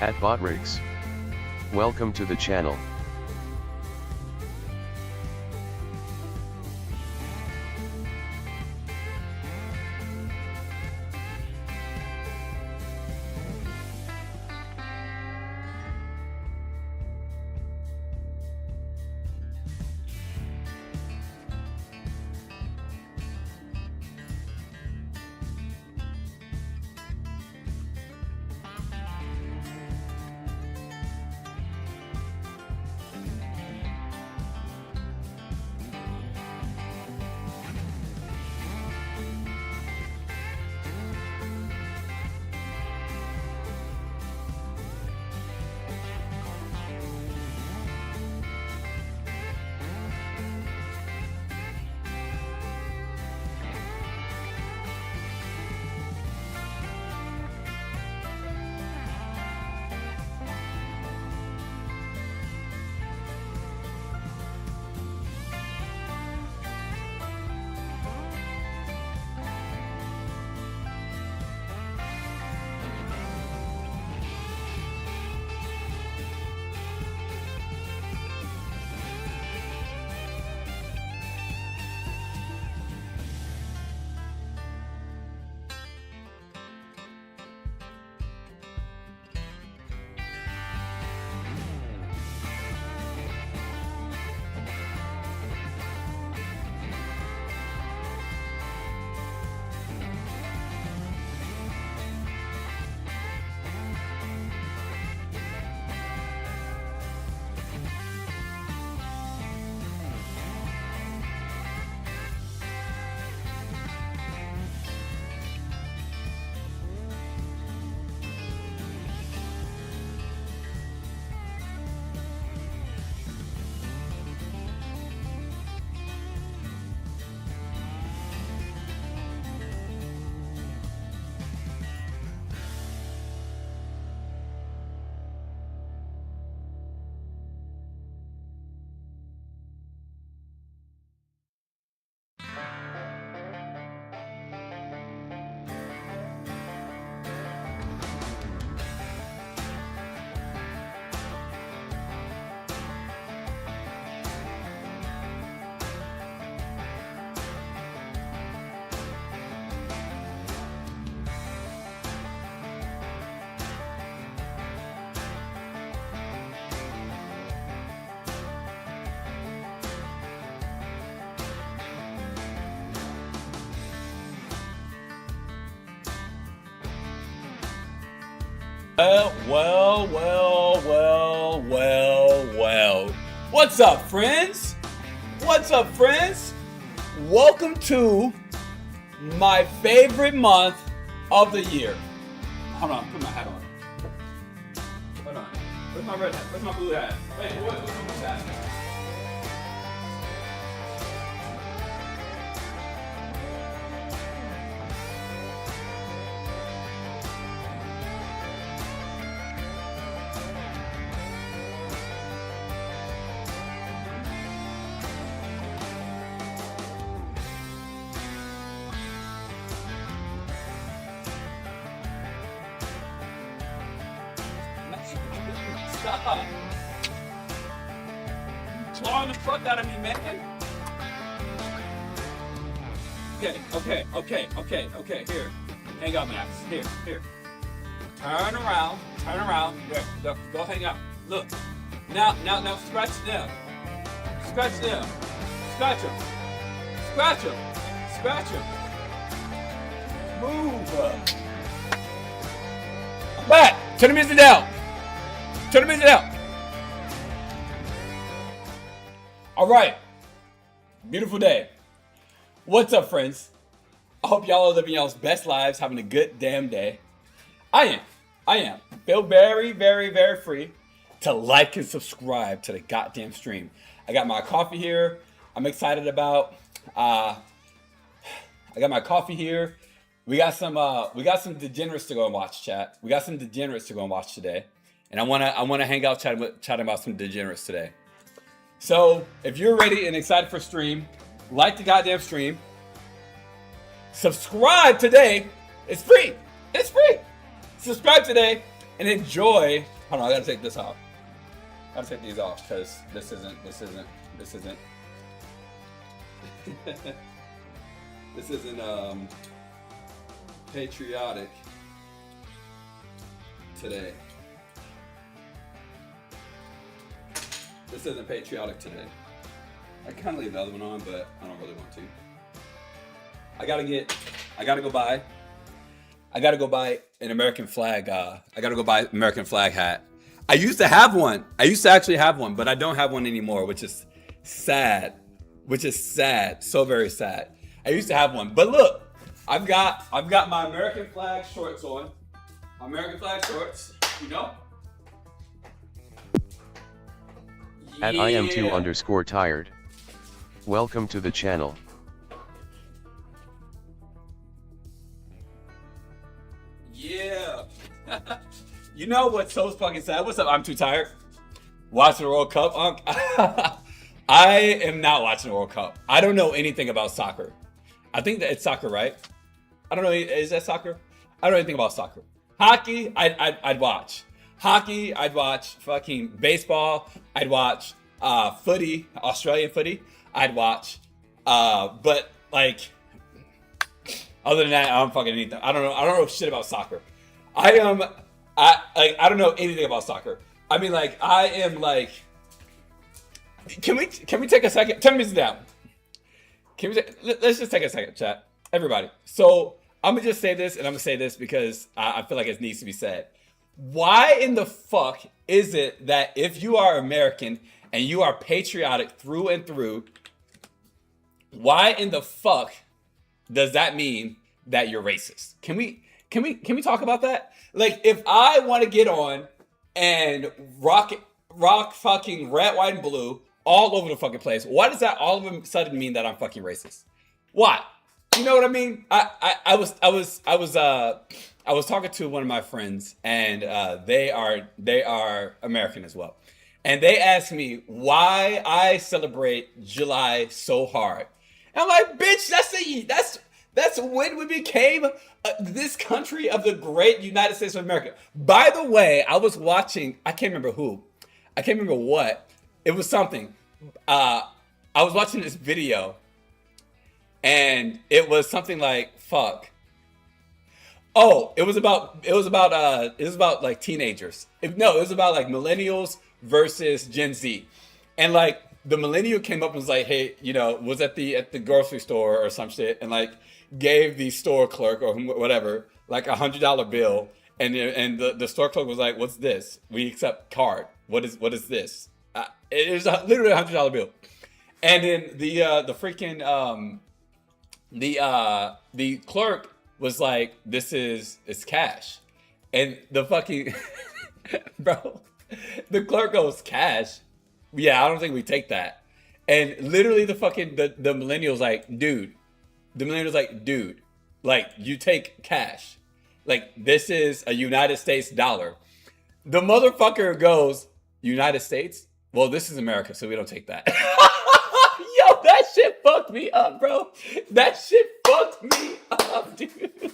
at Moderators. Welcome to the channel. Well. What's up, friends? Welcome to my favorite month of the year. Hold on, put my hat on. Hold on. Where's my red hat? Where's my blue hat? Wait, what's my blue hat? Stop. Clawing the fuck out of me, man. Okay. Here. Hang out, Max. Here. Turn around. There. Go hang out. Look. Now scratch them. Scratch them. Scratch them. Move. I'm back. Turn the music down. All right. Beautiful day. What's up, friends? I hope y'all are living y'all's best lives, having a good damn day. I am. Feel very, very, very free to like and subscribe to the goddamn stream. I got my coffee here. I'm excited about. I got my coffee here. We got some degenerates to go and watch, chat. We got some degenerates to go and watch today. And I wanna hang out chatting about some degenerates today. So if you're ready and excited for stream, like the goddamn stream. Subscribe today. It's free. Subscribe today. and enjoy. Hold on, I gotta take this off. I gotta take these off because this isn't this isn't patriotic today. This isn't patriotic today. I kind of leave the other one on, but I don't really want to. I gotta go buy an American flag. I gotta go buy an American flag hat. I used to have one. I used to actually have one, but I don't have one anymore, which is sad. So very sad. I used to have one, but look, I've got my American flag shorts on. My American flag shorts, you know. At IM2_tired. Welcome to the channel. Yeah. You know what's so fucking sad? What's up? I'm too tired. Watching the World Cup. I am not watching the World Cup. I don't know anything about soccer. I think that it's soccer, right? I don't know. Is that soccer? I don't know anything about soccer. Hockey, I'd watch. Hockey, I'd watch. Fucking baseball, I'd watch. Footy, Australian footy, I'd watch. But like, other than that, I don't fucking anything. I don't know shit about soccer. I don't know anything about soccer. I mean, like, I am like. Can we take a second? 10 minutes down. Let's just take a second, chat. Everybody. So I'm gonna just say this, and I'm gonna say this because I feel like it needs to be said. Why in the fuck is it that if you are American and you are patriotic through and through, why in the fuck does that mean that you're racist? Can we talk about that? Like, if I want to get on and rock fucking red, white, and blue all over the fucking place, why does that all of a sudden mean that I'm fucking racist? Why? You know what I mean? I was talking to one of my friends, and they are American as well, and they asked me why I celebrate July so hard. And I'm like, bitch, that's when we became this country of the great United States of America. By the way, I was watching. I can't remember who. I can't remember what. It was something. I was watching this video, and it was something like fuck. Oh, it was about like teenagers. It was about like millennials versus Gen Z, and like the millennial came up and was like, hey, was at the grocery store or some shit, and like gave the store clerk or whatever like $100 bill, and the store clerk was like, what's this? We accept card. What is this? It is literally $100 bill, and then the freaking the clerk was like, it's cash. And the fucking bro, the clerk goes, cash? Yeah, I don't think we take that. And literally the fucking the millennial's like, dude. The millennial's like, dude, like, you take cash. Like, this is a United States dollar. The motherfucker goes, United States? Well, this is America, so we don't take that. Yo, that shit fucked me up, bro. That shit fucked me up, dude.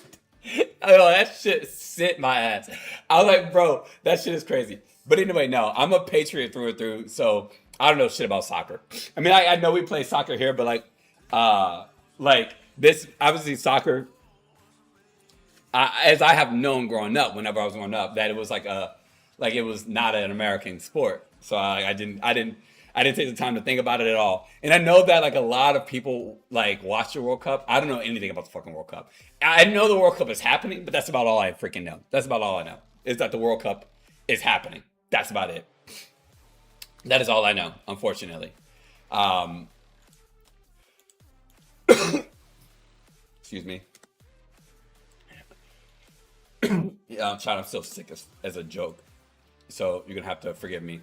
Oh, that shit sent my ass. I was like, bro, that shit is crazy. But anyway, no, I'm a patriot through and through, so I don't know shit about soccer. I mean, I know we play soccer here, but like this, obviously soccer, as I have known growing up, whenever I was growing up, that it was like it was not an American sport. So I didn't take the time to think about it at all. And I know that like a lot of people like watch the World Cup. I don't know anything about the fucking World Cup. I know the World Cup is happening, but that's about all I freaking know. That's about all I know, is that the World Cup is happening. That's about it. That is all I know, unfortunately. Excuse me. Yeah, I'm still sick as a joke. So you're gonna have to forgive me.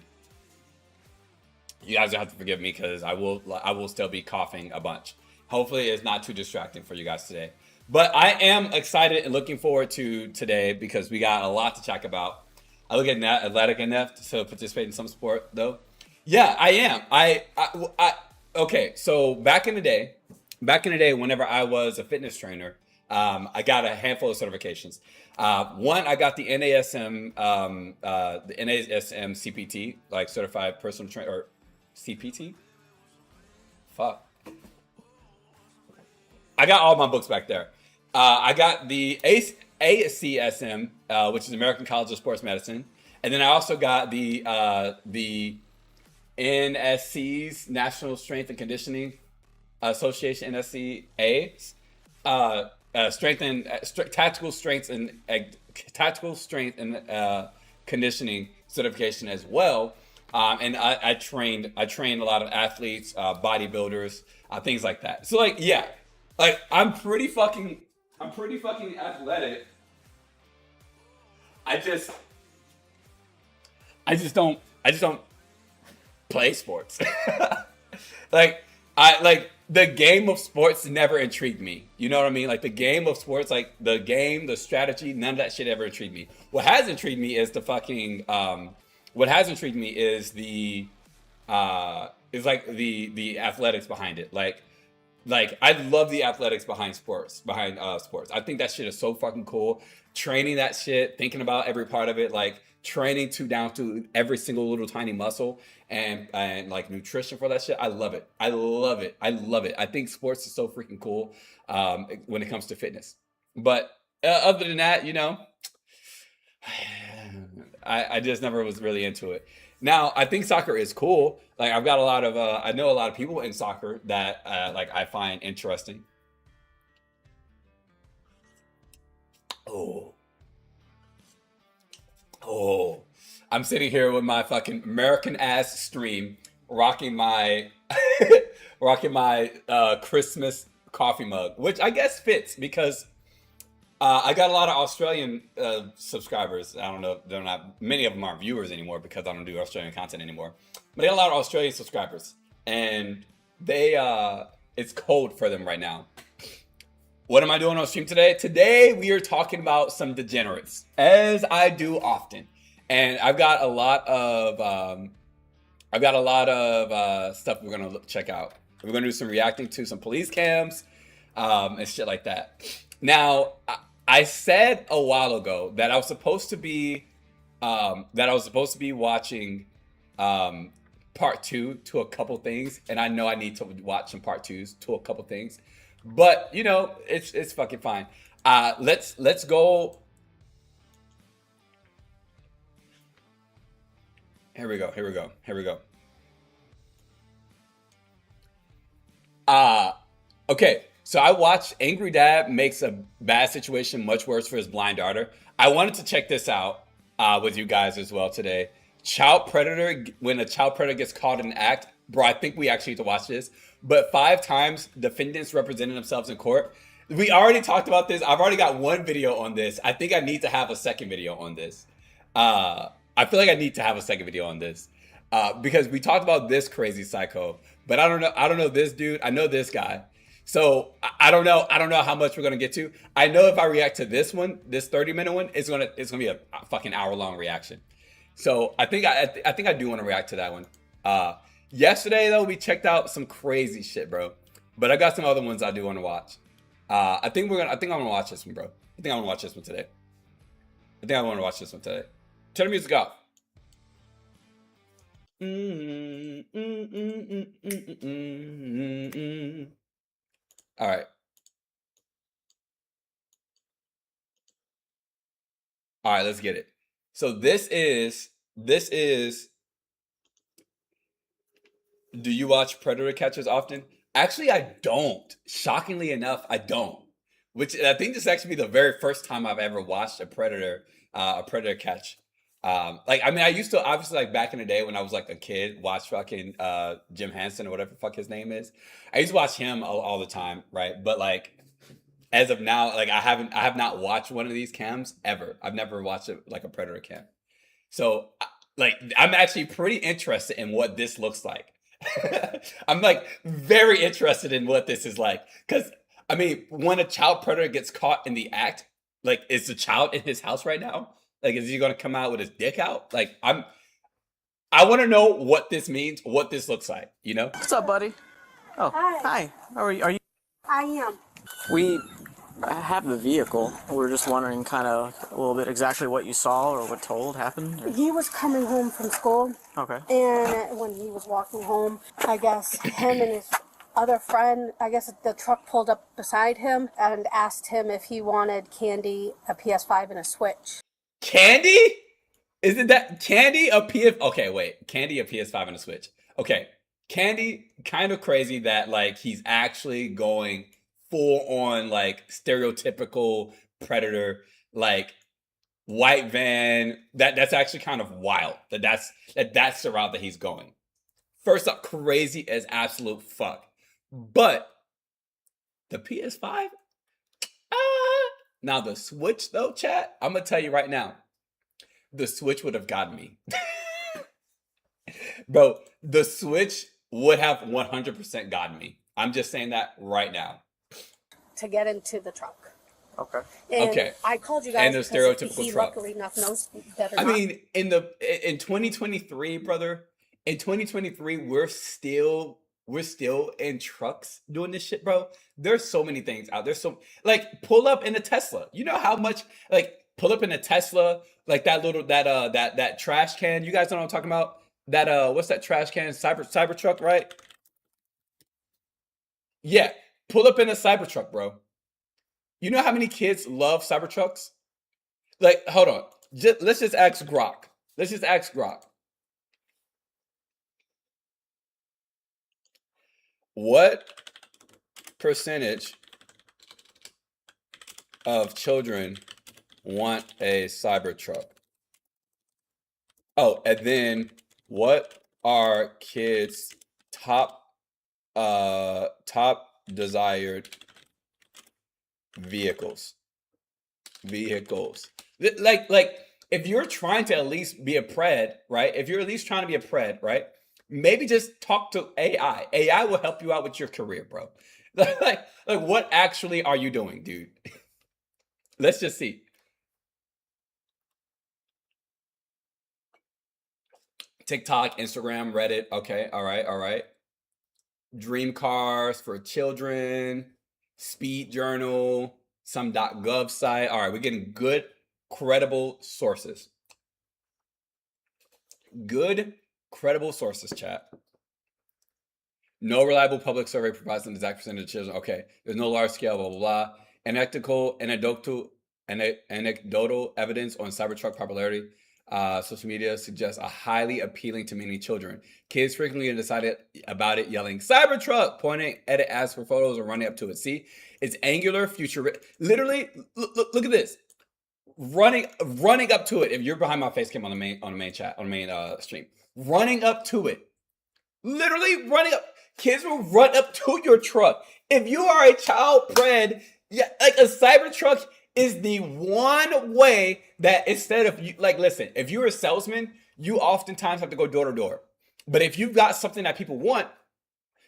You guys have to forgive me because I will still be coughing a bunch. Hopefully it's not too distracting for you guys today. But I am excited and looking forward to today because we got a lot to talk about. I look at athletic enough to participate in some sport though. Yeah, I am. Okay, so back in the day, whenever I was a fitness trainer, I got a handful of certifications. One, I got the NASM, CPT, like certified personal trainer, or CPT. Fuck. I got all my books back there. I got the ACSM, which is American College of Sports Medicine, and then I also got the NSC's National Strength and Conditioning Association, NSCA, tactical strength and conditioning certification as well. And I trained a lot of athletes, bodybuilders, things like that. So like, yeah, like I'm pretty fucking athletic. I just don't play sports. Like the game of sports never intrigued me. You know what I mean? Like the game of sports, like the game, the strategy, none of that shit ever intrigued me. What has intrigued me is the fucking the athletics behind it. Like I love the athletics behind sports. I think that shit is so fucking cool. Training that shit, thinking about every part of it, like training down to every single little tiny muscle and like nutrition for that shit. I love it. I think sports is so freaking cool when it comes to fitness. But other than that, you know, I just never was really into it. Now, I think soccer is cool. Like I've got a lot of I know a lot of people in soccer that like I find interesting. Oh, I'm sitting here with my fucking American ass stream, rocking my Christmas coffee mug, which I guess fits because I got a lot of Australian subscribers. I don't know, they're not many of them aren't viewers anymore because I don't do Australian content anymore. But I got a lot of Australian subscribers, and they it's cold for them right now. What am I doing on stream today? Today we are talking about some degenerates, as I do often, and I've got a lot of stuff we're gonna check out. We're gonna do some reacting to some police cams and shit like that. Now, I said a while ago that I was supposed to be watching part 2 to a couple things, and I know I need to watch some part 2s to a couple things. But you know, it's fucking fine. Let's go. Here we go. Okay. So I watched Angry Dad Makes a Bad Situation Much Worse for His Blind Daughter. I wanted to check this out with you guys as well today. Child predator, when a child predator gets caught in an act, bro, I think we actually need to watch this. But 5 times defendants represented themselves in court. We already talked about this. I've already got one video on this. I think I need to have a second video on this. I feel like I need to have a second video on this because we talked about this crazy psycho, but I don't know this dude. I know this guy. So I don't know how much we're gonna get to. I know if I react to this one, this 30-minute one, it's gonna be a fucking hour-long reaction. So I think I do want to react to that one. Yesterday though, we checked out some crazy shit, bro. But I got some other ones I do want to watch. I think I'm gonna watch this one, bro. I think I'm gonna watch this one today. Turn the music off. All right. All right, let's get it. So this is do you watch predator catchers often? Actually, I don't. Shockingly enough, I don't. Which I think this is actually the very first time I've ever watched a predator catch. Like, I mean, I used to, obviously, like back in the day when I was like a kid, watch fucking Jim Henson or whatever the fuck his name is. I used to watch him all the time, right? But like, as of now, like I have not watched one of these cams ever. I've never watched like a predator cam. So like, I'm actually pretty interested in what this looks like. I'm like very interested in what this is like. Cause I mean, when a child predator gets caught in the act, like is the child in his house right now? Like, is he gonna come out with his dick out? Like, I want to know what this means, what this looks like. You know? What's up, buddy? Oh, hi. How are you? I am. We I have the vehicle. We were just wondering kind of a little bit exactly what you saw or what told happened. Or... He was coming home from school. Okay. And when he was walking home, I guess him and his other friend, I guess the truck pulled up beside him and asked him if he wanted candy, a PS5, and a Switch. Candy? Isn't that candy a PS? Okay, wait. Candy a PS5 and a Switch. Okay. Candy, kind of crazy that like he's actually going full on like stereotypical predator, like white van. That's actually kind of wild. That's the route that he's going. First up, crazy as absolute fuck. But the PS5? Now the Switch though, chat, I'm gonna tell you right now. The Switch would have gotten me. Bro, the Switch would have 100% gotten me. I'm just saying that right now. To get into the truck. Okay. And okay. I called you guys and the stereotypical he truck. luckily enough knows better. I mean, in 2023, brother, in 2023, we're still in trucks doing this shit, bro. There's so many things out there. So like pull up in a Tesla. You know how much like pull up in a Tesla, like that trash can. You guys know what I'm talking about? That what's that trash can? Cybertruck, right? Yeah. Pull up in a Cybertruck, bro. You know how many kids love Cybertrucks? Like, hold on. Let's just ask Grok. What percentage of children want a Cybertruck? Oh, and then what are kids' top desired vehicles? Like if you're trying to at least be a pred, right? If you're at least trying to be a pred, right? Maybe just talk to AI. AI will help you out with your career, bro. like what actually are you doing, dude? Let's just see. TikTok, Instagram, Reddit. Okay, all right. Dream cars for children, speed journal, some .gov site. All right, we're getting good, credible sources. Good, credible sources, chat. No reliable public survey provides an exact percentage of children. Okay, there's no large scale, blah, blah, blah. Anecdotal evidence on Cybertruck popularity. Social media suggests a highly appealing to many children. Kids frequently get excited about it, yelling "Cybertruck," pointing at it, ask for photos, or running up to it. See, it's angular, futuristic. Literally, look at this. Running up to it. If you're behind my face cam on the main chat, on the main stream, running up to it. Literally running up. Kids will run up to your truck. If you are a child pred, yeah, like a Cybertruck is the one way that instead of you, like, listen, if you're a salesman, you oftentimes have to go door to door. But if you've got something that people want,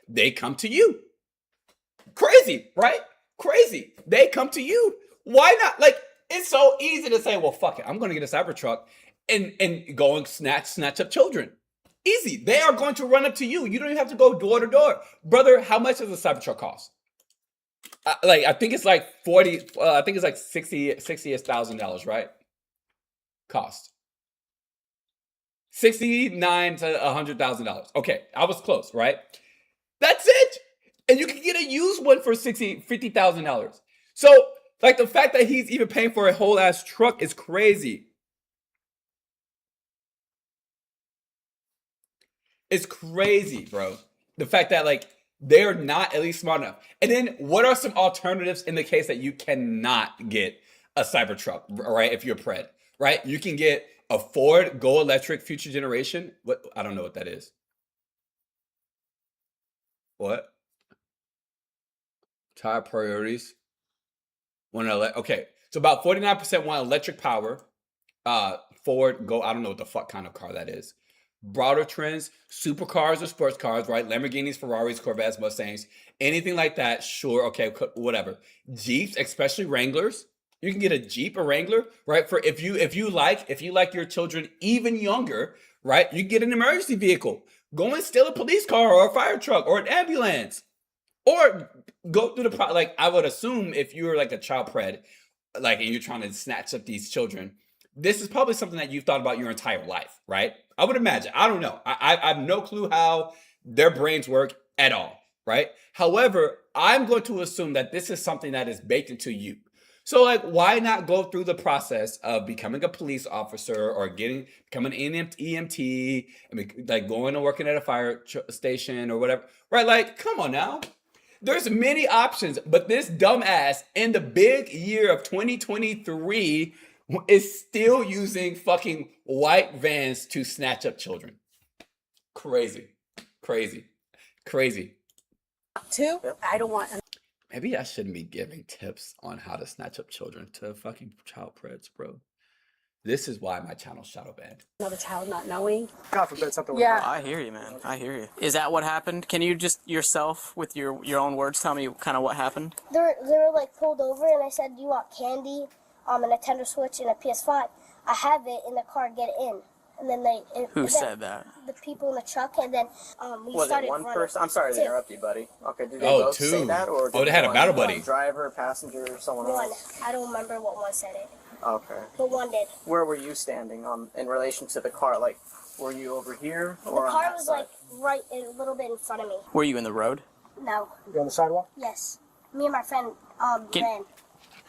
they come to you. Crazy, right? Crazy. They come to you. Why not? Like, it's so easy to say, well, fuck it. I'm going to get a Cybertruck and go and snatch up children. Easy. They are going to run up to you. You don't even have to go door to door. Brother, how much does a Cybertruck cost? I think it's like 40, I think it's like $60,000, right? Cost. $69,000 to $100,000. Okay, I was close, right? That's it. And you can get a used one for $50,000. So, like, the fact that he's even paying for a whole ass truck is crazy. It's crazy, bro. The fact that, like, they're not at least smart enough. And then what are some alternatives in the case that you cannot get a Cybertruck, right? If you're a pred, right? You can get a Ford Go Electric future generation. What? I don't know what that is. What? Top priorities. Okay, so about 49% want electric power. Ford Go, I don't know what the fuck kind of car that is. Broader trends, supercars or sports cars, right? Lamborghinis, Ferraris, Corvettes, Mustangs, anything like that. Sure, okay, whatever. Jeeps, especially Wranglers. You can get a Jeep or Wrangler, right? For if you like your children even younger, right? You get an emergency vehicle. Go and steal a police car or a fire truck or an ambulance. or go through the like. I would assume if you're like a child pred, like, and you're trying to snatch up these children, this is probably something that you've thought about your entire life, right? I would imagine. I don't know. I have no clue how their brains work at all, right? However, I'm going to assume that this is something that is baked into you. So, like, why not go through the process of becoming a police officer or becoming an EMT, and like going and working at a fire station or whatever, right? Like, come on now. There's many options, but this dumbass in the big year of 2023 is still using fucking white vans to snatch up children. Crazy. Two, I don't want. Maybe I shouldn't be giving tips on how to snatch up children to fucking child preds, bro. This is why my channel's shadow banned. Another child not knowing. God forbid something would Yeah. happen. I hear you, man. I hear you. Is that what happened? Can you just yourself, with your own words, tell me kind of what happened? They were like pulled over, and I said, "Do you want candy, a Nintendo Switch, and a PS5?" I have it in the car. Get in. And then Who said that? The people in the truck, and then we Was started it one running. person? I'm sorry to Two. interrupt you, buddy. Okay, did they Oh, both say two. that, or Oh, they had a one- battle buddy. Driver, passenger, or someone One. else? I don't remember what one said it, Okay. but one did. Where were you standing in relation to the car? Like, were you over here The or on car that was side? like right a little bit in front of me. Were you in the road? No. You on the sidewalk? Yes. Me and my friend ran.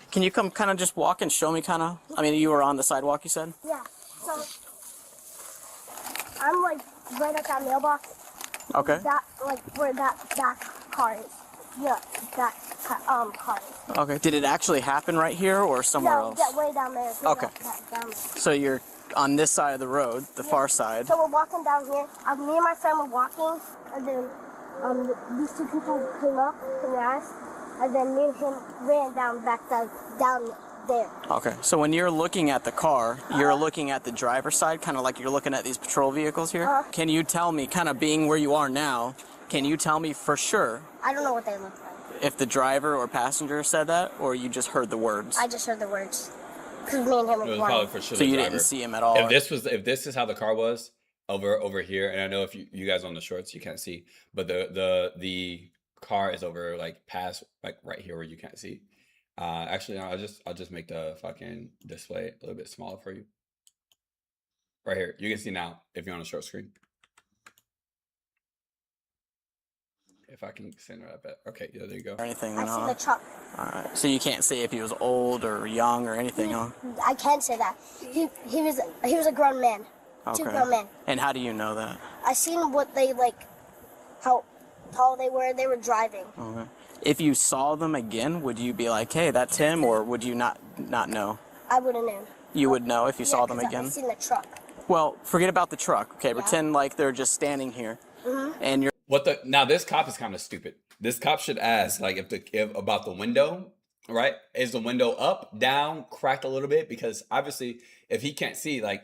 Can you come kind of just walk and show me kind of? I mean, you were on the sidewalk, you said? Yeah. So I'm like right at that mailbox. Okay. That like where that car is. Yeah, that car is. Okay. Did it actually happen right here or somewhere Yeah, else? yeah, way down there. Okay. Down there. So you're on this side of the road, the far side. So we're walking down here. Me and my friend were walking, and then these two people came up from the ice, and then me and him ran down down there. Okay. So when you're looking at the car, you're looking at the driver's side, kind of like you're looking at these patrol vehicles here. Can you tell me, kind of being where you are now, can you tell me for sure I don't know what they look like. if the driver or passenger said that, or you just heard the words? I just heard the words. Because me and him It were was running. probably for sure So the you driver. didn't see him at all? If this is how the car was over here, and I know if you guys on the shorts you can't see, but the car is over like past like right here where you can't see. Actually, no, I'll just make the fucking display a little bit smaller for you. Right here, you can see now if you're on a short screen. If I can send it up at okay, yeah, there you go. Or anything, I huh? see the truck. Alright. So you can't say if he was old or young or anything, huh? I can say that. He was a grown man. Two Okay. grown men. And how do you know that? I seen what they like, how tall they were. They were driving. Okay. If you saw them again, would you be like, hey, that's him, or would you not know? I would have known. You would know if you saw them 'cause I again? seen the truck. Well, forget about the truck. Okay, pretend like they're just standing here, and you're Now this cop is kind of stupid. This cop should ask like if about the window, right? Is the window up, down, cracked a little bit? Because obviously, if he can't see, like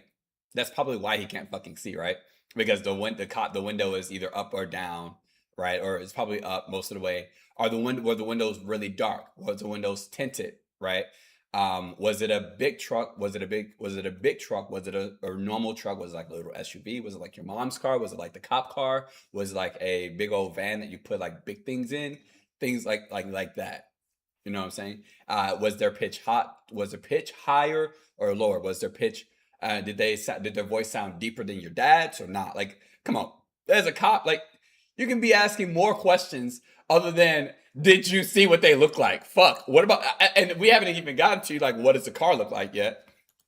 that's probably why he can't fucking see, right? Because the window is either up or down, right? Or it's probably up most of the way. Were the windows really dark? Was the windows tinted, right? Was it a big truck? Was it a big truck? Was it a normal truck? Was it like a little SUV? Was it like your mom's car? Was it like the cop car? Was it like a big old van that you put like big things in? Things like that. You know what I'm saying? Was their pitch hot? Was the pitch higher or lower? Was their pitch? Did their voice sound deeper than your dad's or not? Like, come on. As a cop, like you can be asking more questions other than did you see what they look like? Fuck. What about? And we haven't even gotten to like what does the car look like yet?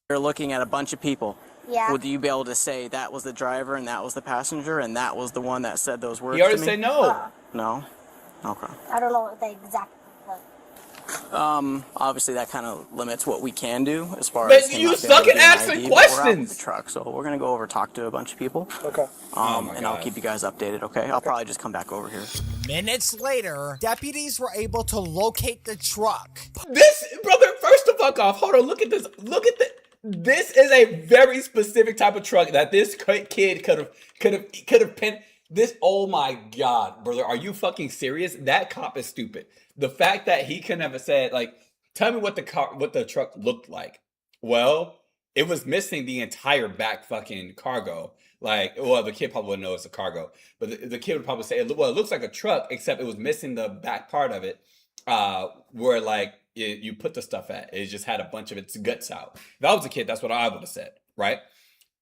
looking at a bunch of people. Yeah. Would you be able to say that was the driver and that was the passenger and that was the one that said those words He already to me? said no. No? Okay. I don't know what they exactly look. Obviously that kind of limits what we can do as far But as him you not being able suck to at get an asking ID, but we're out with questions. the truck, so we're gonna go over talk to a bunch of people. Okay. Oh my And I'll God. keep you guys updated, okay? I'll probably just come back over here. Minutes later, deputies were able to locate the truck. This brother, first the fuck off. Hold on, look at this. Look at this. This is a very specific type of truck that this kid could have pinned. This, oh my God, brother, are you fucking serious? That cop is stupid. The fact that he could never said, like, tell me what the truck looked like. Well, it was missing the entire back fucking cargo. Like, well, the kid probably wouldn't know it's a cargo, but the kid would probably say, well, it looks like a truck, except it was missing the back part of it, where like you put the stuff at. It just had a bunch of its guts out. If I was a kid, that's what I would have said, right?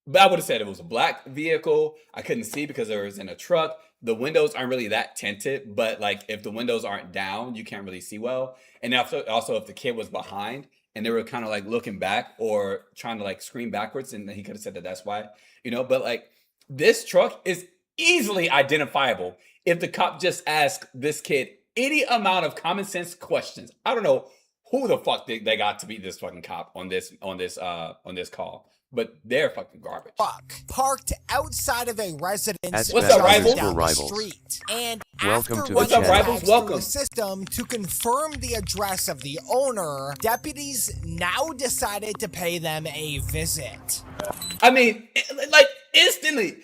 But I would have said it was a black vehicle. I couldn't see because it was in a truck. The windows aren't really that tinted, but like if the windows aren't down, you can't really see well. And also if the kid was behind and they were kind of like looking back or trying to like scream backwards, and he could have said that that's why, but like this truck is easily identifiable if the cop just asked this kid any amount of common sense questions. I don't know who the fuck they got to be this fucking cop on this call. But they're fucking garbage. Truck parked outside of a residence. What's up, Rivals? Down the street. And Welcome after to the running channel. Rivals? tags Welcome. through the system to confirm the address of the owner, deputies now decided to pay them a visit. I mean, like instantly,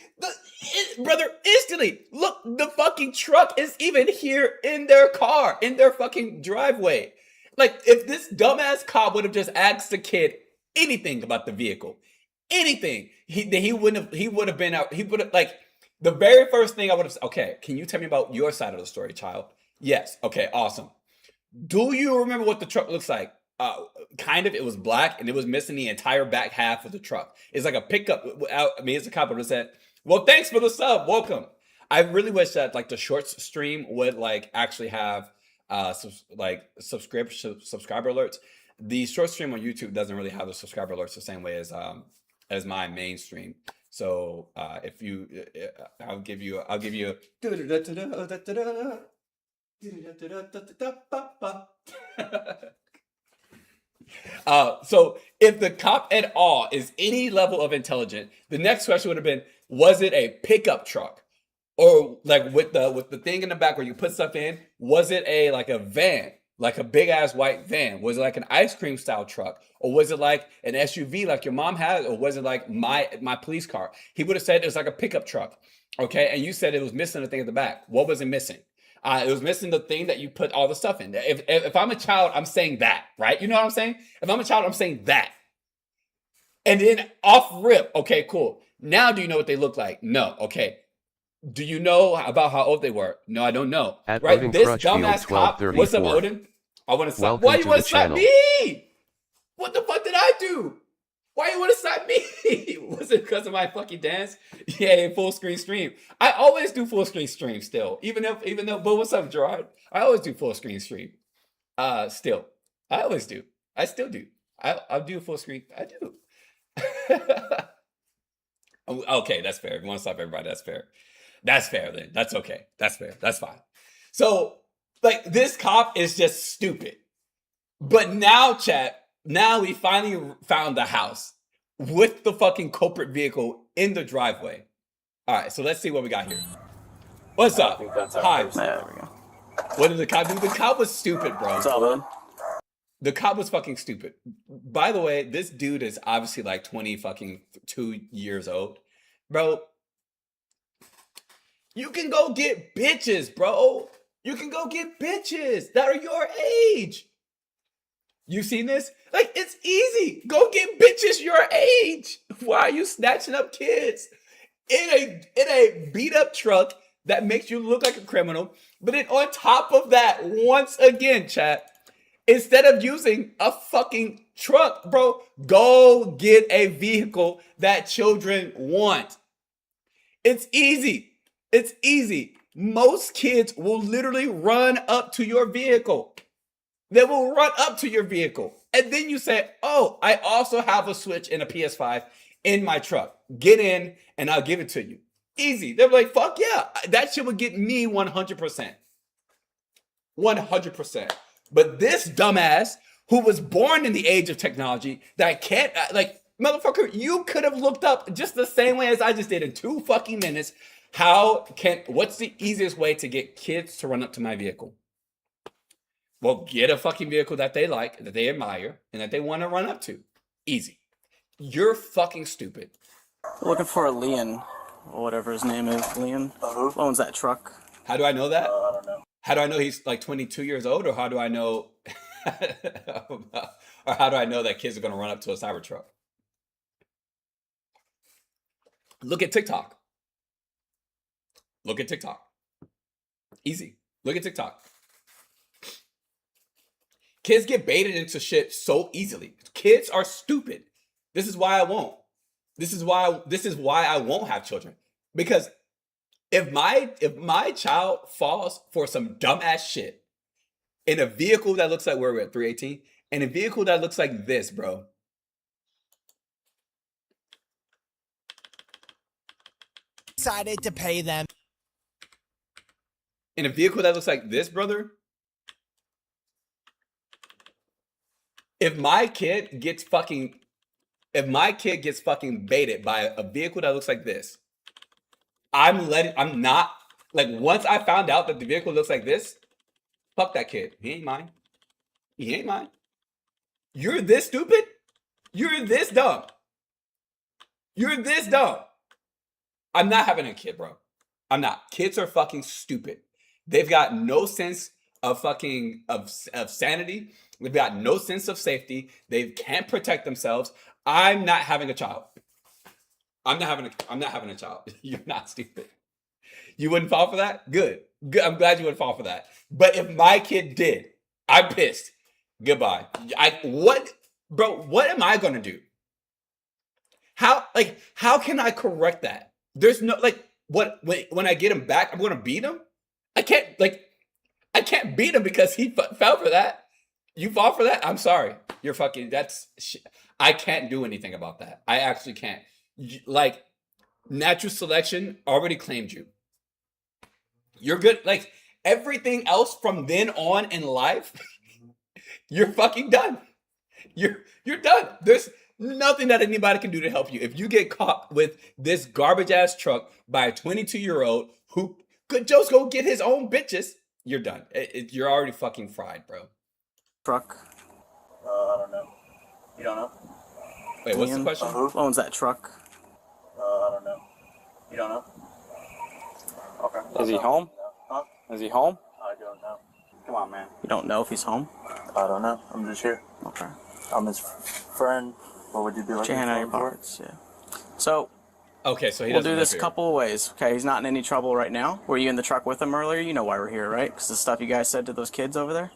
brother, instantly. Look, the fucking truck is even here in their car, in their fucking driveway. Like, if this dumbass cop would have just asked the kid anything about the vehicle, anything, he would have been out. He would have, like, the very first thing I would have said, okay, can you tell me about your side of the story, child? Yes. Okay, awesome. Do you remember what the truck looks like? Kind of. It was black and it was missing the entire back half of the truck. It's like a pickup. I mean, it's a cop would have said, well, thanks for the sub. Welcome. I really wish that like the shorts stream would like actually have subscriber alerts. The short stream on YouTube doesn't really have the subscriber alerts the same way as my main stream. So if you, I'll give you. So if the cop at all is any level of intelligent, the next question would have been, was it a pickup truck? Or like with the thing in the back where you put stuff in, was it like a van, like a big ass white van? Was it like an ice cream style truck? Or was it like an SUV like your mom had? Or was it like my police car? He would have said it was like a pickup truck. Okay, and you said it was missing the thing at the back. What was it missing? It was missing the thing that you put all the stuff in. If I'm a child, I'm saying that, right? You know what I'm saying? If I'm a child, I'm saying that. And then off rip, okay, cool. Now do you know what they look like? No, okay. Do you know about how old they were? No, I don't know. At right? Odin This Crutchfield dumbass cop. 1234. What's up, Odin? I want to slap. Welcome Why you to want the to slap channel. me? What the fuck did I do? Why you want to slap me? Was it because of my fucking dance? Yeah, full screen stream. I always do full screen stream still. Even though, but what's up, Gerard? I always do full screen stream. Still. I always do. I still do. I'll do full screen. I do. Okay, that's fair. If you want to slap everybody, that's fair. That's fair then. That's okay. That's fair. That's fine. So, like, this cop is just stupid. But now, chat, now we finally found the house with the fucking culprit vehicle in the driveway. All right, so let's see what we got here. What's up? Hi. There we go. What did the cop do? The cop was stupid, bro. What's up, man? The cop was fucking stupid. By the way, this dude is obviously like 22 years old. Bro, you can go get bitches, bro. You can go get bitches that are your age. You seen this? Like, it's easy. Go get bitches your age. Why are you snatching up kids in a beat up truck that makes you look like a criminal? But then on top of that, once again, chat, instead of using a fucking truck, bro, go get a vehicle that children want. It's easy. It's easy. Most kids will literally run up to your vehicle. They will run up to your vehicle. And then you say, oh, I also have a Switch and a PS5 in my truck. Get in and I'll give it to you. Easy. They're like, fuck yeah. That shit would get me 100%. 100%. But this dumbass who was born in the age of technology that can't, like, motherfucker, you could have looked up just the same way as I just did in 2 fucking minutes. What's the easiest way to get kids to run up to my vehicle? Well, get a fucking vehicle that they like, that they admire, and that they want to run up to. Easy. You're fucking stupid. Looking for a Leon, or whatever his name is. Leon? Who owns that truck? How do I know that? I don't know. How do I know he's like 22 years old, or how do I know, or how do I know that kids are going to run up to a Cybertruck? Look at TikTok. Look at TikTok. Easy. Look at TikTok. Kids get baited into shit so easily. Kids are stupid. This is why I won't. This is why I won't have children. Because if my child falls for some dumbass shit in a vehicle that looks like where we're at 318, in a vehicle that looks like this, bro. Decided to pay them. In a vehicle that looks like this, brother. If my kid gets fucking baited by a vehicle that looks like this, I'm not, like, once I found out that the vehicle looks like this, fuck that kid. He ain't mine. He ain't mine. You're this stupid? You're this dumb. You're this dumb. I'm not having a kid, bro. I'm not. Kids are fucking stupid. They've got no sense of fucking of sanity. They've got no sense of safety. They can't protect themselves. I'm not having a child. I'm not having a child. You're not stupid. You wouldn't fall for that? Good. I'm glad you wouldn't fall for that. But if my kid did, I'm pissed. Goodbye. What am I gonna do? How can I correct that? There's no, like, when I get him back, I'm gonna beat him? I can't beat him because he fell for that. You fall for that? I'm sorry. You're fucking, I can't do anything about that. I actually can't. Like, natural selection already claimed you. You're good. Like, everything else from then on in life, you're fucking done. You're done. There's nothing that anybody can do to help you. If you get caught with this garbage ass truck by a 22-year-old who could just go get his own bitches, you're done. You're already fucking fried, bro. Truck. I don't know. You don't know? Wait, what's the question? Who owns that truck? I don't know. You don't know? Okay. Is he home? Huh? Is he home? I don't know. Come on, man. You don't know if he's home? I don't know. I'm just here. Okay. I'm his friend. What would you be Put looking your hand out of your for? pockets, yeah. So, Okay, so we'll do this a couple of ways. Okay, he's not in any trouble right now. Were you in the truck with him earlier? You know why we're here, right? Because the stuff you guys said to those kids over there?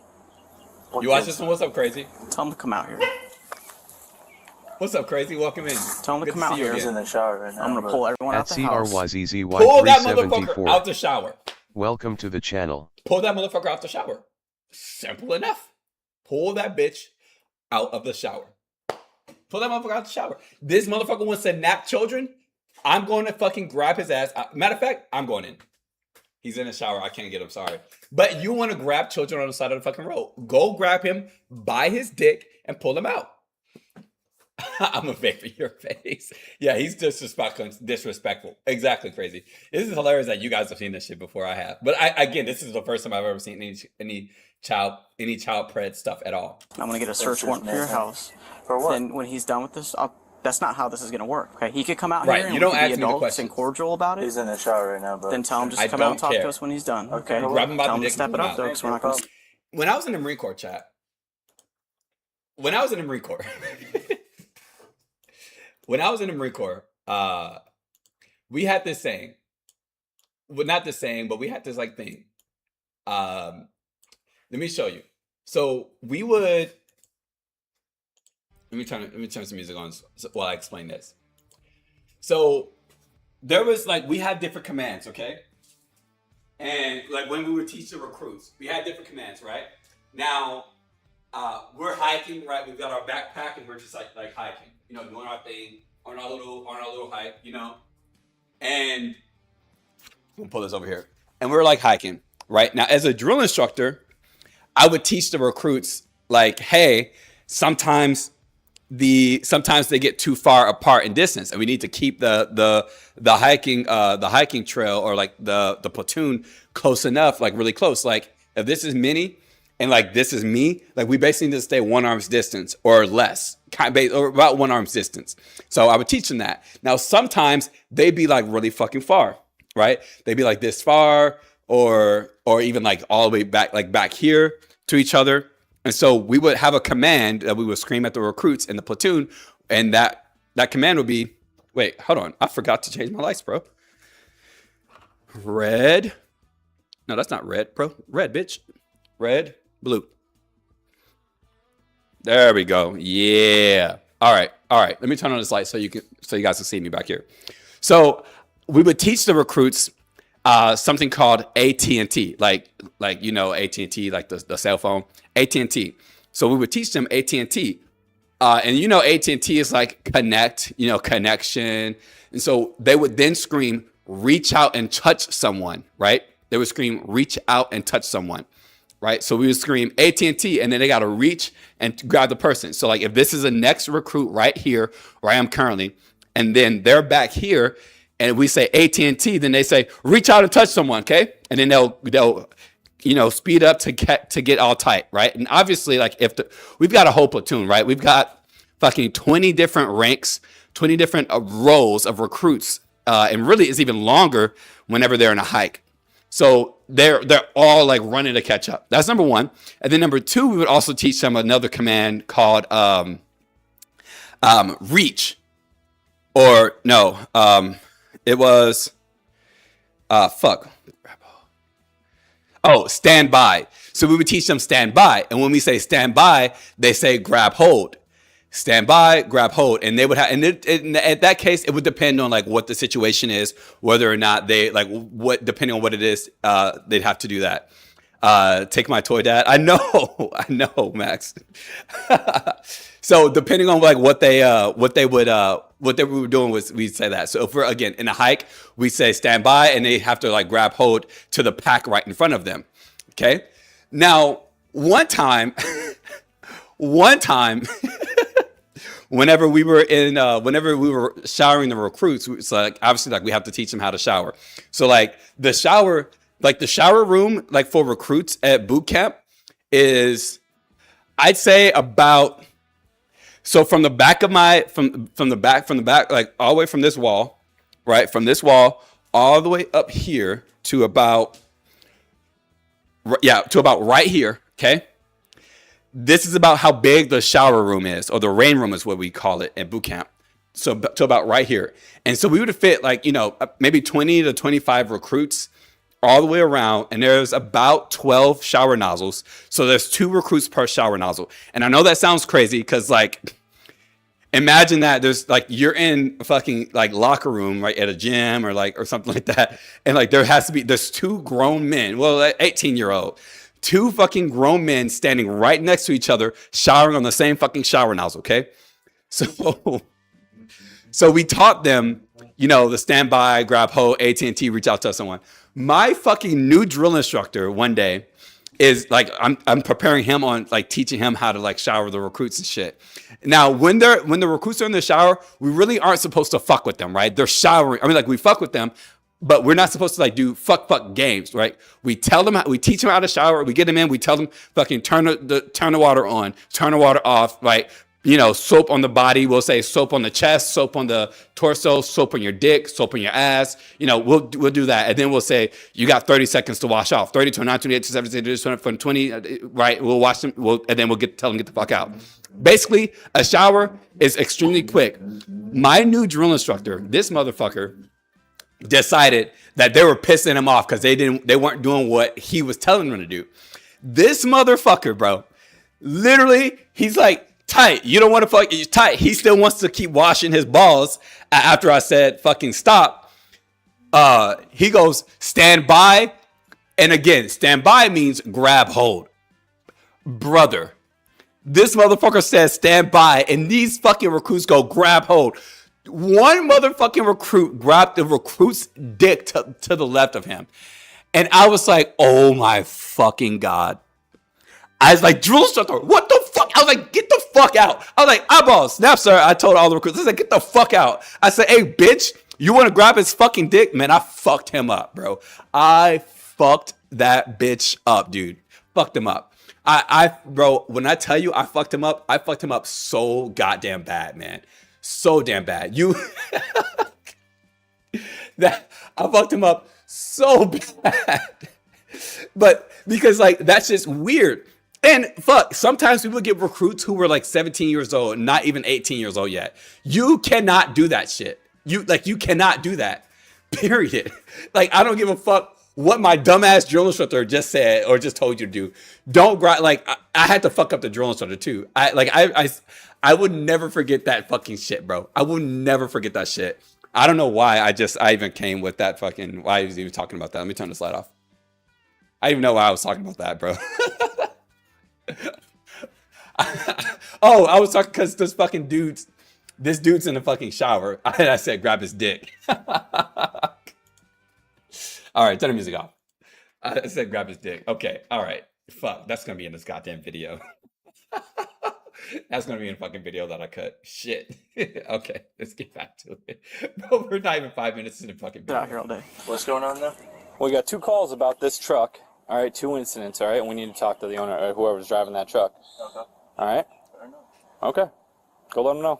You watch this one? What's up, Crazy? Tell him to come out here. What's up, Crazy? Welcome in. Tell him to Good come out see you here. He's again. in the shower right now. I'm going to pull everyone out At the house. Pull that motherfucker CRYZZY1374. out the shower. Welcome to the channel. Pull that motherfucker out the shower. Simple enough. Pull that bitch out of the shower. Pull that motherfucker out the shower. This motherfucker wants to nap children. I'm going to fucking grab his ass. Matter of fact, I'm going in. He's in the shower. I can't get him. Sorry. But you want to grab children on the side of the fucking road. Go grab him by his dick and pull him out. I'm a fake for your face. Yeah, he's disrespectful. Exactly, Crazy. This is hilarious that you guys have seen this shit before I have. But again, this is the first time I've ever seen any child pred stuff at all. I'm going to get a search warrant for your house. For what? And when he's done with this, that's not how this is going to work. Okay, he could come out Right, here and you we don't could ask be me the adults questions. and cordial about it. He's in the shower right now, but Then tell him just I to come out and don't talk care. to us when he's done. Okay. Grab him by Tell the him to dick step and it pull him up, out. though, because we're not going to... When I was in the Marine Corps, chat. When I was in the Marine Corps. When I was in the Marine Corps, we had this saying. Well, not this saying, but we had this like thing. Let me show you. So we would. Let me turn some music on while I explain this. So there was like we had different commands, okay? And like when we would teach the recruits, we had different commands, right? Now we're hiking, right? We've got our backpack and we're just like hiking, you know, doing our thing on our little hike, you know. And we'll pull this over here. And we're like hiking, right? Now as a drill instructor, I would teach the recruits like, hey, sometimes they get too far apart in distance, and we need to keep the hiking trail or like the platoon close enough, like really close. Like if this is Minnie and like this is me, like we basically need to stay 1 arm's distance or less, or about 1 arm's distance. So I would teach them that. Now sometimes they'd be like really fucking far, right? They'd be like this far, or even like all the way back, like back here to each other. And so we would have a command that we would scream at the recruits in the platoon, and that command would be, Wait, hold on. I forgot to change my lights, bro. Red. No, that's not red, bro. Red, bitch. Red, blue. There we go. Yeah. All right. Let me turn on this light so you guys can see me back here. So we would teach the recruits something called AT&T, like you know AT&T, like the cell phone, AT&T. So we would teach them AT&T, and you know AT&T is like connect, you know, connection, and so they would then scream, reach out and touch someone, right? They would scream, reach out and touch someone, right? So we would scream AT&T, and then they got to reach and grab the person. So like if this is a next recruit right here, where I am currently, and then they're back here, and we say AT&T, then they say reach out and touch someone, okay? And then they'll you know, speed up to get all tight, right? And obviously, like we've got a whole platoon, right? We've got fucking 20 different ranks, 20 different rows of recruits, and really it's even longer whenever they're in a hike. So they're all like running to catch up. That's number one. And then number two, we would also teach them another command called reach, or no, it was stand by. So we would teach them stand by, and when we say stand by, they say grab hold. Stand by, grab hold, and they would have. And at that case, it would depend on like what the situation is, whether or not they like what. Depending on what it is, they'd have to do that. Take my toy, Dad. I know, Max. So depending on like what they were doing was we'd say that. So if we're again in a hike, we say stand by, and they have to like grab hold to the pack right in front of them. Okay. Now one time. Whenever we were showering the recruits, it's like obviously like we have to teach them how to shower. So like the shower room like for recruits at boot camp is, I'd say about, so from the back of from the back like all the way from this wall, right, from this wall all the way up here to about right here. Okay. This is about how big the shower room is, or the rain room is what we call it at boot camp. So to about right here. And so we would fit like, you know, maybe 20 to 25 recruits all the way around. And there's about 12 shower nozzles. So there's 2 recruits per shower nozzle. And I know that sounds crazy because like, imagine that there's like, you're in a fucking like locker room, right, at a gym or something like that. And like, there's 2 grown men, well, 18-year-old. 2 fucking grown men standing right next to each other, showering on the same fucking shower nozzle, okay? So we taught them, you know, the standby, grab hold, AT&T, reach out to someone. My fucking new drill instructor one day is like, I'm preparing him on like teaching him how to like shower the recruits and shit. Now, when the recruits are in the shower, we really aren't supposed to fuck with them, right? They're showering. I mean, like we fuck with them, but we're not supposed to like do fuck games, right? We teach them how to shower. We get them in. We tell them fucking turn the water on, turn the water off, right? You know, soap on the body. We'll say soap on the chest, soap on the torso, soap on your dick, soap on your ass. You know, we'll do that, and then we'll say you got 30 seconds to wash off. 30, 29, 28, 27, 20, right? We'll wash them, and then we'll tell them get the fuck out. Basically, a shower is extremely quick. My new drill instructor, this motherfucker, decided that they were pissing him off because they weren't doing what he was telling them to do. This motherfucker, bro, literally, he's like, tight. You don't want to fuck tight. He still wants to keep washing his balls after I said fucking stop. He goes, stand by. And again, stand by means grab hold. Brother, this motherfucker says stand by, and these fucking recruits go grab hold. One motherfucking recruit grabbed the recruit's dick to the left of him. And I was like, oh my fucking God. I was like, drill instructor, what the fuck? I was like, get the fuck out. I was like, eyeball, snap, sir. I told all the recruits, I said, get the fuck out. I said, hey, bitch, you want to grab his fucking dick? Man, I fucked him up, bro. I fucked that bitch up, dude. Fucked him up. Bro, when I tell you I fucked him up so goddamn bad, man. So damn bad. I fucked him up so bad. But because like that's just weird. And fuck, sometimes people get recruits who were like 17 years old, not even 18 years old yet. You cannot do that shit. You cannot do that. Period. Like, I don't give a fuck what my dumbass drill instructor just said or just told you to do. Don't grind. Like, I had to fuck up the drill instructor too. I would never forget that fucking shit, bro. I will never forget that shit. I don't know why I even came with that fucking, why I was even talking about that. Let me turn this light off. I didn't even know why I was talking about that, bro. Oh, I was talking because this dude's in the fucking shower. I said, grab his dick. All right, turn the music off. I said, grab his dick. Okay, all right. Fuck, that's gonna be in this goddamn video. That's gonna be in a fucking video that I cut. Shit. Okay, let's get back to it. Bro, we're not even 5 minutes in the fucking video. Out here all day. What's going on now? We got 2 calls about this truck. All right, 2 incidents. All right, and we need to talk to the owner or whoever's driving that truck. Okay. All right. Okay. Go let them know.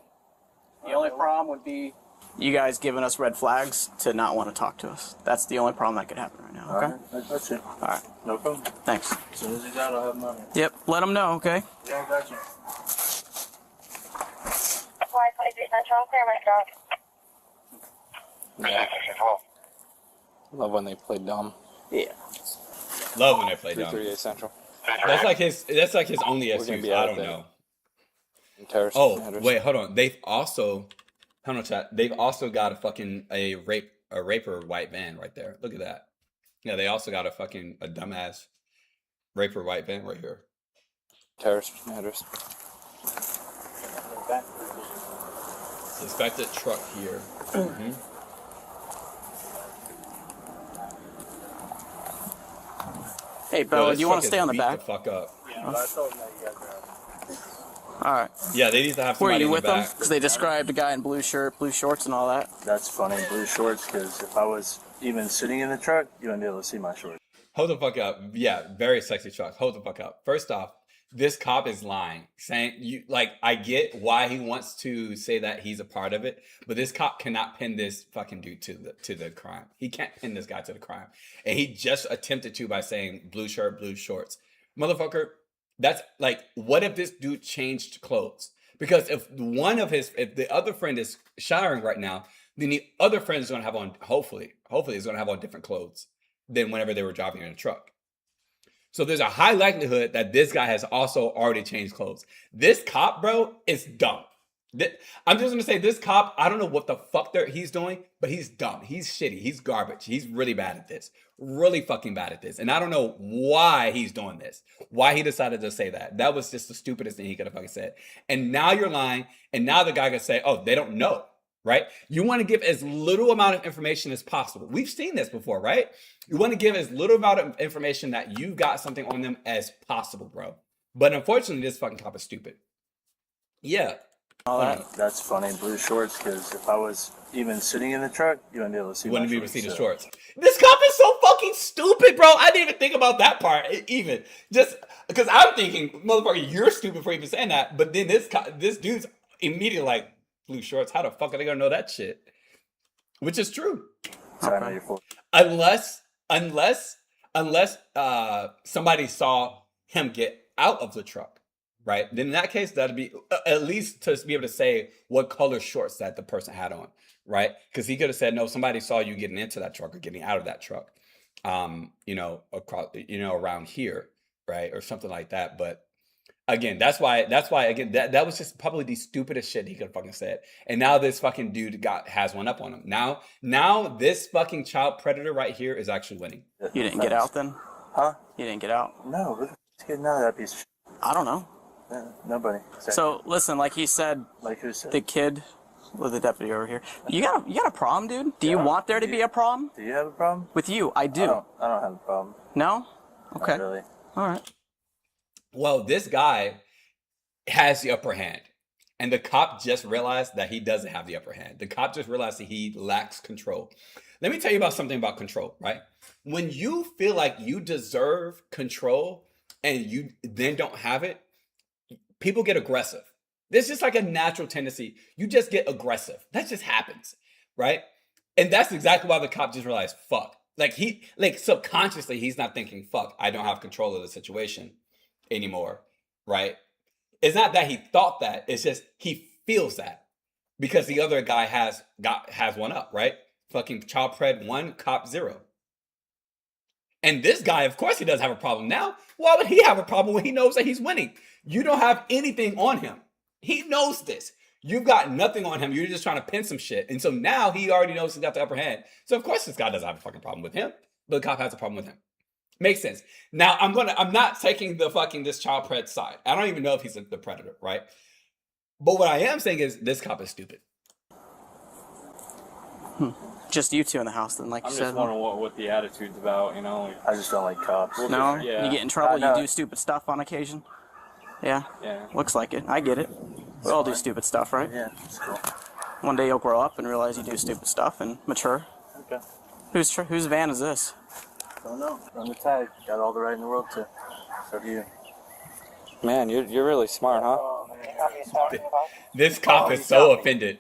The only problem would be you guys giving us red flags to not want to talk to us. That's the only problem that could happen right now. Okay. All right, that's it. All right. No problem. Thanks. As soon as he's out, I'll have him on here. Yep. Let them know. Okay. Yeah, I got you. Yeah. Love when they play dumb. Yeah. Love when they play dumb. 338 Central. That's like his only We're gonna excuse. be I out don't there. know. Terrorist Oh, matters. wait, hold on. They've also, hold on, chat. They've also got a raper white van right there. Look at that. Yeah, they also got a dumbass raper white van right here. Terrorist matters. Suspected truck here. Mm-hmm. Hey, Bella, do you want to stay on the back? The fuck up. Yeah, but I told him that you guys are All right. Yeah, they need to have Were somebody you in with the them? back. Because they described a guy in blue shirt, blue shorts, and all that. That's funny, blue shorts, because if I was even sitting in the truck, you wouldn't be able to see my shorts. Hold the fuck up. Yeah, very sexy truck. Hold the fuck up. First off, this cop is lying. Saying I get why he wants to say that he's a part of it, but this cop cannot pin this fucking dude to the crime. He can't pin this guy to the crime. And he just attempted to by saying blue shirt, blue shorts. Motherfucker, that's like, what if this dude changed clothes? Because if the other friend is showering right now, then the other friend is gonna have on, hopefully is gonna have on different clothes than whenever they were driving in a truck. So there's a high likelihood that this guy has also already changed clothes. This cop, bro, is dumb. I'm just gonna say this cop, I don't know what the fuck he's doing, but he's dumb. He's shitty. He's garbage. He's really bad at this. Really fucking bad at this. And I don't know why he's doing this. Why he decided to say that. That was just the stupidest thing he could have fucking said. And now you're lying. And now the guy can say, oh, they don't know. Right? You want to give as little amount of information as possible. We've seen this before, right? You want to give as little amount of information that you've got something on them as possible, bro. But unfortunately, this fucking cop is stupid. Yeah. That's funny, blue shorts, because if I was even sitting in the truck, you wouldn't be able to see Wouldn't my be able shorts. to see the shorts. This cop is so fucking stupid, bro. I didn't even think about that part, even. Just because I'm thinking, motherfucker, you're stupid for even saying that. But then this dude's immediately like, blue shorts, how the fuck are they gonna know that shit? Which is true. Okay. Unless somebody saw him get out of the truck, right? Then in that case, that'd be at least to be able to say what color shorts that the person had on, right? Because he could have said, no, somebody saw you getting into that truck or getting out of that truck, across, around here, right? Or something like that. But again, that's why again, that was just probably the stupidest shit he could have fucking said. And now this fucking dude has one up on him. Now this fucking child predator right here is actually winning. You didn't get out then? Huh? You didn't get out? No, who the f***'s getting out of that piece of shit? I don't know. Nobody. So listen, like he said, like who said? the kid with the deputy over here. You got a problem, dude? Do you want there to be a problem? Do you have a problem? With you, I do. I don't have a problem. No? Okay. Not really. All right. Well, this guy has the upper hand. And the cop just realized that he doesn't have the upper hand. The cop just realized that he lacks control. Let me tell you about something about control, right? When you feel like you deserve control and you then don't have it, people get aggressive. There's just like a natural tendency. You just get aggressive. That just happens, right? And that's exactly why the cop just realized, fuck. Like subconsciously, he's not thinking, fuck, I don't have control of the situation anymore, right? It's not that he thought that. It's just he feels that. because the other guy has one up, right? Fucking child pred 1, cop 0. And this guy, of course, he doesn't have a problem now. Why would he have a problem when he knows that he's winning? You don't have anything on him. He knows this. You've got nothing on him. You're just trying to pin some shit. And so now he already knows he's got the upper hand. So of course this guy doesn't have a fucking problem with him. But the cop has a problem with him. Makes sense. Now I'm not taking the fucking this child pred side. I don't even know if he's the predator, right? But what I am saying is this cop is stupid. Just you two in the house, then, like you I'm said. just wondering what the attitude's about, you know? I just don't like cops. No? Yeah. You get in trouble, No. you do stupid stuff on occasion? Yeah? Yeah. Looks like it. I get it. We all do stupid stuff, right? Yeah, it's cool. One day you'll grow up and realize you do stupid stuff and mature. Okay. Whose van is this? Don't know. Run the tag. Got all the right in the world to. So do you. Man, you're really smart, huh? This cop is so offended.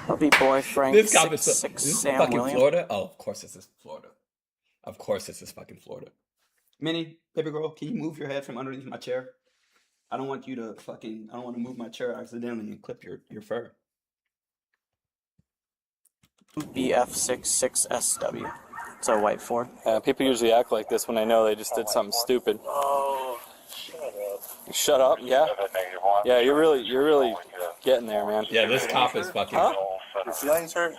Puppy boy Frank This cop is so, 6'6" this is Sam fucking Williams. Florida? Oh, of course this is Florida. Of course this is fucking Florida. Minnie, baby girl, can you move your head from underneath my chair? I don't want to move my chair accidentally and clip your fur. BF66SW. It's a white Ford. People usually act like this when they know they just did something stupid. Oh, Shut up, yeah? Yeah, you're really getting there, man. Yeah, this cop is fucking... Huh? your feelings hurt?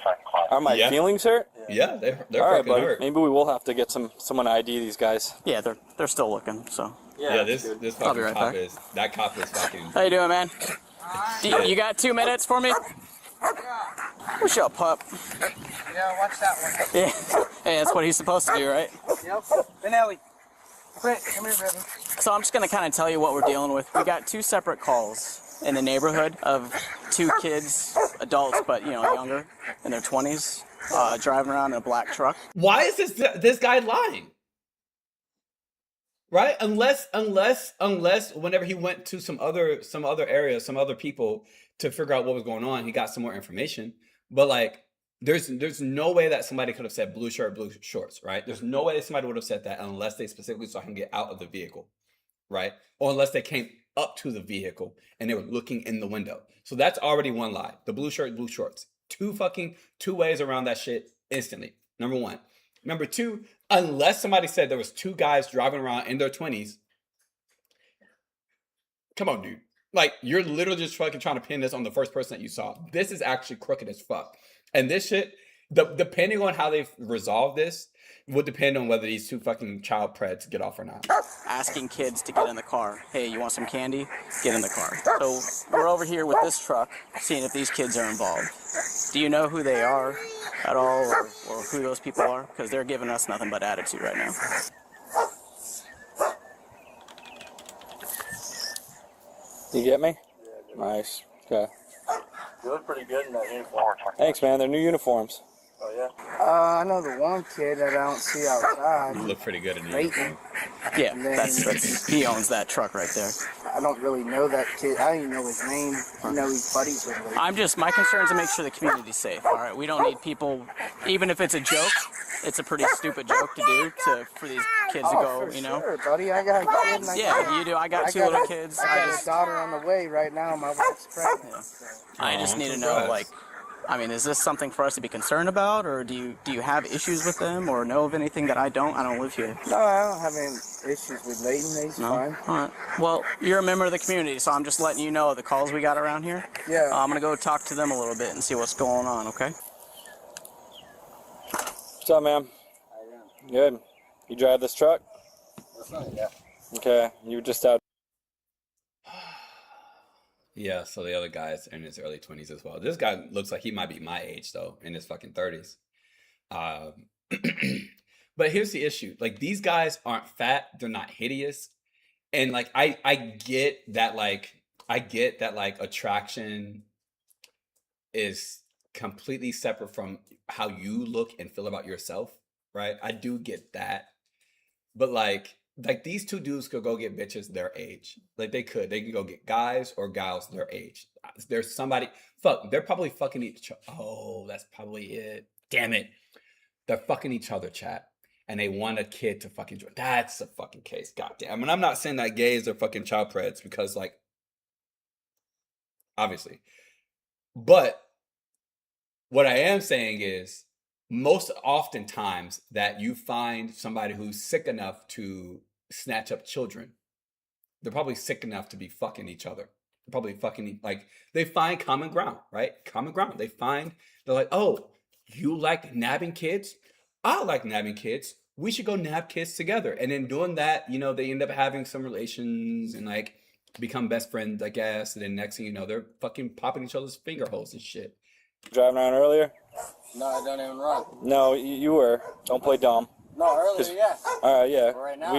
Are my Yeah. feelings hurt? Yeah, they're All right, fucking buddy. hurt. Maybe we will have to get someone to ID these guys. Yeah, they're still looking, so. Yeah, this I'll be fucking right cop back. that cop is fucking... How you doing, man? You got 2 minutes for me? What's up, pup? Yeah, watch that one. Yeah. Hey, that's what he's supposed to do, right? Yep. Benelli. Come here, baby. So I'm just going to kind of tell you what we're dealing with. We got 2 separate calls in the neighborhood of 2 kids, adults, but, younger, in their 20s, driving around in a black truck. Why is this guy lying? Right? Unless whenever he went to some other area, some other people to figure out what was going on, he got some more information. But like, there's no way that somebody could have said blue shirt, blue shorts, right? There's no way that somebody would have said that unless they specifically saw him get out of the vehicle, right? Or unless they came up to the vehicle and they were looking in the window. So that's already one lie. The blue shirt, blue shorts. Two ways around that shit instantly. Number 1. Number 2, unless somebody said there was 2 guys driving around in their 20s. Come on, dude. Like, you're literally just fucking trying to pin this on the first person that you saw. This is actually crooked as fuck. And this shit, depending on how they resolve this, would depend on whether these 2 fucking child preds get off or not. Asking kids to get in the car. Hey, you want some candy? Get in the car. So we're over here with this truck, seeing if these kids are involved. Do you know who they are at all, or who those people are? Because they're giving us nothing but attitude right now. You get me? Nice. Okay. You look pretty good in that uniform. Thanks, man. They're new uniforms. Oh, yeah? I know the one kid that I don't see outside. You look pretty good in Leighton. uniform. Yeah, that's he owns that truck right there. I don't really know that kid. I don't even know his name. I know he's buddies with Leighton. My concern is to make sure the community's safe. All right, we don't need people, even if it's a joke. It's a pretty stupid joke to do for these kids to go, for sure, buddy. I got a kid. And Yeah, you do. I got 2 little kids. I got a daughter on the way right now. My wife's pregnant. I just need to know, like, is this something for us to be concerned about, or do you have issues with them, or know of anything that I don't? I don't live here. No, I don't have any issues with Leighton. He's fine. All right. Well, you're a member of the community, so I'm just letting you know the calls we got around here. Yeah. I'm gonna go talk to them a little bit and see what's going on. Okay. What's up, man? Good. You drive this truck? Yeah. Okay. You were just out. Yeah, so the other guy's in his early 20s as well. This guy looks like he might be my age, though, in his fucking 30s. But here's the issue. Like, these guys aren't fat. They're not hideous. And, like, I get that, attraction is completely separate from how you look and feel about yourself, right? I do get that. But, like these 2 dudes could go get bitches their age. Like, they could go get guys or gals their age. There's somebody, they're probably fucking each other. Oh, that's probably it. Damn it. They're fucking each other, chat. And they want a kid to fucking join. That's a fucking case. Goddamn. I mean, I'm not saying that gays are fucking child preds because, like, obviously. But what I am saying is, most oftentimes that you find somebody who's sick enough to snatch up children, they're probably sick enough to be fucking each other. They're probably fucking, like, they find common ground, right? Common ground. They're like, oh, you like nabbing kids? I like nabbing kids. We should go nab kids together. And in doing that, you know, they end up having some relations and like become best friends, I guess. And then next thing you know, they're fucking popping each other's finger holes and shit. Driving around earlier? No, I don't even run. No, you were. Don't play dumb. No, earlier, yeah. Yeah. But right now,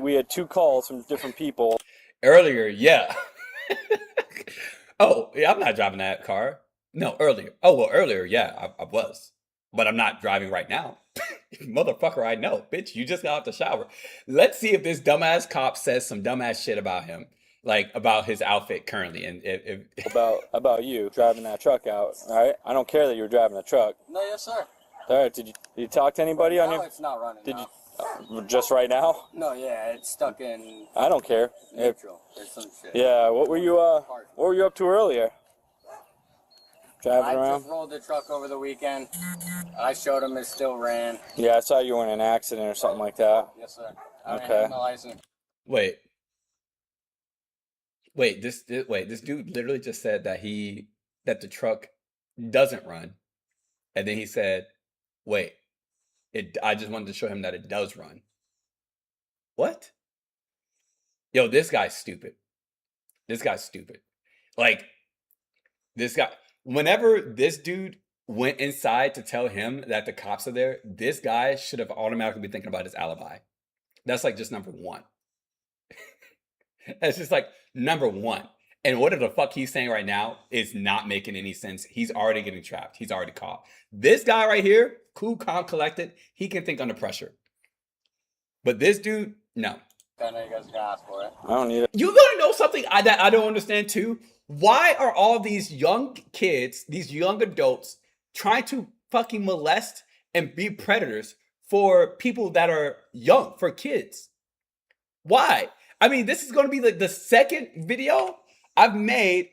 We had two calls from different people. Earlier, yeah. Oh, yeah, I'm not driving that car. No, earlier. Oh, well, earlier, yeah, I was. But I'm not driving right now. Motherfucker, I know. Bitch, you just got out the shower. Let's see if this dumbass cop says some dumbass shit about him. Like, about his outfit currently. And if About you driving that truck out, all right? I don't care that you were driving the truck. No, yes, sir. All right, did you talk to anybody on No, your... it's not running. Did now. you... just right now? No, yeah, it's stuck in I don't care. neutral. There's some shit. Yeah, what were you up to earlier? Driving I around? just rolled the truck over the weekend. I showed him it still ran. Yeah, I saw you were in an accident or something like that. Yes, sir. I Okay. have my license. Wait, this dude literally just said that the truck doesn't run. And then he said, wait, I just wanted to show him that it does run. What? Yo, this guy's stupid. Like, this guy, whenever this dude went inside to tell him that the cops are there, this guy should have automatically been thinking about his alibi. That's like just number one. That's just like number one. And what the fuck he's saying right now is not making any sense. He's already getting trapped. He's already caught. This guy right here, cool, calm, collected, he can think under pressure. But this dude, no. I know you guys are gonna ask for it. I don't need it. You gonna know something that I don't understand too? Why are all these young kids, these young adults, trying to fucking molest and be predators for people that are young, for kids? Why? I mean, this is gonna be like the second video I've made.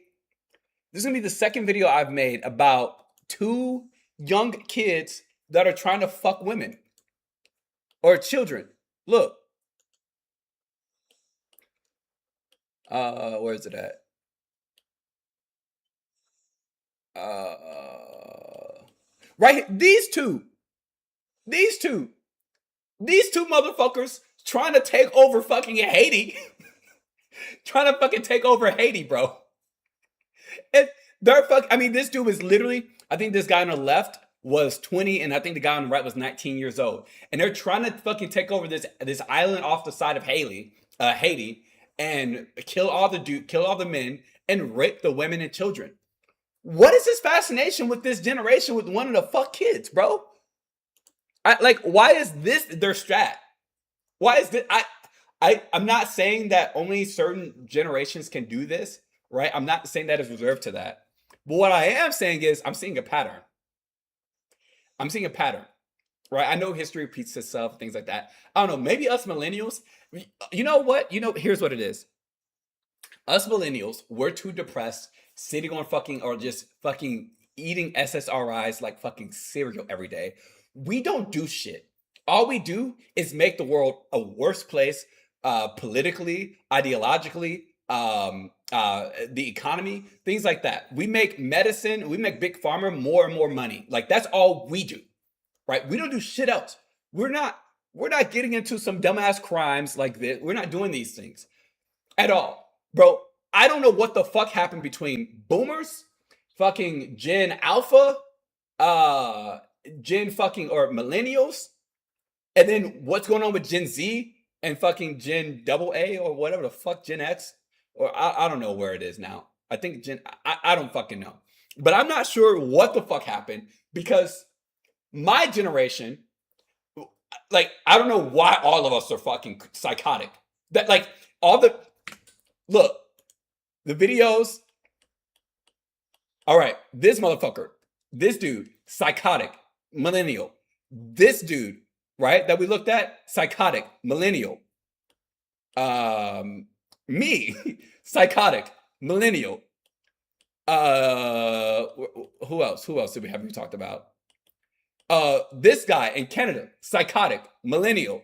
This is gonna be the second video I've made about two young kids that are trying to fuck women or children. Look. Where is it at? Right here. These two motherfuckers trying to take over fucking Haiti. Trying to fucking take over Haiti, bro. And this dude was literally, I think this guy on the left was 20, and I think the guy on the right was 19 years old. And they're trying to fucking take over this island off the side of Haiti, and kill all the men and rape the women and children. What is this fascination with this generation with wanting to fuck kids, bro? Why is this their strat? Why is this? I'm not saying that only certain generations can do this, right? I'm not saying that is reserved to that. But what I am saying is I'm seeing a pattern. Right? I know history repeats itself, things like that. I don't know. Maybe us millennials, you know what? Here's what it is. Us millennials, we're too depressed, sitting on or just fucking eating SSRIs like fucking cereal every day. We don't do shit. All we do is make the world a worse place, politically, ideologically, the economy, things like that. We make medicine, we make big pharma more and more money. Like, that's all we do, right? We don't do shit else. We're not getting into some dumbass crimes like this. We're not doing these things at all. Bro, I don't know what the fuck happened between boomers, fucking Gen Alpha, Gen fucking, or millennials, and then what's going on with Gen Z and fucking Gen AA or whatever the fuck, Gen X, or I don't know where it is now. I think I don't fucking know. But I'm not sure what the fuck happened, because my generation, like, I don't know why all of us are fucking psychotic. That, like, look, the videos. All right, this motherfucker, this dude, psychotic, millennial. This dude, right, that we looked at, psychotic, millennial. Me, psychotic, millennial. Who else? Who else did we have talked about? This guy in Canada, psychotic, millennial.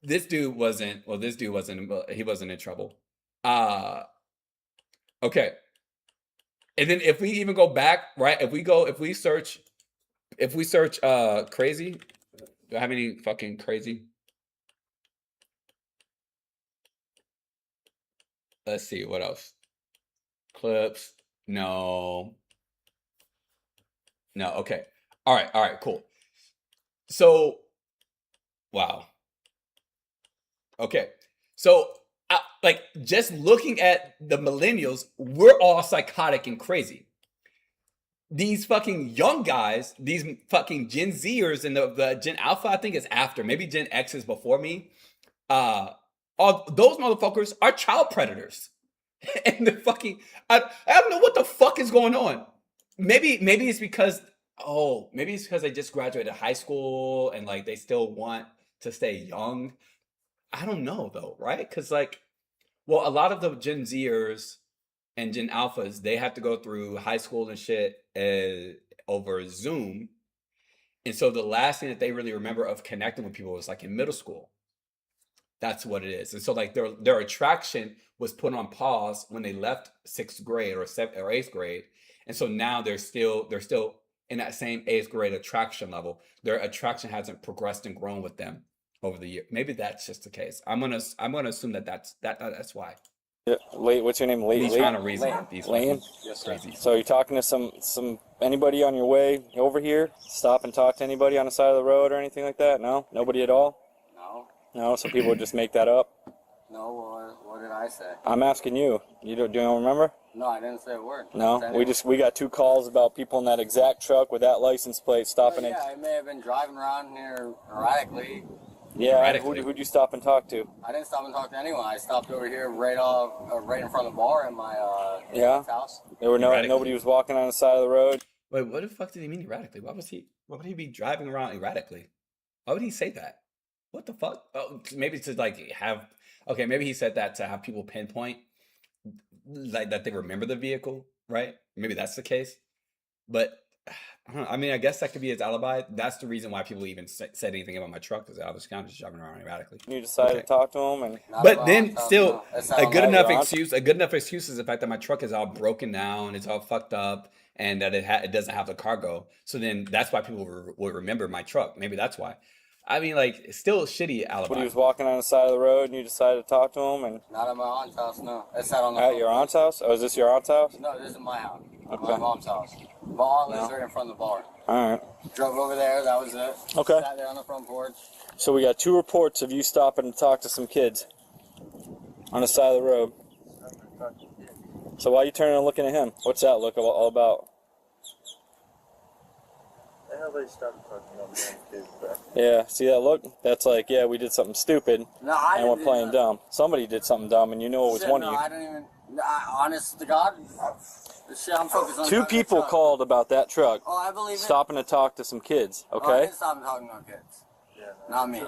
This dude wasn't. He wasn't in trouble. Okay. And then if we even go back, right? If we search crazy. Do I have any fucking crazy? Let's see what else. Clips. No. Okay. All right, cool. So, wow. Okay. So, like, just looking at the millennials, we're all psychotic and crazy. These fucking young guys, these fucking Gen Zers and the Gen Alpha, I think is after. Maybe Gen X is before me. All those motherfuckers are child predators. And the fucking, I don't know what the fuck is going on. Maybe it's because they just graduated high school and like they still want to stay young. I don't know though, right? Because like, well, a lot of the Gen Zers and Gen Alphas, they have to go through high school and shit over Zoom. And so the last thing that they really remember of connecting with people was like in middle school. That's what it is. And so like their attraction was put on pause when they left 6th grade or 7th or 8th grade. And so now they're still in that same 8th grade attraction level. Their attraction hasn't progressed and grown with them over the year. Maybe that's just the case. I'm gonna assume that's why. Yeah, what's your name? He's trying to reason with these Lane? Yes, crazy. So you're talking to some anybody on your way over here? Stop and talk to anybody on the side of the road or anything like that? No? Nobody at all? No, so people would just make that up? No, what did I say? I'm asking you. Do you don't remember? No, I didn't say a word. No, we got 2 calls about people in that exact truck with that license plate stopping it. I may have been driving around here erratically. Yeah, who'd you stop and talk to? I didn't stop and talk to anyone. I stopped over here right in front of the bar in my house. There were nobody was walking on the side of the road. Wait, what the fuck did he mean erratically? Why would he be driving around erratically? Why would he say that? What the fuck? Oh, maybe to like have. Okay, maybe he said that to have people pinpoint, like that they remember the vehicle, right? Maybe that's the case. But I don't know. I mean, I guess that could be his alibi. That's the reason why people even said anything about my truck, because I was kind of just driving around erratically. You decided to talk to him, and but then still, a good enough excuse is the fact that my truck is all broken down, it's all fucked up, and that it doesn't have the cargo. So then that's why people will remember my truck. Maybe that's why. I mean, like, it's still a shitty alibi. But he was walking on the side of the road, and you decided to talk to him, and not at my aunt's house. No, it's not on the. At your aunt's house? Oh, is this your aunt's house? No, this is my house. Okay. My mom's house. My aunt lives right in front of the bar. All right. Drove over there. That was it. Okay. Sat there on the front porch. So we got 2 reports of you stopping to talk to some kids on the side of the road. So why are you turning and looking at him? What's that look all about? Nobody stopped talking about kids, bro. Yeah, see that look? That's like, yeah, we did something stupid, and we're playing dumb. Somebody did something dumb, and you know it was one of you. I don't even. Honest to God, shit, I'm focused on 2 people called about that truck. Oh, I believe it. Stopping to talk to some kids, okay? Oh, I didn't stop and talk to no kids. Yeah, not me.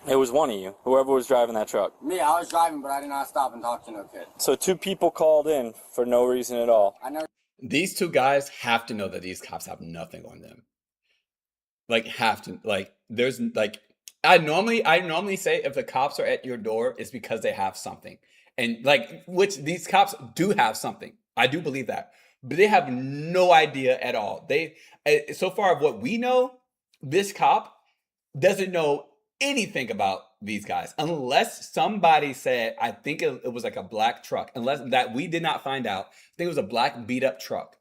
It was one of you, whoever was driving that truck. Me, I was driving, but I did not stop and talk to no kid. So 2 people called in for no reason at all. These 2 guys have to know that these cops have nothing on them. Like, have to, like, there's, like, I normally say if the cops are at your door, it's because they have something. And, like, which these cops do have something. I do believe that. But they have no idea at all. So far of what we know, this cop doesn't know anything about these guys. Unless somebody said, I think it was like a black truck. Unless that we did not find out. I think it was a black beat up truck.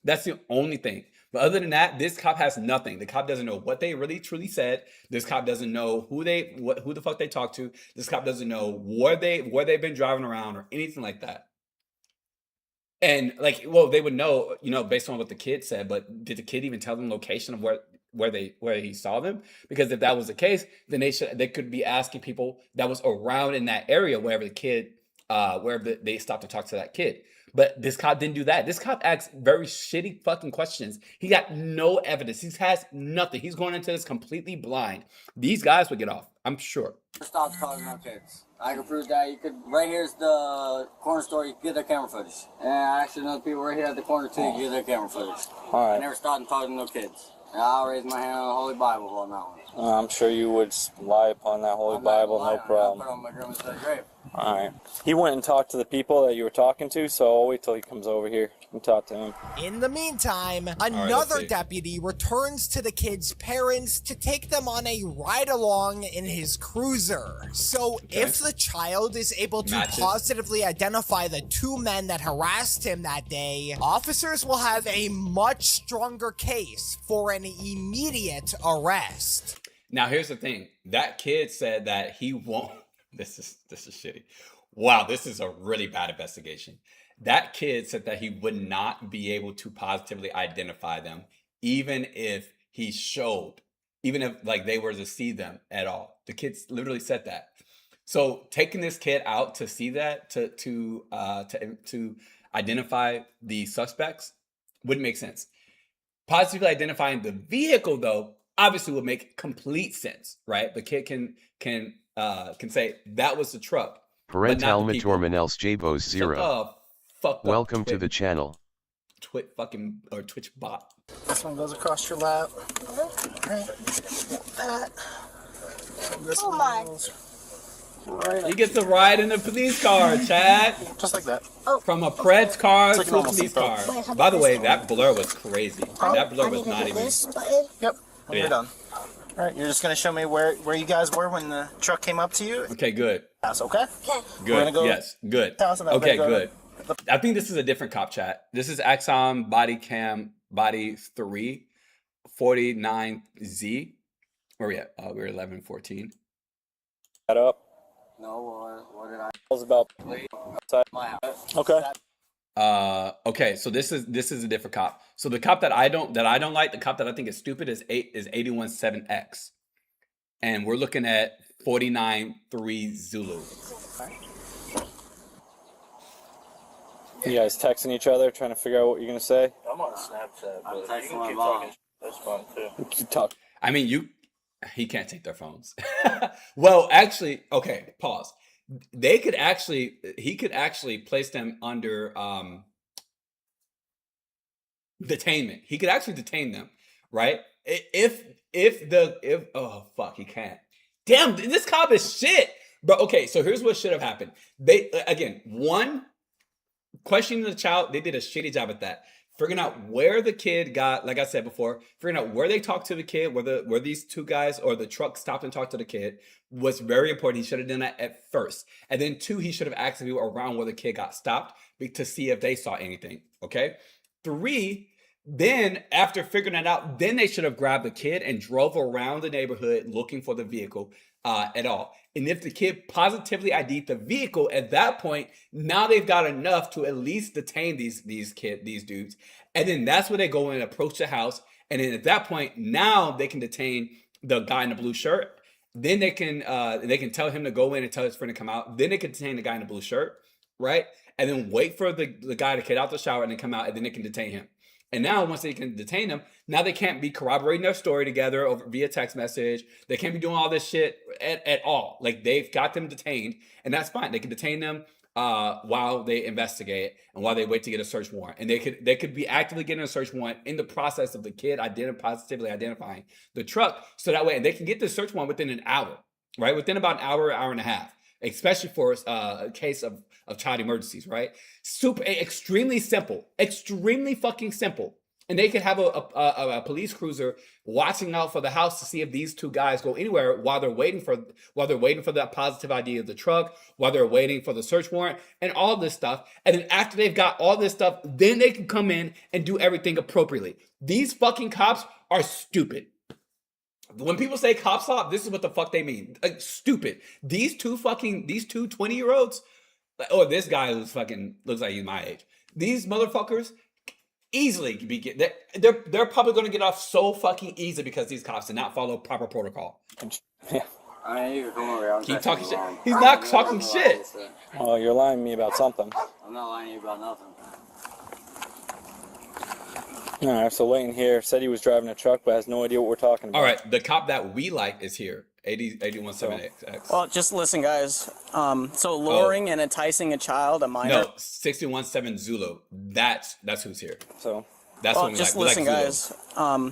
That's the only thing. But other than that, this cop has nothing. The cop doesn't know what they really truly said. This cop doesn't know who the fuck they talked to. This cop doesn't know where they've been driving around or anything like that. And like, well, they would know, based on what the kid said. But did the kid even tell them location of where he saw them? Because if that was the case, then they could be asking people that was around in that area wherever they stopped to talk to that kid. But this cop didn't do that. This cop asked very shitty fucking questions. He got no evidence. He has nothing. He's going into this completely blind. These guys would get off, I'm sure. Stop calling my kids. I can prove that. You could. Right here's the corner store. You can get their camera footage. And I actually know the people right here at the corner too. You can get their camera footage. All right. I never started talking to no kids. And I'll raise my hand on the Holy Bible on that one. I'm sure you would lie upon that Holy Bible, no problem. I'll put it on my grandma's grave. All right. He went and talked to the people that you were talking to, so I'll wait till he comes over here and talk to him. In the meantime, another deputy returns to the kids' parents to take them on a ride-along in his cruiser. So if the child is able to positively identify the two men that harassed him that day, officers will have a much stronger case for an immediate arrest. Now, here's the thing. That kid said that he won't. This is shitty. Wow, this is a really bad investigation. That kid said that he would not be able to positively identify them, even if he showed, even if like they were to see them at all. The kids literally said that. So taking this kid out to see that, to identify the suspects, wouldn't make sense. Positively identifying the vehicle, though, obviously would make complete sense, right? The kid can say that was the truck. Parental Matormanels Jabos 0. Welcome to the channel. Twitch bot. This one goes across your lap. Right. That. This one goes right. You get to ride in a police car, Chad. Just like that. From a Pred's car like to a police car. By the way, that blur was crazy. That blur was not even. Yep. You're done. All right, you're just gonna show me where you guys were when the truck came up to you. Okay, good. That's okay. Good. Yes, good. Okay, good. I think this is a different cop chat. This is Axon Body Cam Body 3 49Z. Where are we at? We're 11:14. That up. No, what did I? Was about My house. okay. Okay, so this is a different cop. So the cop that I don't like, the cop that I think is stupid is 817X. And we're looking at 49-3 Zulu. You guys texting each other, trying to figure out what you're gonna say? I'm on Snapchat, but I'm you texting can my keep mom. talking. That's fine too. Keep talking. I mean, he can't take their phones. Well, actually, okay, pause. He could actually place them under detainment. He could actually detain them, right? If oh fuck, he can't. Damn, this cop is shit. But okay, so here's what should have happened. They one, questioning the child, they did a shitty job at that. Figuring out where the kid got, like I said before, figuring out where they talked to the kid, where these two guys or the truck stopped and talked to the kid was very important. He should have done that at first. And then two, he should have asked people around where the kid got stopped to see if they saw anything. Okay. 3, then after figuring that out, then they should have grabbed the kid and drove around the neighborhood looking for the vehicle at all. And if the kid positively ID'd the vehicle at that point, now they've got enough to at least detain these dudes. And then that's where they go in and approach the house. And then at that point, now they can detain the guy in the blue shirt. Then they can tell him to go in and tell his friend to come out. Then they can detain the guy in the blue shirt, right? And then wait for the guy to get out the shower and then come out, and then they can detain him. And now, once they can detain them, now they can't be corroborating their story together via text message. They can't be doing all this shit at all. Like, they've got them detained, and that's fine. They can detain them while they investigate and while they wait to get a search warrant. And they could be actively getting a search warrant in the process of the kid positively identifying the truck. So that way, they can get the search warrant within an hour, right? Within about an hour and a half. Especially for a case of child emergencies, right? Extremely simple, extremely fucking simple. And they could have a police cruiser watching out for the house to see if these two guys go anywhere while they're waiting for that positive ID of the truck, while they're waiting for the search warrant and all this stuff. And then after they've got all this stuff, then they can come in and do everything appropriately. These fucking cops are stupid. When people say cop stop, this is what the fuck they mean. Like, stupid. These two 20-year-olds, or this guy who's fucking looks like he's my age. These motherfuckers easily they're probably going to get off so fucking easy because these cops did not follow proper protocol. Yeah. I mean, you can come over here. I'm Keep talking shit. wrong. He's not talking shit. Oh, you're lying to me about something. I'm not lying to you about nothing. Alright, so Leighton here said he was driving a truck but has no idea what we're talking about. Alright, the cop that we like is here. 817X. Well, just listen, guys. So luring and enticing a child, a minor. No, 617 Zulu. That's who's here. So that's well, what we just like. listen, We like guys.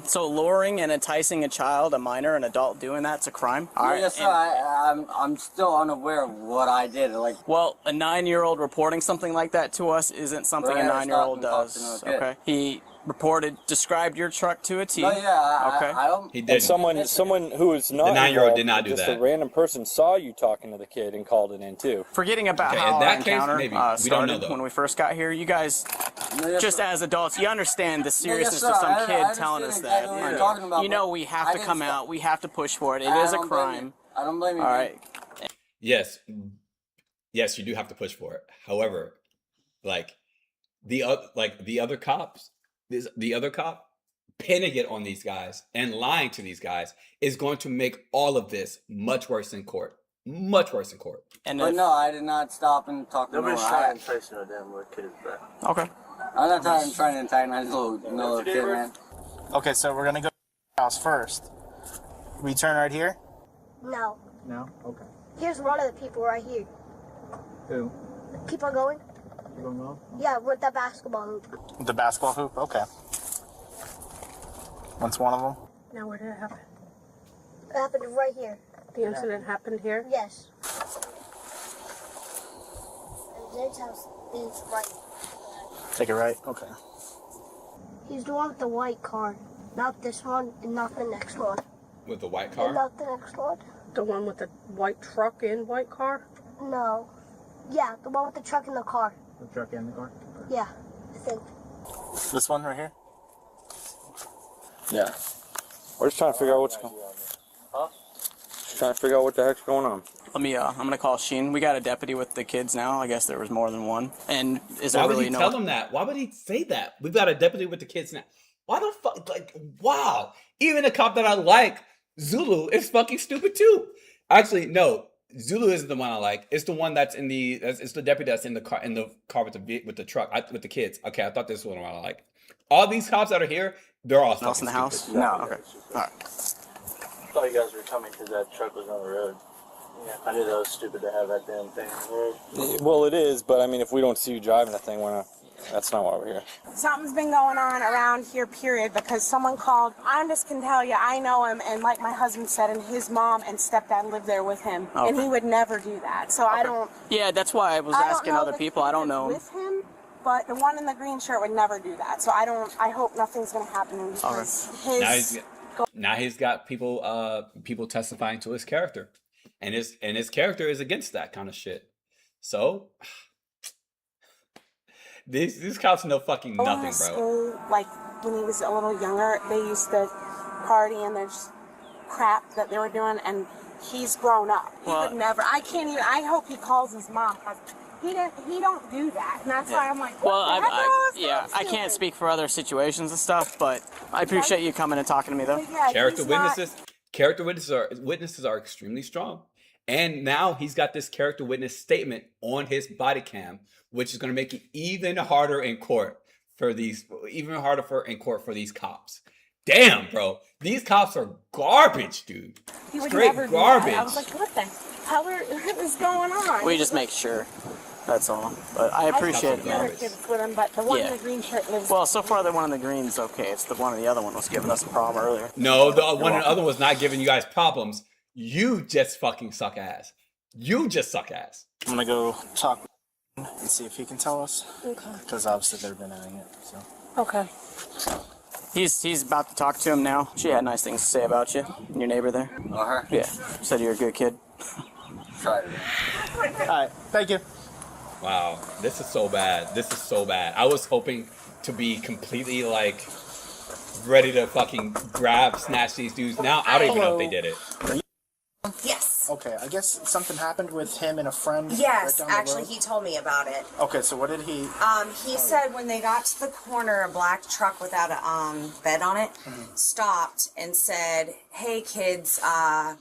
So luring and enticing a child, a minor, an adult doing that's a crime. All right. Yes, sir. I'm still unaware of what I did. Like, well, a 9-year-old reporting something like that to us isn't something a 9-year-old does. Okay. He described your truck to a T. No, yeah, okay. I don't. He did. Someone who is not the 9-year-old did not involved, do just that. a random person saw you talking to the kid and called it in too. Forgetting about Okay, how in that our case, encounter maybe. We don't started know, though. when we first got here, you guys, Yes, just sir. as adults, you understand the seriousness sir. of some I kid telling us understand that. exactly what you're talking about, You know, but we have I to didn't come stop. out. We have to push for it. It I is a don't blame crime. you. I don't blame you. All man. right. Yes, you do have to push for it. However, like the other cops, the other cop pinning it on these guys and lying to these guys is going to make all of this much worse in court. Much worse in court. But no, I did not stop and talk to no one. Nobody's trying to entice no damn little kids, bro. Okay. I'm not trying to antagonize no little kid, man. Okay, so we're gonna go to the house first. We turn right here? No. No? Okay. Here's one of the people right here. Who? Keep on going. You don't know? Yeah, with the basketball hoop. The basketball hoop? Okay. What's one of them? Now, where did it happen? It happened right here. The incident happened here? Yes. And James' house is right. Take it right? Okay. He's the one with the white car. Not this one and not the next one. With the white And car? not the next one. The one with the white truck and white car? No. Yeah, the one with the truck and the car. The truck and the car? Yeah, I think. This one right here? Yeah. We're just trying to figure out what's going on. Huh? Just trying to figure out what the heck's going on. Let me, I'm going to call Sheen. We got a deputy with the kids now. I guess there was more than one. And is there Why would really he no... tell them that? Why would he say that? We've got a deputy with the kids now. Why the fuck? Like, wow. Even the cop that I like, Zulu, is fucking stupid too. Actually, no. Zulu isn't the one I like. It's the one that's it's the deputy that's in the car with the truck with the kids. Okay, I thought this was the one I like. All these cops that are here, they're all else in the house? stupid. No. Okay. All right. I thought you guys were coming because that truck was on the road. Yeah. I knew that was stupid to have that damn thing on the road. Well, it is, but I mean, if we don't see you driving the thing, we're not. That's not why we're here. Something's been going on around here, period, because someone called. I just can tell you, I know him, and like my husband said, and his mom and stepdad live there with him, and he would never do that. So I don't. Yeah, that's why I was asking other people. I don't know. With him, but the one in the green shirt would never do that. So I don't. I hope nothing's going to happen because Now he's got people testifying to his character, and his character is against that kind of shit. So. These cops know fucking nothing, bro. School, like when he was a little younger, they used to party and there's crap that they were doing, and he's grown up. He would never. I can't even. I hope he calls his mom because he don't do that, and that's why I'm like. Well, I can't speak for other situations and stuff, but I appreciate you coming and talking to me though. Yeah, Character witnesses are extremely strong. And now he's got this character witness statement on his body cam, which is going to make it even harder in court for these cops. Damn, bro. These cops are garbage, dude. He would Straight never do garbage. that. I was like, what the hell is going on? We just make sure. That's all. But I appreciate it, man. Kids with him, but the one in the green shirt lives. Well, so far the one in the green's okay. It's the one in the other one was giving us a problem earlier. No, the one in the other was not giving you guys problems. You just fucking suck ass. You just suck ass. I'm gonna go talk with him and see if he can tell us. Okay. Because obviously they've been having it, so. Okay. He's about to talk to him now. She had nice things to say about you and your neighbor there. Oh, her? Yeah. Said you're a good kid. Try it. Alright, thank you. Wow, this is so bad. This is so bad. I was hoping to be completely like ready to fucking snatch these dudes. Now I don't even know if they did it. Yes. Okay, I guess something happened with him and a friend. Yes, right down the actually, road? he told me about it. Okay, so what did he? He said when they got to the corner, a black truck without a bed on it stopped and said, "Hey kids,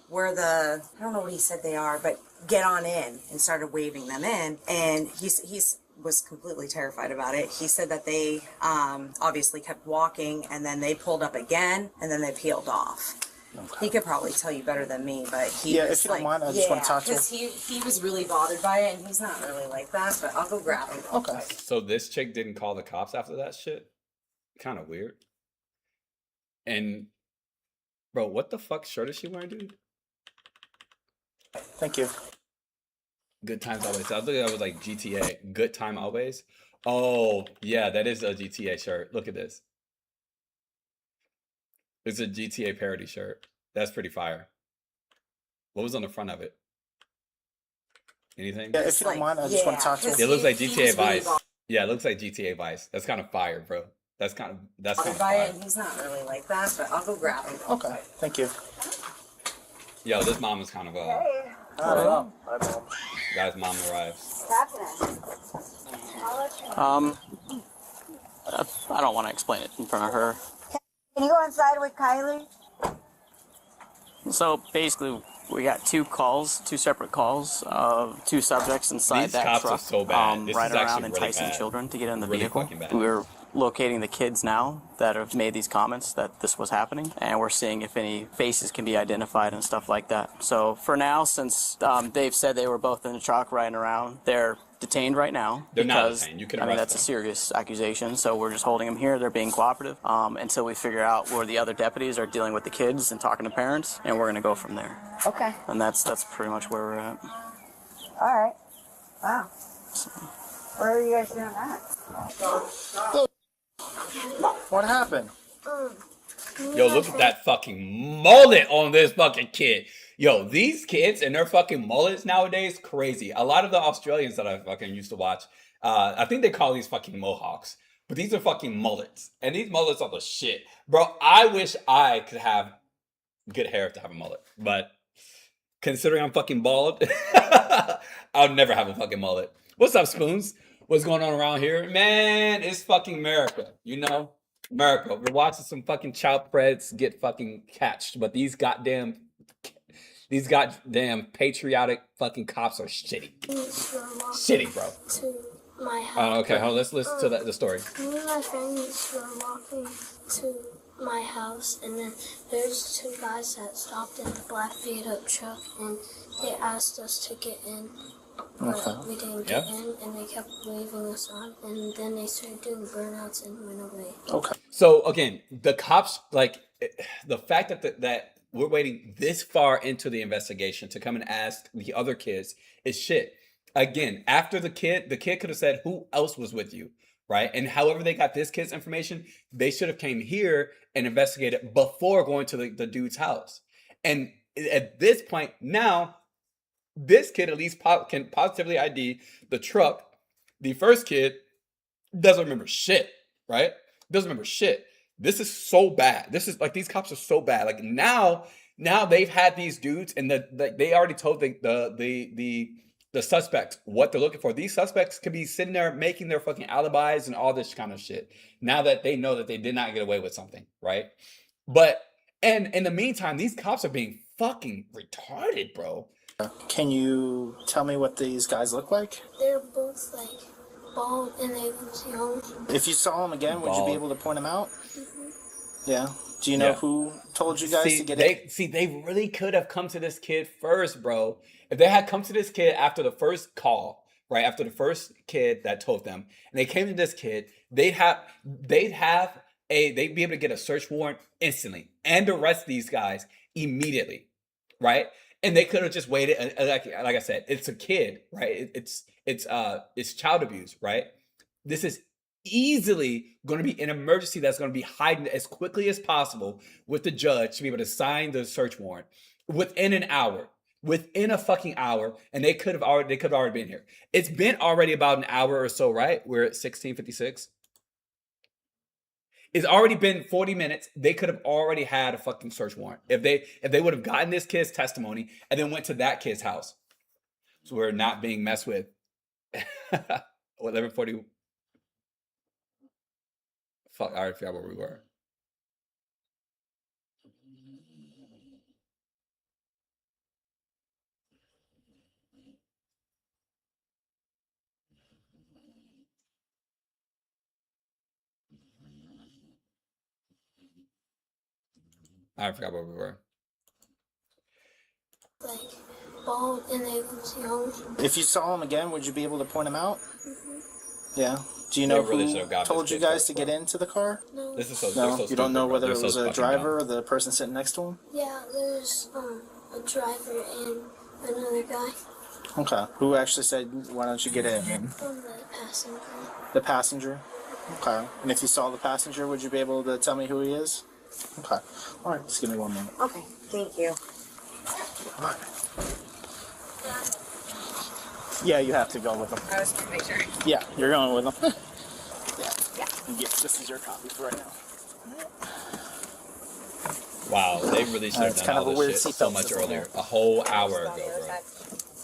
we're the I don't know what he said they are, but get on in," and started waving them in. And he's was completely terrified about it. He said that they obviously kept walking, and then they pulled up again, and then they peeled off. Okay. He could probably tell you better than me, but he was if you don't mind, I just want to talk to him. Because he was really bothered by it, and he's not really like that, but I'll go grab him. Okay. So this chick didn't call the cops after that shit? Kind of weird. And, bro, what the fuck shirt is she wearing, dude? Thank you. Good times always. I was looking at it was like GTA. Good time always. Oh, yeah, that is a GTA shirt. Look at this. It's a GTA parody shirt. That's pretty fire. What was on the front of it? Anything? Yeah, if you don't mind, I just want to talk to him. It looks like GTA Vice. Yeah, it looks like GTA Vice. That's kind of fire, bro. That's kind of fire. He's not really like that, but I'll go grab him. Okay, thank you. Yo, this mom is kind of Guy's mom arrives. I don't want to explain it in front of her. Can you go inside with Kylie? So basically, we got two separate calls of two subjects inside These that cops truck, are so bad. This right is around actually really enticing bad. children to get in the Really vehicle. fucking bad. We're locating the kids now that have made these comments that this was happening, and we're seeing if any faces can be identified and stuff like that. So for now, since they've said they were both in the truck riding around, they're detained right now. They're not because, detained. You can I mean, arrest that's them. a serious accusation, so we're just holding them here. They're being cooperative until we figure out where the other deputies are dealing with the kids and talking to parents, and we're going to go from there. Okay. And that's pretty much where we're at. All right. Wow. Where are you guys doing that? What happened? Yo, look at that fucking mullet on this fucking kid. Yo, these kids and their fucking mullets nowadays, crazy. A lot of the Australians that I fucking used to watch, I think they call these fucking mohawks. But these are fucking mullets. And these mullets are the shit. Bro, I wish I could have good hair to have a mullet. But considering I'm fucking bald, I'll never have a fucking mullet. What's up, Spoons? What's going on around here? Man, it's fucking America. You know? America. We're watching some fucking child preds get fucking catched. But these goddamn patriotic fucking cops are shitty. Shitty, bro. To my house. Okay, hold on. Let's listen to the story. Me and my friends were walking to my house, and then there's two guys that stopped in a black beat-up truck, and they asked us to get in. But we didn't get in, and they kept waving us on, and then they started doing burnouts and went away. Okay. So again, the cops, like the fact that we're waiting this far into the investigation to come and ask the other kids is shit. Again, after the kid could have said who else was with you, right? And however they got this kid's information, they should have came here and investigated before going to the dude's house. And at this point now, this kid at least can positively ID the truck. The first kid doesn't remember shit, right? Doesn't remember shit. This is so bad. This is like, these cops are so bad. Like now they've had these dudes, and they already told the suspects what they're looking for. These suspects could be sitting there making their fucking alibis and all this kind of shit. Now that they know that they did not get away with something, right? But and in the meantime, these cops are being fucking retarded, bro. Can you tell me what these guys look like? They're both like bald, and they look young. If you saw them again, would you be able to point them out? Mm-hmm. Yeah. Do you know who told you guys to get in? See, they really could have come to this kid first, bro. If they had come to this kid after the first call, right? After the first kid that told them, and they came to this kid, they'd be able to get a search warrant instantly and arrest these guys immediately, right? And they could have just waited. Like I said, it's a kid, right? It's child abuse, right? This is easily going to be an emergency that's going to be hiding as quickly as possible with the judge to be able to sign the search warrant within an hour, within a fucking hour, and they could have already been here. It's been already about an hour or so, right? We're at 16:56. It's already been 40 minutes. They could have already had a fucking search warrant if they would have gotten this kid's testimony and then went to that kid's house. So we're not being messed with. 11:40. Fuck, I already forgot where we were. I forgot where we were. Like, bald and they was young. If you saw him again, would you be able to point him out? Mm-hmm. Yeah. Do you know They really who should have got told this you kid guys first, to bro. get into the car? No. This is so. No, so you don't know stupid, whether bro. it was They're so a fucking driver dumb. or the person sitting next to him? Yeah, there's a driver and another guy. Okay. Who actually said, why don't you get in? I'm the passenger. The passenger? Okay. And if you saw the passenger, would you be able to tell me who he is? Okay. All right, just give me 1 minute. Okay, thank you. All right. Yeah, you have to go with him. I was gonna make sure. Yeah, you're going with him. Yeah. Yes, this is your copy for right now. Wow, they really should have It's done kind all of a this weird shit so seatbelt much system earlier. here. A whole hour ago, bro.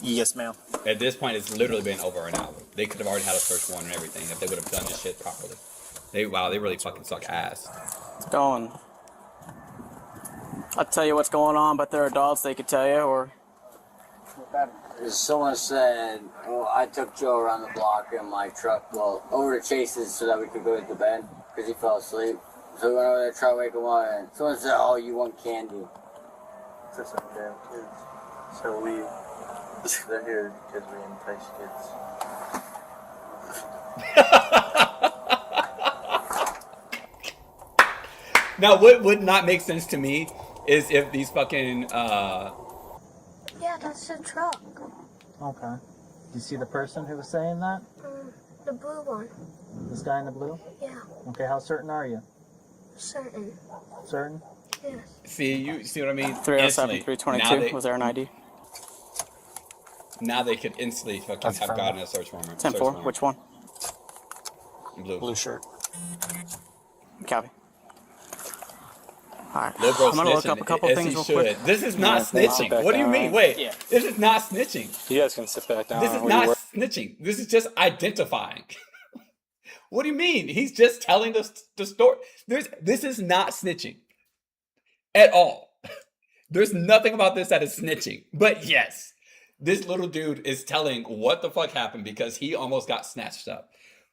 Yes, ma'am. At this point, it's literally been over an hour. They could have already had a search warrant and everything if they would have done this shit properly. They really fucking suck ass. What's going? I'll tell you what's going on, but they're adults. They could tell you, or Someone said, well, I took Joe around the block in my truck, well, over to Chase's so that we could go to bed, because he fell asleep. So we went over there to try to wake him up, and someone said, oh, you want candy. To some damn kids. So they're here because we entice kids. Now, what would not make sense to me is if these fucking Yeah, that's the truck. Okay. Do you see the person who was saying that? The blue one. This guy in the blue? Yeah, Okay, how certain are you? certain. Certain? Yes. you see what I mean? 307, Instantly. 322. Was there an ID? Now they could instantly fucking That's have fine. gotten a search warrant. 10-4. Which one? Blue. Blue shirt. Copy. Alright. Little bro I'm gonna look snitching, up a couple as things he real should. quick. This is not Yeah, snitching. back What do you down, mean? right? Wait, Yeah. this is not snitching. You guys can sit back down. This is where you not were. snitching. This is just identifying. What do you mean? He's just telling the story. This is not snitching at all. There's nothing about this that is snitching. But yes, this little dude is telling what the fuck happened because he almost got snatched up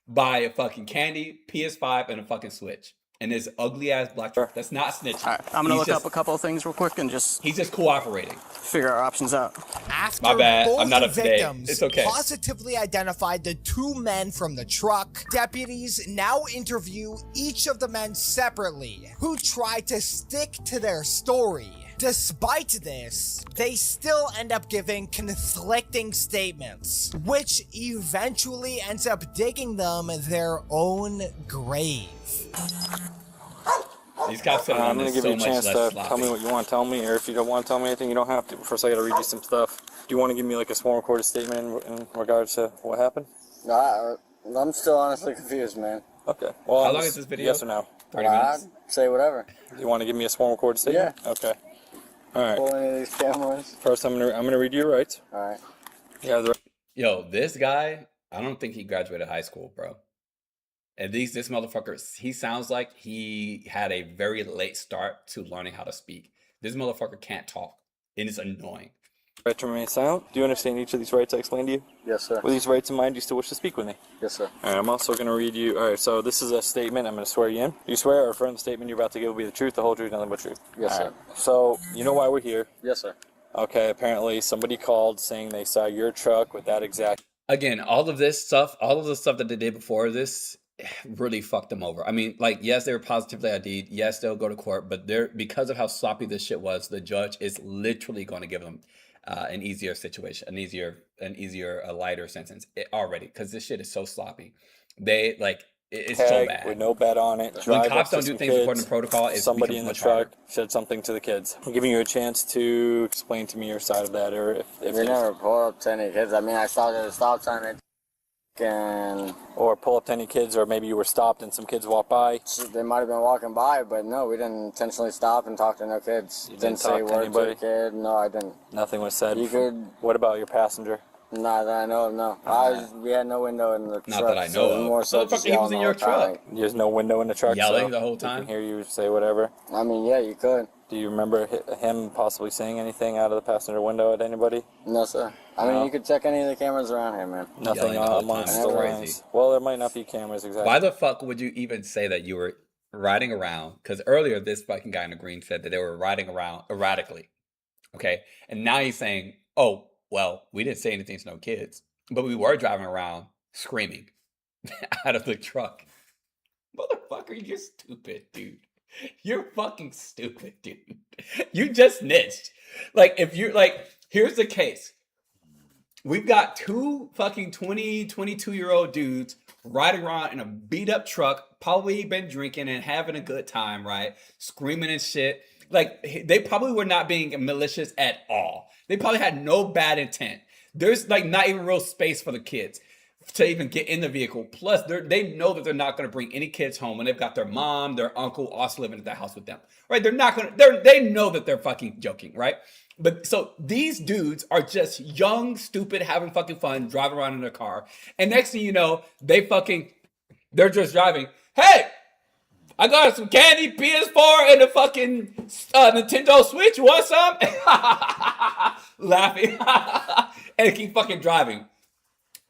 by a fucking candy, PS5, and a fucking Switch. And his ugly ass black truck. That's not snitching. Alright, I'm gonna He's look just- up a couple of things real quick and just He's just cooperating. figure our options out. After My bad. both I'm not up to date. victims It's okay. positively identified the two men from the truck, deputies now interview each of the men separately, who try to stick to their story. Despite this, they still end up giving conflicting statements, which eventually ends up digging them their own grave. These cops are I'm on gonna this give so you a much chance less to sloppy. tell me what you want to tell me, or if you don't want to tell me anything, you don't have to. First, I gotta read you some stuff. Do you want to give me like a small recorded statement in regards to what happened? No, I'm still honestly confused, man. Okay. Well, How long is this video? Yes or no? 30 minutes. I'd say whatever. You want to give me a small recorded statement? Yeah. Okay. All right. Pull any of these cameras. First, I'm gonna read you your rights. All right. Yeah. Yo, this guy, I don't think he graduated high school, bro. At least this motherfucker, he sounds like he had a very late start to learning how to speak. This motherfucker can't talk. It is annoying. Right to remain silent. Do you understand each of these rights I explained to you? Yes, sir. With these rights in mind, do you still wish to speak with me? Yes, sir. All right, I'm also going to read you. All right, so this is a statement. I'm going to swear you in. Do you swear or affirm the statement you're about to give will be the truth, the whole truth, nothing but truth? Yes, All sir. right. So, you know why we're here. Yes, sir. Okay, apparently somebody called saying they saw your truck with that exact... Again, all of the stuff that they did before this really fucked them over. I mean, like, yes, they were positively ID'd. Yes, they'll go to court, but because of how sloppy this shit was, the judge is literally going to give them an easier situation, a lighter sentence already, because this shit is so sloppy. They it's so bad. With no bet on it. When drive cops up to don't do some things according to kids, protocol, it somebody becomes in the much truck harder. said something to the kids. I'm giving you a chance to explain to me your side of that, or if We never pulled up to any kids. I mean, I stopped at a stop sign. and or pull up to any kids, or maybe you were stopped and some kids walked by. They might have been walking by, but no, we didn't intentionally stop and talk to no kids. You didn't say talk to word anybody? to a kid. No, I didn't. Nothing was said. You could. What about your passenger? Not that I know of, no. We had no window in the truck. Not that I know of. More so He was in your truck. There's no window in the truck, yelling so the whole time. He can hear you say whatever. I mean, yeah, you could. Do you remember him possibly saying anything out of the passenger window at anybody? No, sir. I mean, you could check any of the cameras around here, man. Nothing amongst the lines. Well, there might not be cameras exactly. Why the fuck would you even say that you were riding around? Because earlier this fucking guy in the green said that they were riding around erratically. Okay? And now he's saying, oh, well, we didn't say anything to no kids, but we were driving around screaming out of the truck. Motherfucker, you're stupid, dude. You're fucking stupid, dude. You just snitched. Like, if you're like, here's the case. We've got two fucking 20, 22-year-old dudes riding around in a beat up truck, probably been drinking and having a good time, right? Screaming and shit. Like, they probably were not being malicious at all. They probably had no bad intent. There's like not even real space for the kids to even get in the vehicle. Plus, they know that they're not going to bring any kids home when they've got their mom, their uncle also living at the house with them, right? They're not going to, they know that they're fucking joking, right? But so these dudes are just young, stupid, having fucking fun, driving around in their car. And next thing you know, they're just driving. Hey, I got some candy, PS4, and a fucking Nintendo Switch. You want some? Laughing. And keep fucking driving.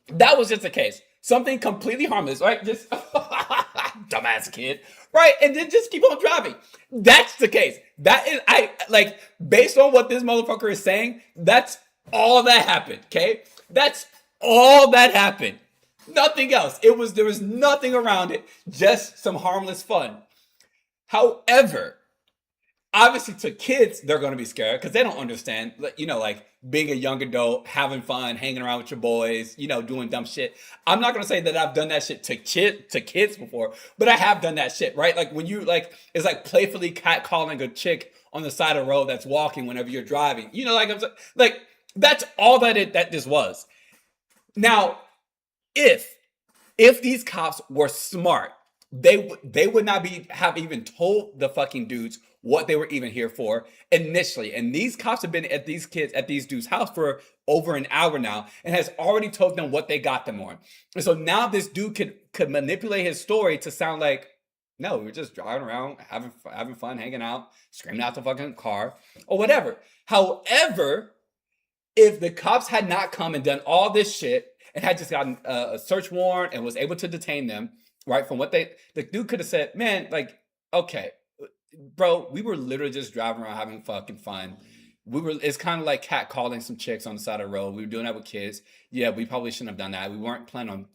That was just the case. Something completely harmless, right? Just dumbass kid, right? And then just keep on driving. That's the case. That is, based on what this motherfucker is saying, that's all that happened, okay? That's all that happened. Nothing else. There was nothing around it, just some harmless fun. However, obviously to kids, they're going to be scared because they don't understand, like being a young adult, having fun, hanging around with your boys, doing dumb shit. I'm not going to say that I've done that shit to kids before, but I have done that shit, right? Like when you it's like playfully catcalling a chick on the side of the road that's walking whenever you're driving. Like that's all that this was. Now, if these cops were smart, they would not have even told the fucking dudes what they were even here for initially. And these cops have been at these dudes' house for over an hour now and has already told them what they got them on. And so now this dude could manipulate his story to sound like, no, we were just driving around, having fun, hanging out, screaming out the fucking car or whatever. However, if the cops had not come and done all this shit and had just gotten a search warrant and was able to detain them, right, from what the dude could have said, man, like, okay, bro, we were literally just driving around having fucking fun. It's kind of like catcalling some chicks on the side of the road. We were doing that with kids. Yeah, we probably shouldn't have done that. We weren't planning on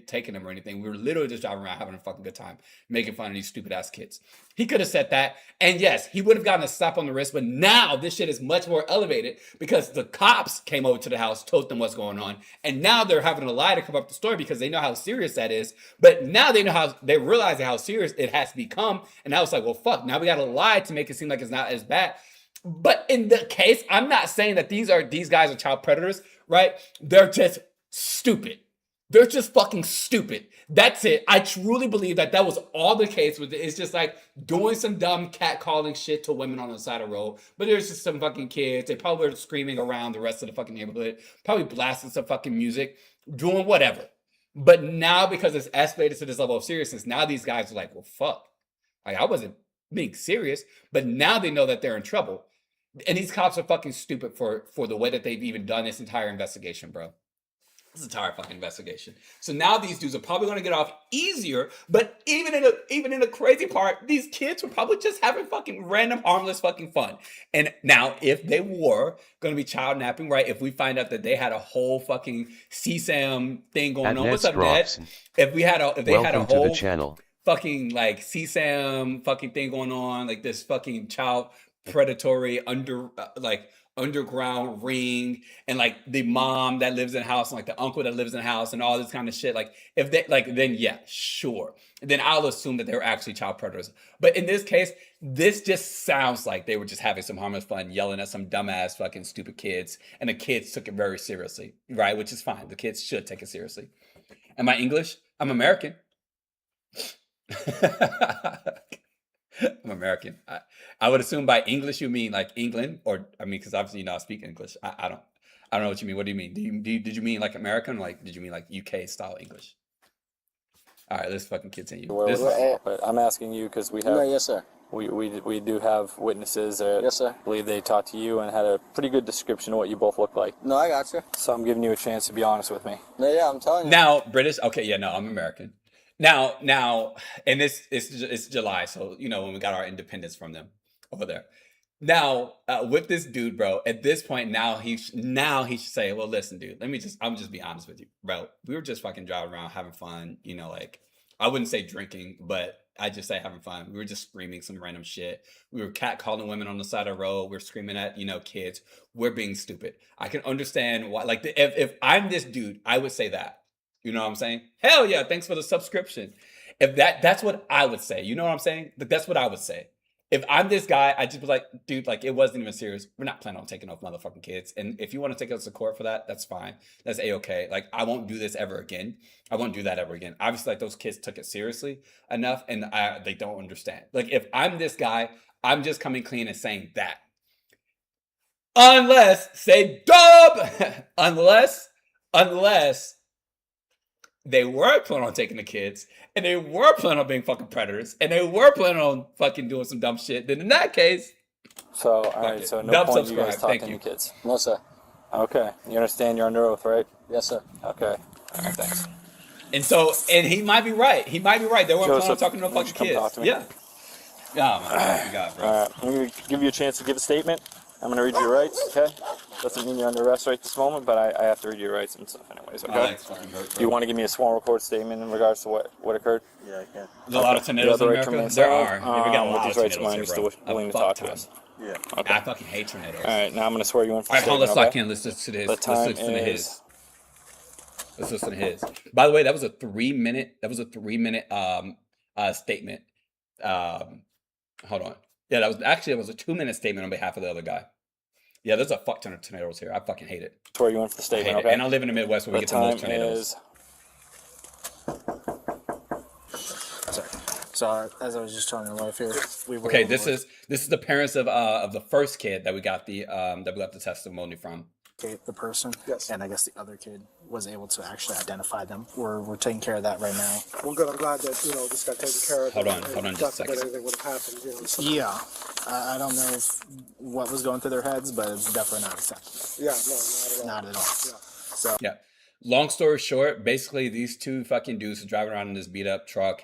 taking them or anything. We were literally just driving around having a fucking good time, making fun of these stupid ass kids. He could have said that. And yes, he would have gotten a slap on the wrist. But now this shit is much more elevated because the cops came over to the house, told them what's going on. And now they're having to lie to cover up the story because they know how serious that is. But now they realize how serious it has become. And now it's like, well, fuck, now we got to lie to make it seem like it's not as bad. But in the case, I'm not saying that these guys are child predators, right? They're just stupid. They're just fucking stupid. That's it. I truly believe that was all the case with it. It's just like doing some dumb catcalling shit to women on the side of the road. But there's just some fucking kids. They probably were screaming around the rest of the fucking neighborhood. Probably blasting some fucking music. Doing whatever. But now because it's escalated to this level of seriousness, now these guys are like, well, fuck. I wasn't being serious. But now they know that they're in trouble. And these cops are fucking stupid for the way that they've even done this entire investigation, bro. This entire fucking investigation. So now these dudes are probably going to get off easier. But even in the crazy part, these kids were probably just having fucking random, harmless fucking fun. And now, if they were going to be child napping, right? If we find out that they had a whole fucking CSAM thing going on, what's up, Ned? If they had a whole the channel. Fucking like CSAM fucking thing going on, like this fucking child predatory underground ring, and like the mom that lives in the house and like the uncle that lives in the house and all this kind of shit, like if they then yeah, sure, then I'll assume that they were actually child predators. But in this case, this just sounds like they were just having some harmless fun, yelling at some dumbass fucking stupid kids, and the kids took it very seriously, right? Which is fine. The kids should take it seriously. Am I English? I'm American. I'm American. I would assume by English you mean like England, or I mean, because obviously I speak English. I don't know what you mean. What do you mean? Did you mean like American, or like did you mean like UK style English? All right, let's fucking continue. But I'm asking you because we have. No, yes, sir. We do have witnesses that Yes, sir. believe they talked to you and had a pretty good description of what you both look like. No, I got you. So I'm giving you a chance to be honest with me. No, yeah, I'm telling you. Now, British. Okay, yeah, no, I'm American. Now, and it's July, so when we got our independence from them over there. Now, with this dude, bro, at this point, now he should say, well, listen, dude, I'm just be honest with you, bro. We were just fucking driving around having fun, like I wouldn't say drinking, but I just say having fun. We were just screaming some random shit. We were catcalling women on the side of the road. We're screaming at, kids. We're being stupid. I can understand why, like, if I'm this dude, I would say that. You know what I'm saying? Hell yeah, thanks for the subscription. If that's what I would say. You know what I'm saying? Like, that's what I would say. If I'm this guy, I just be like, dude, like, it wasn't even serious. We're not planning on taking off motherfucking kids. And if you want to take us to court for that, that's fine. That's A-okay. Like, I won't do this ever again. I won't do that ever again. Obviously, like, those kids took it seriously enough, and they don't understand. Like, if I'm this guy, I'm just coming clean and saying that. Unless, say dub! unless they were planning on taking the kids, and they were planning on being fucking predators, and they were planning on fucking doing some dumb shit, then in that case... So, alright, so no point you guys talk to any kids? No, sir. Okay. You understand you're under oath, right? Yes, sir. Okay. Alright, thanks. And he might be right. They weren't planning on talking to no fucking kids. Talk to me. Yeah. Oh, my God, bro. Alright, I'm going to give you a chance to give a statement. I'm going to read your rights, okay? Doesn't mean you're under arrest right this moment, but I have to read your rights and stuff anyways, okay? Do you want to give me a small record statement in regards to what occurred? Yeah, I can. There's a lot of tornadoes in America? There are. We got a lot of tornadoes here, bro. Willing to talk to us. Yeah. Okay. I fucking hate tornadoes. Alright, now I'm going to swear you in for a statement, let's lock in. Let's listen to his. Let's listen to his. By the way, that was a 3 minute statement. Hold on. Yeah, it was a 2 minute statement on behalf of the other guy. Yeah, there's a fuck ton of tornadoes here. I fucking hate it. Swear you in for the statement, okay? And I live in the Midwest where we get the most tornadoes. Sorry. So as I was just telling your wife here, we were this is the parents of the first kid that we got the testimony from. Okay, the person. Yes. And I guess the other kid was able to actually identify them. We're taking care of that right now. Well, good. I'm glad that this got taken care of. Hold on, just a second. Anything would have happened. Yeah, I don't know what was going through their heads, but it's definitely not acceptable. Yeah, no, not at all. Not at all. Yeah. So yeah. Long story short, basically these two fucking dudes are driving around in this beat up truck,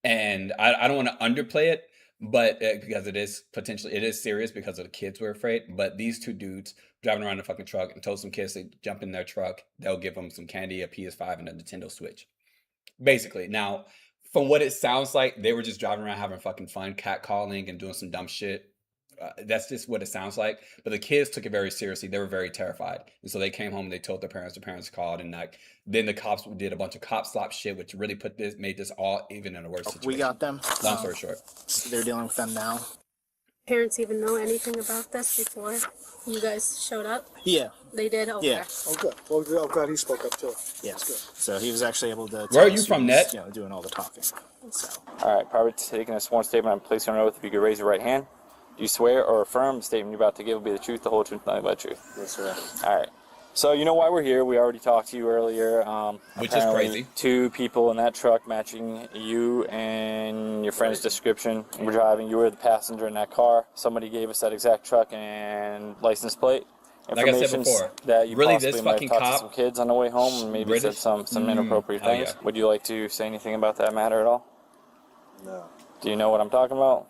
and I don't want to underplay it, but because it is serious because of the kids were afraid. But these two dudes driving around the fucking truck and told some kids to jump in their truck. They'll give them some candy, a PS5, and a Nintendo Switch. Basically, now from what it sounds like, they were just driving around having fucking fun, catcalling and doing some dumb shit. That's just what it sounds like. But the kids took it very seriously. They were very terrified, and so they came home and they told their parents. The parents called, and then the cops did a bunch of cop slap shit, which really made this all even in a worse situation. we got them. Long story short, they're dealing with them now. Parents even know anything about this before you guys showed up? Yeah. They did? Okay. Yeah. Oh, good. Well, I'm glad he spoke up too. Yeah. So he was actually able to. Where are you from, Ned? Doing all the talking. So. All right, prior to taking a sworn statement, I'm placing on oath. If you could raise your right hand. Do you swear or affirm the statement you're about to give will be the truth, the whole truth, nothing but the truth? Yes, sir. All right. So you know why we're here. We already talked to you earlier. Which is crazy. 2 people in that truck matching you and your friend's description. We're driving. You were the passenger in that car. Somebody gave us that exact truck and license plate. Like I said before, that you really possibly this might fucking have talked cop, to some kids on the way home and maybe British? said some inappropriate things. Yeah. Would you like to say anything about that matter at all? No. Do you know what I'm talking about?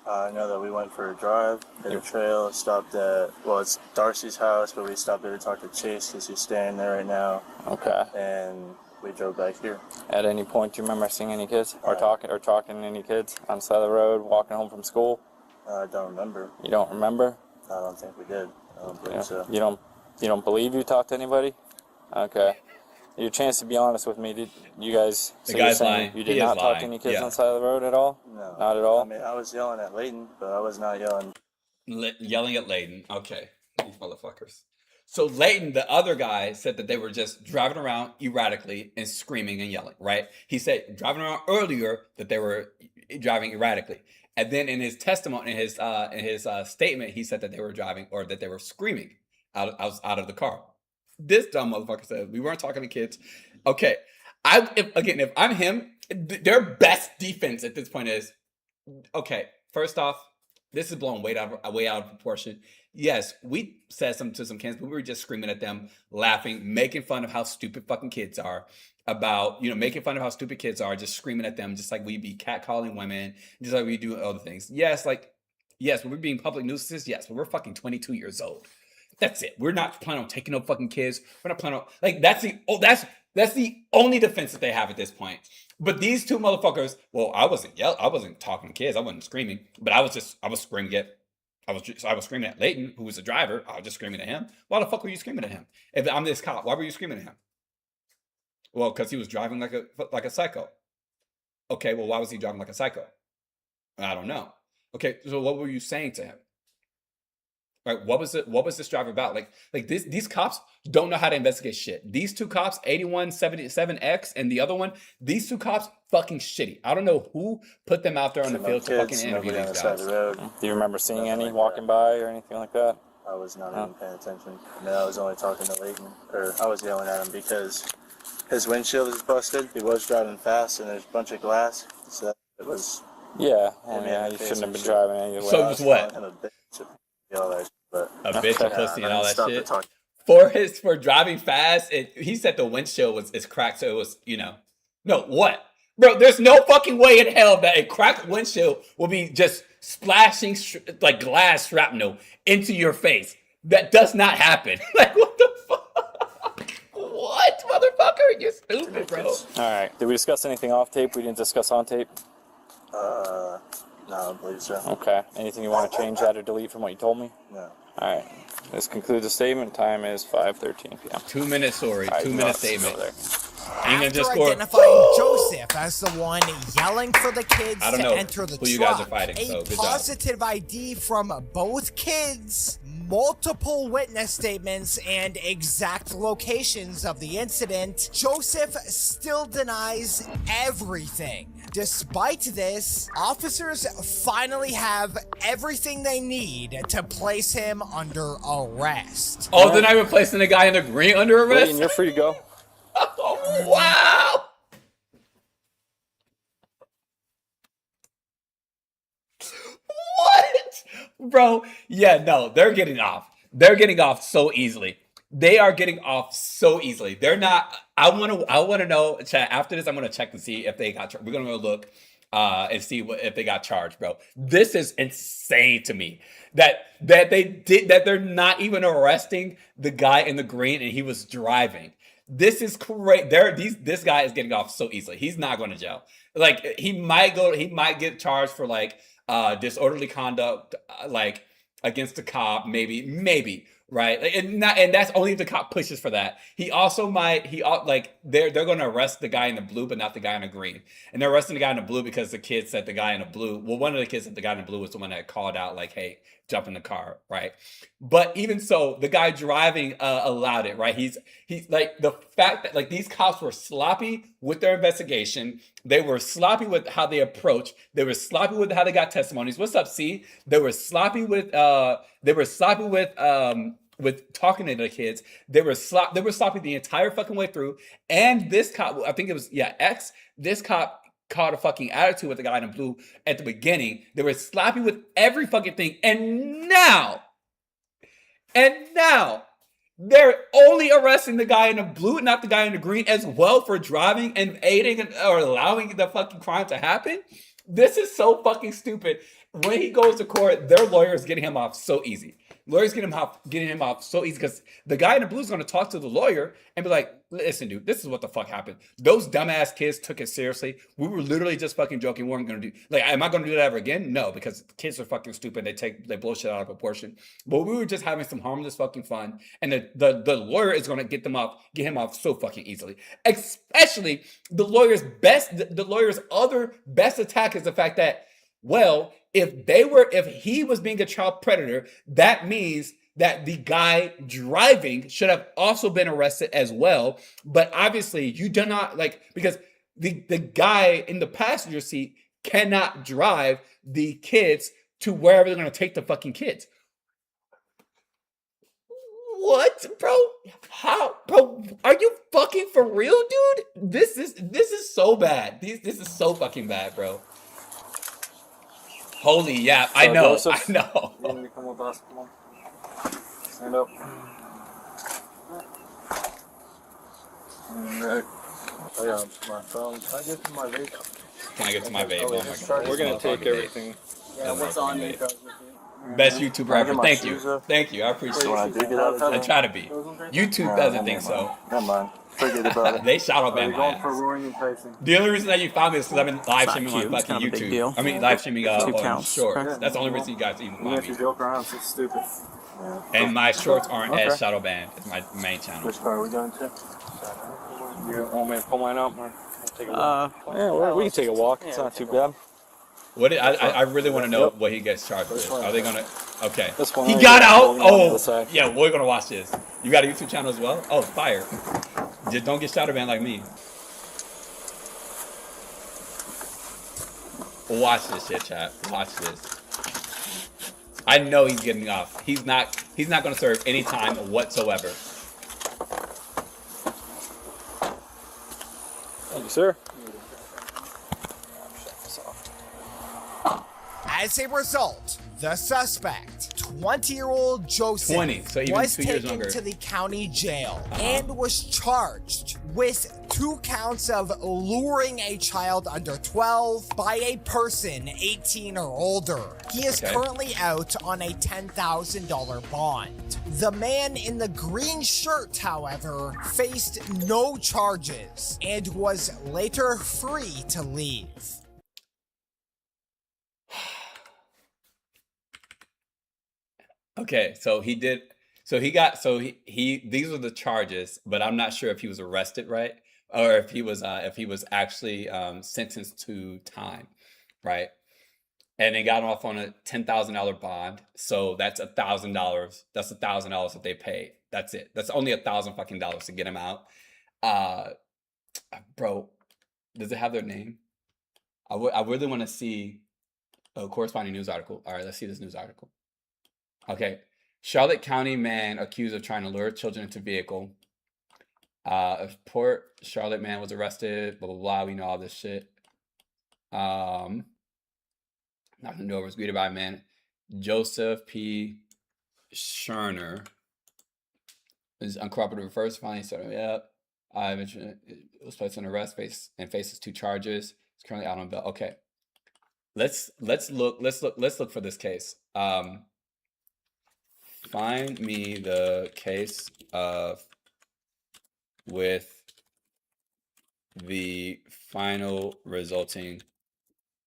I know that we went for a drive, hit a trail, stopped at, it's Darcy's house, but we stopped there to talk to Chase because he's staying there right now. Okay. And we drove back here. At any point, do you remember seeing any kids or talking to any kids on the side of the road, walking home from school? I don't remember. You don't remember? I don't think we did. I don't believe so. You don't believe you talked to anybody? Okay. Your chance to be honest with me, did you guys... The guy's lying. You did not talk to any kids on the side of the road at all? No. Not at all? I mean, I was yelling at Layton, but I was not yelling. Yelling at Layton. Okay. These motherfuckers. So Leighton, the other guy, said that they were just driving around erratically and screaming and yelling, right? He said driving around earlier that they were driving erratically. And then in his testimony, in his statement, he said that they were driving or that they were screaming out of the car. This dumb motherfucker said, we weren't talking to kids. Okay. If I'm him, their best defense at this point is, okay, first off, this is blown way out of proportion. Yes, we said something to some kids, but we were just screaming at them, laughing, making fun of how stupid fucking kids are. Making fun of how stupid kids are, just screaming at them, just like we be catcalling women, just like we do other things. Yes, we're being public nuisances. Yes, but we're fucking 22 years old. That's it. We're not planning on taking no fucking kids. We're not planning on that's the only defense that they have at this point. But these two motherfuckers, well, I wasn't talking to kids, I wasn't screaming, but I was screaming at Leighton, who was the driver. I was just screaming at him. Why the fuck were you screaming at him? If I'm this cop, why were you screaming at him? Well, because he was driving like a psycho. Okay, well, why was he driving like a psycho? I don't know. Okay, so what were you saying to him? Right, what was this driver about? These cops don't know how to investigate shit. These two cops, 8177X and the other one, these two cops fucking shitty. I don't know who put them out there on the field to fucking interview these guys. Do you remember seeing any walking by or anything like that? I was not even paying attention. I mean, I was only talking to Leighton, or I was yelling at him because his windshield is busted. He was driving fast, and there's a bunch of glass, so it was. Yeah, you shouldn't have been driving anyway. So it was what? I'm a bitch. All that shit, but a bitch, a pussy, and all that shit. For driving fast, he said the windshield is cracked, so it was, no, what? Bro, there's no fucking way in hell that a cracked windshield will be just splashing like glass shrapnel into your face. That does not happen. Like, what the fuck? What, motherfucker? You're stupid, bro. All right. Did we discuss anything off tape we didn't discuss on tape? No, I don't believe so. Okay. Anything you want to change that or delete from what you told me? No. All right. This concludes the statement. Time is 5:13 p.m. 2 minutes, sorry. Right, 2 minute statement. After identifying Joseph as the one yelling for the kids to enter the truck, you guys are fighting, a positive ID from both kids, multiple witness statements, and exact locations of the incident, Joseph still denies everything. Despite this, officers finally have everything they need to place him under arrest. Oh, they're not even placing the guy in the green under arrest? And you're free to go. Oh, wow! What? Bro, yeah, no, they're getting off. They're getting off so easily. They are getting off so easily. They're not. I want to know. Chat, after this, I'm going to check to see if they got. We're going to go look and see if they got charged, bro. This is insane to me that they're not even arresting the guy in the green and he was driving. This is great. This guy is getting off so easily. He's not going to jail. Like he might get charged for like disorderly conduct, like against the cop, maybe. Right, and that's only if the cop pushes for that. He also might. They're going to arrest the guy in the blue, but not the guy in the green. And they're arresting the guy in the blue because the kid said the guy in the blue. Well, one of the kids said the guy in the blue was the one that called out, like, "Hey, jump in the car." Right, but even so, the guy driving allowed it. Right, he's like the fact that like these cops were sloppy with their investigation. They were sloppy with how they approached. They were sloppy with how they got testimonies. What's up, C? They were sloppy with with talking to the kids. They were sloppy the entire fucking way through. And this cop, I think it was X. This cop caught a fucking attitude with the guy in blue at the beginning. They were sloppy with every fucking thing. And now they're only arresting the guy in the blue, not the guy in the green as well for driving and aiding or allowing the fucking crime to happen. This is so fucking stupid. When he goes to court, their lawyer is getting him off so easy. Lawyers getting him off so easy because the guy in the blue is going to talk to the lawyer and be like, listen, dude, this is what the fuck happened. Those dumbass kids took it seriously. We were literally just fucking joking. We weren't going to do, like, am I going to do that ever again? No, because kids are fucking stupid. They blow shit out of proportion. But we were just having some harmless fucking fun. And the lawyer is going to get him off so fucking easily. Especially the lawyer's other best attack is the fact that, well, if he was being a child predator, that means that the guy driving should have also been arrested as well. But obviously, you do not because the guy in the passenger seat cannot drive the kids to wherever they're going to take the fucking kids. What, bro? How, bro? Are you fucking for real, dude? This is so bad. This is so fucking bad, bro. Holy yeah, I know. Joseph, I know. You need to come with us. Come on. Stand up. Alright. Oh yeah, my phone. Can I get to my vape? Can I get to my vape? Oh my God. We're gonna take everything. Yeah, what's on you? Best YouTuber ever. Thank you. Thank you. I appreciate it. I try to be. YouTube doesn't think so. Never mind. Forget about it. They shadow ban my ass. For roaring and pacing. The only reason that you found me is because I've been live streaming on fucking Kind of a big YouTube. deal. I mean, live streaming on counts. shorts. That's the only reason you guys even Even find if you me. joke around, it's just stupid. And my shorts aren't Okay. as shadow banned as my main channel. Which car are we going to? You want me to pull mine up or take a walk? Uh, Yeah, we can take a walk. It's not too bad. What I really want to know what he gets charged with. Are they gonna? Okay. This one He right got here, out. holding on the Oh, other side. yeah. We're gonna watch this. You got a YouTube channel as well? Oh, fire! Just don't get shadow banned like me. Watch this shit, chat. Watch this. I know he's getting off. He's not gonna serve any time whatsoever. Thank you, sir. As a result, the suspect, 20-year-old Joseph, 20, so even was 2 years taken younger. to the county jail and was charged with 2 counts of luring a child under 12 by a person 18 or older. He is currently out on a $10,000 bond. The man in the green shirt, however, faced no charges and was later free to leave. Okay, so he did. So he got. So he. These are the charges, but I'm not sure if he was arrested, right, or if he was actually sentenced to time, right? And they got off on a $10,000 bond. So that's $1,000. That's $1,000 that they paid. That's it. That's only $1,000 fucking dollars to get him out. Bro, does it have their name? I really want to see a corresponding news article. All right, let's see this news article. Okay, Charlotte County man accused of trying to lure children into vehicle. A Port Charlotte man was arrested. Blah blah blah. We know all this shit. Knocking the door was greeted by a man, Joseph P. Scherner. Is uncooperative first. Finally, so yep. Was placed on arrest. Faces 2 charges. He's currently out on bail. Okay, let's look for this case. Find me the case with the final resulting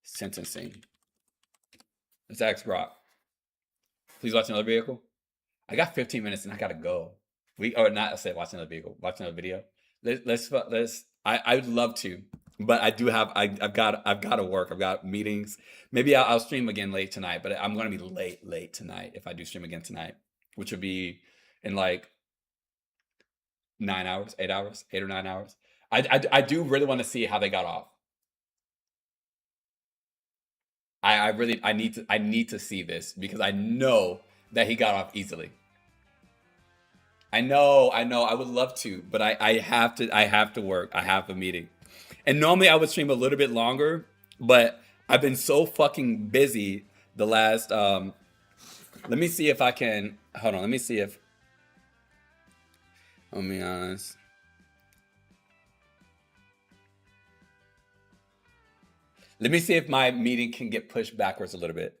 sentencing. Let's ask Brock. Please watch another vehicle. I got 15 minutes and I gotta go. I said watch another vehicle. Watch another video. Let's. I would love to, but I do have. I've got to work. I've got meetings. Maybe I'll stream again late tonight, but I'm gonna be late tonight if I do stream again tonight, which would be in like 9 hours, 8 hours, 8 or 9 hours. I do really want to see how they got off. I need to see this because I know that he got off easily. I know. I would love to, but I have to work. I have a meeting. And normally I would stream a little bit longer, but I've been so fucking busy the last let me see if I can hold on, let me see if I'll be honest. Let me see if my meeting can get pushed backwards a little bit.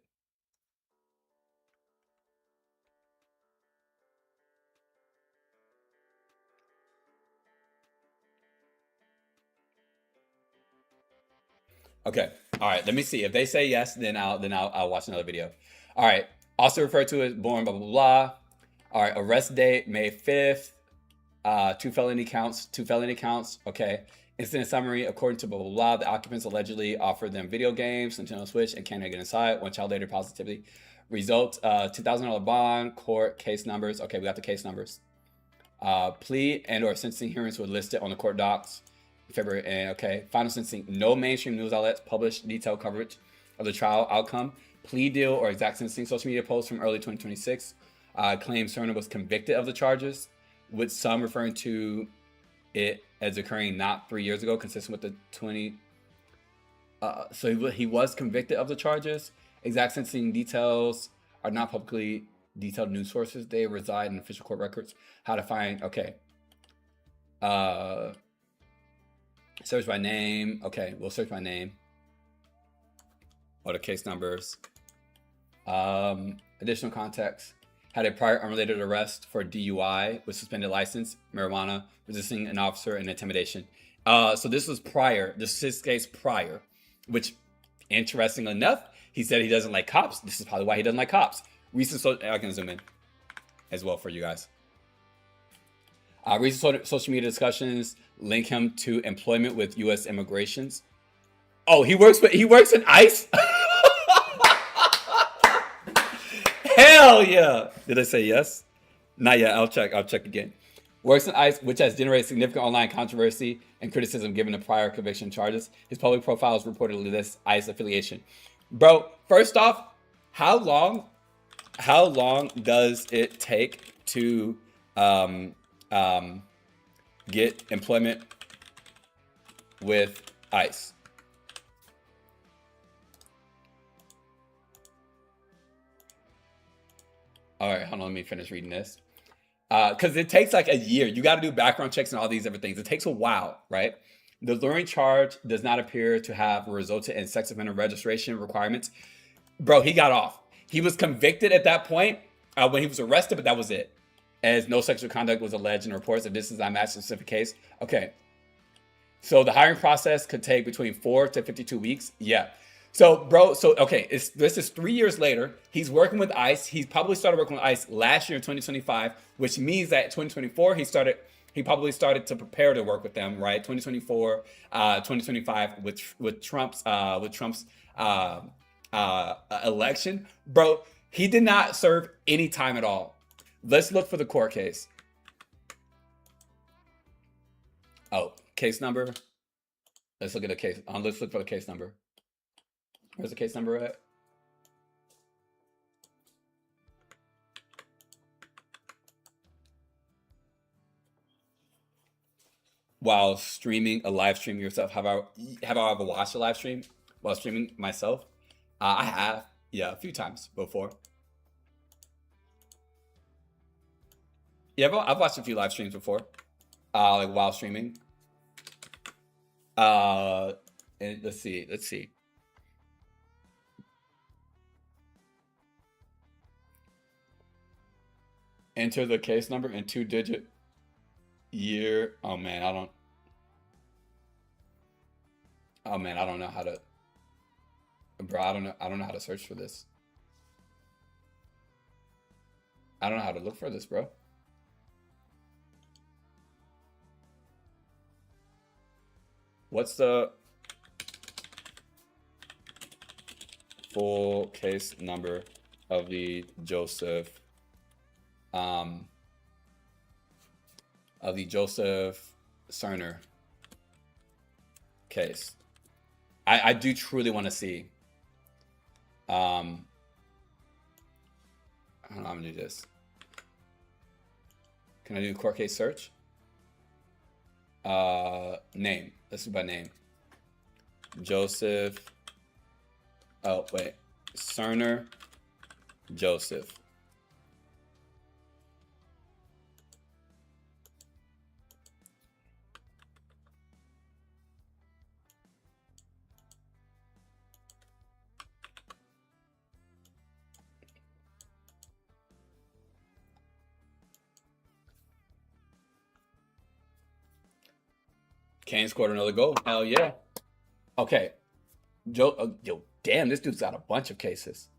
Okay. All right. Let me see. If they say yes, then I'll watch another video. All right. Also referred to as born, blah, blah, blah. All right. Arrest date, May 5th. 2 felony counts. Okay. Incident summary. According to blah, blah, blah, the occupants allegedly offered them video games, Nintendo Switch, and can't get inside. One child later positively Result, $2,000 bond, court case numbers. Okay, we got the case numbers. Plea and or sentencing hearings were listed on the court docs. February, and okay. Final sentencing. No mainstream news outlets published detailed coverage of the trial outcome. Plea deal or exact sentencing. Social media posts from early 2026 claims Cerner was convicted of the charges, with some referring to it as occurring not 3 years ago, consistent with the 20. So he was convicted of the charges. Exact sentencing details are not publicly detailed news sources. They reside in official court records. How to find, okay. Search by name. Okay, we'll search by name. Or the case numbers. Additional context. Had a prior unrelated arrest for DUI with suspended license, marijuana, resisting an officer, and intimidation. So this was prior. This is his case prior, which, interesting enough, he said he doesn't like cops. This is probably why he doesn't like cops. Recent, I can zoom in as well for you guys. Recent social media discussions link him to employment with U.S. immigrations. Oh, he works in ICE. Hell yeah! Did I say yes? Not yet. I'll check again. Works in ICE, which has generated significant online controversy and criticism given the prior conviction charges. His public profiles reportedly list ICE affiliation. Bro, first off, how long does it take to get employment with ICE? All right, hold on, let me finish reading this. Because it takes like a year. You got to do background checks and all these other things. It takes a while, right? The luring charge does not appear to have resulted in sex offender registration requirements. Bro, he got off. He was convicted at that point when he was arrested, but that was it. As no sexual conduct was alleged in reports. If this is a match specific case. Okay. So the hiring process could take between 4 to 52 weeks. Yeah. So, bro, okay, this is 3 years later. He's working with ICE. He probably started working with ICE last year in 2025, which means that 2024 he probably started to prepare to work with them, right? 2024, 2025 with Trump's election. Bro, he did not serve any time at all. Let's look for the court case. Oh, case number. Let's look at the case. Let's look for the case number. Where's the case number at? While streaming a live stream yourself, have I ever watched a live stream while streaming myself? I have, yeah, a few times before. Yeah, I've watched a few live streams before, like while streaming. And let's see. Enter the case number and 2-digit year. Oh man, I don't know how to. Bro, I don't know how to search for this. I don't know how to look for this, bro. What's the full case number of the Joseph Cerner case? I do truly want to see. I don't know, I'm gonna do this. Can I do court case search? Name. Let's do by name. Joseph. Oh, wait. Cerner Joseph. Kane scored another goal. Hell yeah. Okay. Yo, damn, this dude's got a bunch of cases.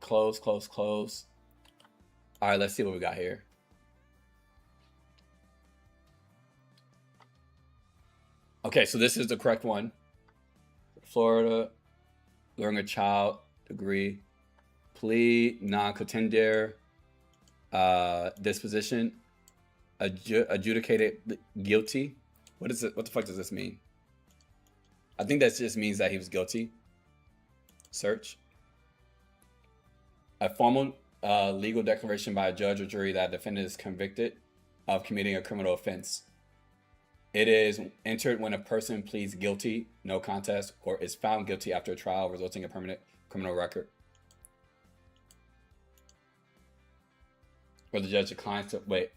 Close. All right, let's see what we got here. Okay, so this is the correct one. Florida, luring a child, degree, plea, non-contender, disposition, adjudicated guilty. What is it? What the fuck does this mean? I think that just means that he was guilty. Search. A formal legal declaration by a judge or jury that a defendant is convicted of committing a criminal offense. It is entered when a person pleads guilty, no contest, or is found guilty after a trial resulting in a permanent criminal record. Or the judge declines to wait.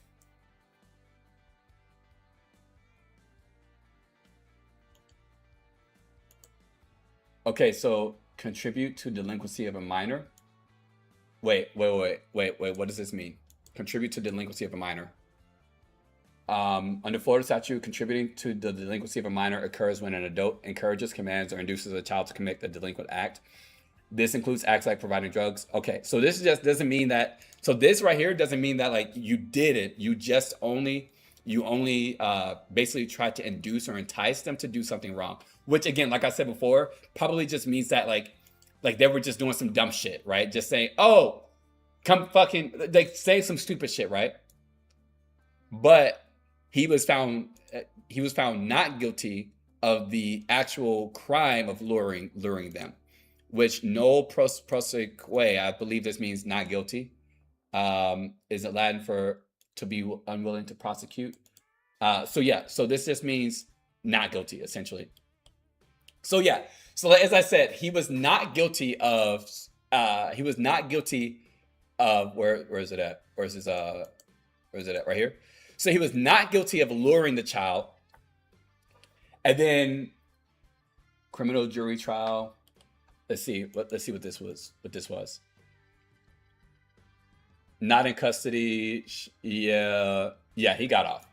Okay, so contribute to delinquency of a minor. Wait. What does this mean? Contribute to delinquency of a minor. Under Florida statute, contributing to the delinquency of a minor occurs when an adult encourages, commands, or induces a child to commit a delinquent act. This includes acts like providing drugs. Okay, so this just doesn't mean that. So this right here doesn't mean that like you did it. You just only basically tried to induce or entice them to do something wrong. Which again, like I said before, probably just means that like they were just doing some dumb shit, right? Just saying, oh, come fucking, like say some stupid shit, right? But he was found not guilty of the actual crime of luring them, which no proseque, I believe this means not guilty, is it Latin for to be unwilling to prosecute. So this just means not guilty, essentially. So as I said, he was not guilty of where is it at? Where is it at? Right here. So he was not guilty of luring the child. And then criminal jury trial. Let's see what this was. Not in custody. Yeah, he got off.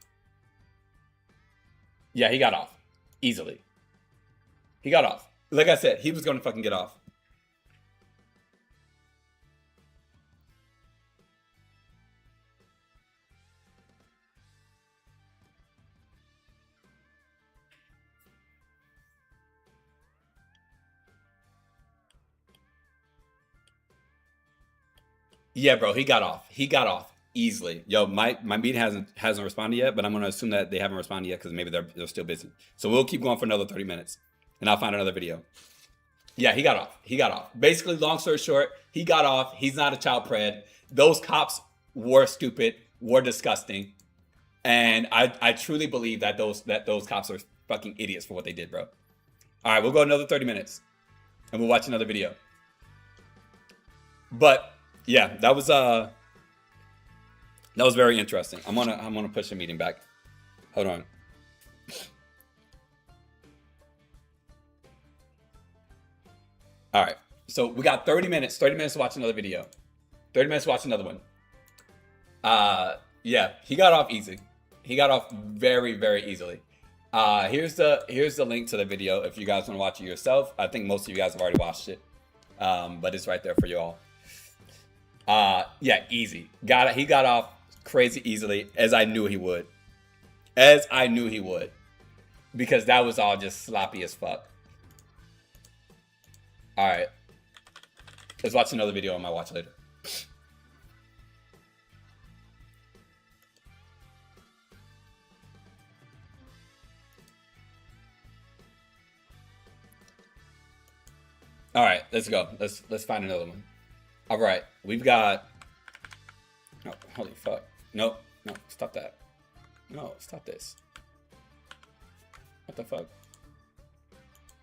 Yeah, he got off easily. He got off. Like I said, he was going to fucking get off. Yeah, bro, he got off. He got off easily. Yo, my meeting hasn't responded yet, but I'm gonna assume that they haven't responded yet because maybe they're still busy. So we'll keep going for another 30 minutes, and I'll find another video. Yeah, he got off. He got off. Basically, long story short, he got off. He's not a child pred. Those cops were stupid, were disgusting, and I truly believe that those cops are fucking idiots for what they did, bro. All right, we'll go another 30 minutes, and we'll watch another video. But yeah, that was very interesting. I'm gonna push the meeting back. Hold on. All right, so we got 30 minutes. 30 minutes to watch another video. 30 minutes to watch another one. Yeah, he got off easy. He got off very, very easily. Here's the link to the video if you guys want to watch it yourself. I think most of you guys have already watched it, but it's right there for you all. Yeah, easy. He got off crazy easily, as I knew he would. Because that was all just sloppy as fuck. All right. Let's watch another video on my watch later. All right, let's go. Let's find another one. All right, we've got. No, holy fuck! No, stop that! No, stop this! What the fuck?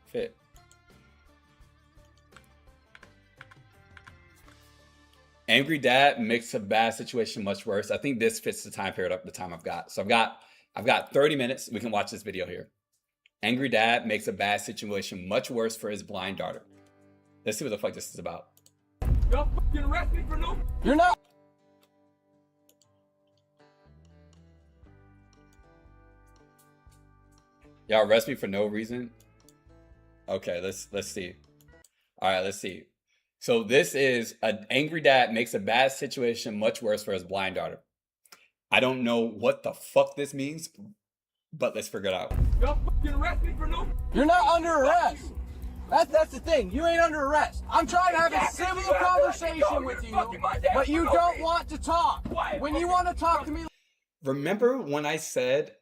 Fit. Angry dad makes a bad situation much worse. I think this fits the time period up the time I've got. So I've got 30 minutes. We can watch this video here. Angry dad makes a bad situation much worse for his blind daughter. Let's see what the fuck this is about. Y'all fucking arrest me for no. You're not. Y'all arrest me for no reason? Okay, let's see. All right, let's see. So this is an angry dad makes a bad situation much worse for his blind daughter. I don't know what the fuck this means, but let's figure it out. Y'all fucking arrest me for no. You're not under arrest. That's the thing. You ain't under arrest. I'm trying to have a civil conversation with you, but you don't want to talk. When you want to talk to me... Remember when I said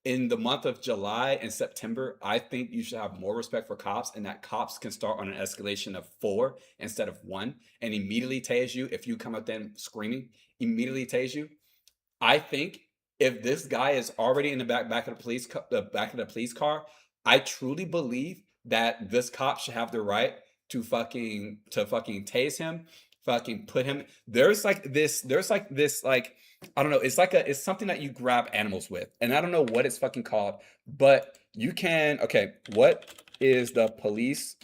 in the month of July and September, I think you should have more respect for cops, and that cops can start on an escalation of 4 instead of 1 and immediately tase you if you come up then screaming, immediately tase you. I think if this guy is already in the back of the police car, I truly believe that this cop should have the right to fucking tase him, fucking put him. There's this I don't know. It's something that you grab animals with, and I don't know what it's fucking called, but you can. Okay, what is the police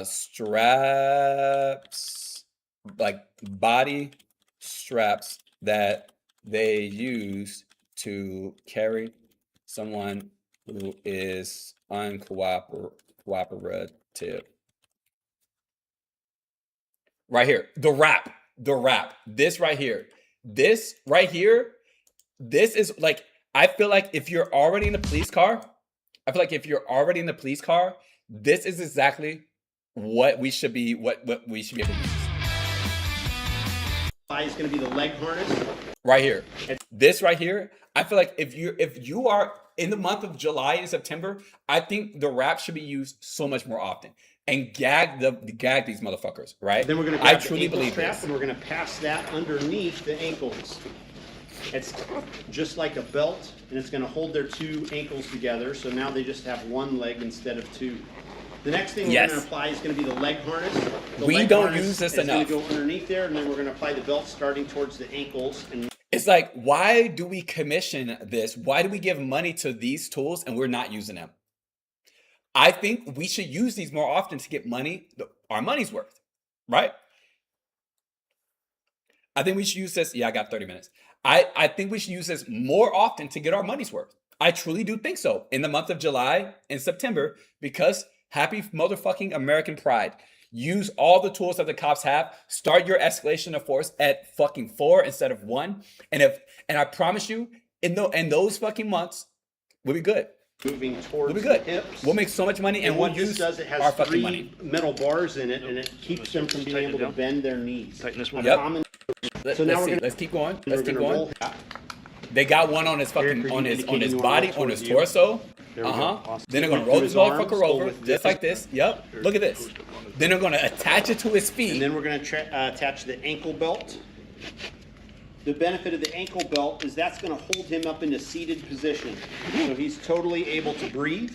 straps, like body straps that they use to carry someone who is uncooperative? Right here, the wrap. This right here, this is like, I feel like if you're already in the police car, this is exactly what we should be, what we should be able to use. Is going to be the leg harness. Right here. This right here, I feel like if you are in the month of July and September, I think the wrap should be used so much more often. And gag these motherfuckers, right? Then we're going to I grab truly the ankle believe strap this. and we're going to pass that underneath the ankles. It's just like a belt, and it's going to hold their 2 ankles together. So now they just have 1 leg instead of 2. The next thing we're going to apply is going to be the leg harness. We don't use this enough. It's going to go underneath there, and then we're going to apply the belt starting towards the ankles. And it's like, why do we commission this? Why do we give money to these tools and we're not using them? I think we should use these more often to get our money's worth, right? I think we should use this. Yeah, I got 30 minutes. I think we should use this more often to get our money's worth. I truly do think so. In the month of July and September, because happy motherfucking American Pride. Use all the tools that the cops have. Start your escalation of force at fucking 4 instead of 1. And I promise you, in those fucking months, we'll be good. Moving towards we'll be good. The hips. We'll make so much money, and we'll what this use does, it has our fucking 3 money. metal bars in it, and it keeps them from being able to bend their knees. Tighten this one. Yep. Let's keep going. Let's keep going. They got one on his fucking on his body, on his torso. Awesome. Then they're gonna roll this motherfucker over just like this. Yep. Look at this. Then they're gonna attach it to his feet. And then we're gonna attach the ankle belt. The benefit of the ankle belt is that's going to hold him up in a seated position. So he's totally able to breathe.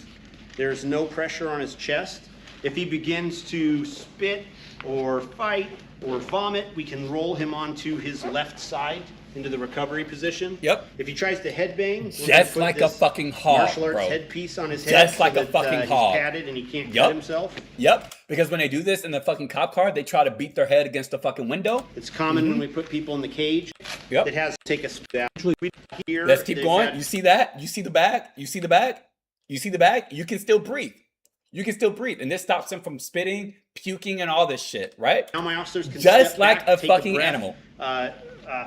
There's no pressure on his chest. If he begins to spit or fight or vomit, we can roll him onto his left side into the recovery position. Yep. If he tries to headbang, just like a fucking hog, martial arts bro. headpiece on his head, just like a fucking hog. He's padded and he can't cut himself. Yep. Because when they do this in the fucking cop car, they try to beat their head against the fucking window. It's common when we put people in the cage. Yep. It has to take a step. Here, let's keep going. You see that? You see the bag? You see the bag? You see the bag? You can still breathe. You can still breathe, and this stops them from spitting, puking, and all this shit, right? Now my officers can just step like back, a fucking breath, animal.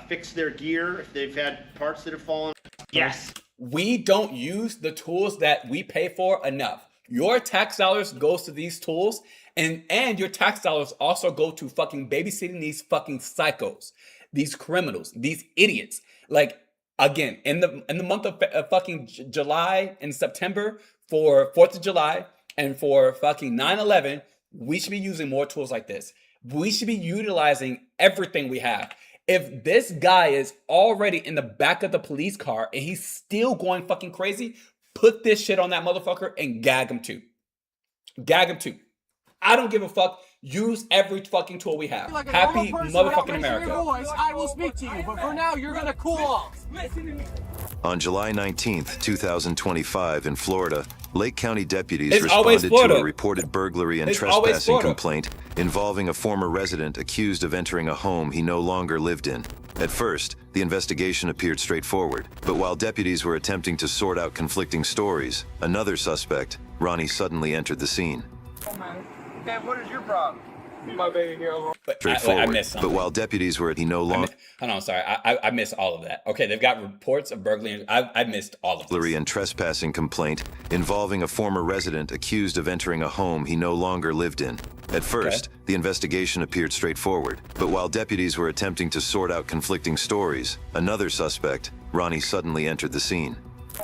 Fix their gear if they've had parts that have fallen. Yes. We don't use the tools that we pay for enough. Your tax dollars goes to these tools, and your tax dollars also go to fucking babysitting these fucking psychos, these criminals, these idiots. Like, again, in the month of fucking July and September for 4th of July and for fucking 9/11, we should be using more tools like this. We should be utilizing everything we have. If this guy is already in the back of the police car and he's still going fucking crazy, put this shit on that motherfucker and gag him too. Gag him too. I don't give a fuck. Use every fucking tool we have. Like happy motherfucking America. Voice, I will speak to you, but for now, you're gonna cool off. On July 19th, 2025 in Florida, Lake County deputies responded to a reported burglary and trespassing complaint involving a former resident accused of entering a home he no longer lived in. At first, the investigation appeared straightforward, but while deputies were attempting to sort out conflicting stories, another suspect, Ronnie, suddenly entered the scene. Okay, what is your problem? My baby here alone. Straightforward. missed something. But while deputies were at, he no longer Hold on, sorry. I missed all of that. Okay, they've got reports of burglary. I missed all of this. and trespassing complaint involving a former resident accused of entering a home he no longer lived in. At first, the investigation appeared straightforward, but while deputies were attempting to sort out conflicting stories, another suspect, Ronnie, suddenly entered the scene.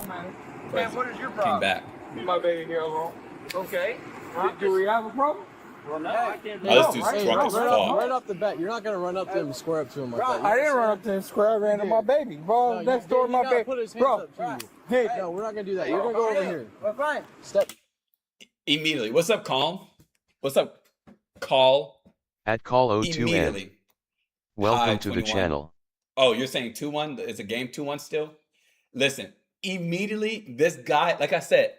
Man, what is your problem? Came back. My baby here alone. Okay. Do we have a problem? Well, no, I can't do this dude's drunk as fuck. Right off the bat, you're not going to run up to him and square up to him like that. I didn't run up to him square. I ran to my baby. Bro, next door to my baby. Put his hands Bro, up to you. No, we're not going to do that. You're going to go over here. We're fine. Step. Immediately. What's up, Calm? What's up, Call? At Call 02N. Immediately. Welcome Hi, to 21. the channel. Oh, you're saying 2-1? Is the game 2-1 still? Listen, immediately, this guy, like I said,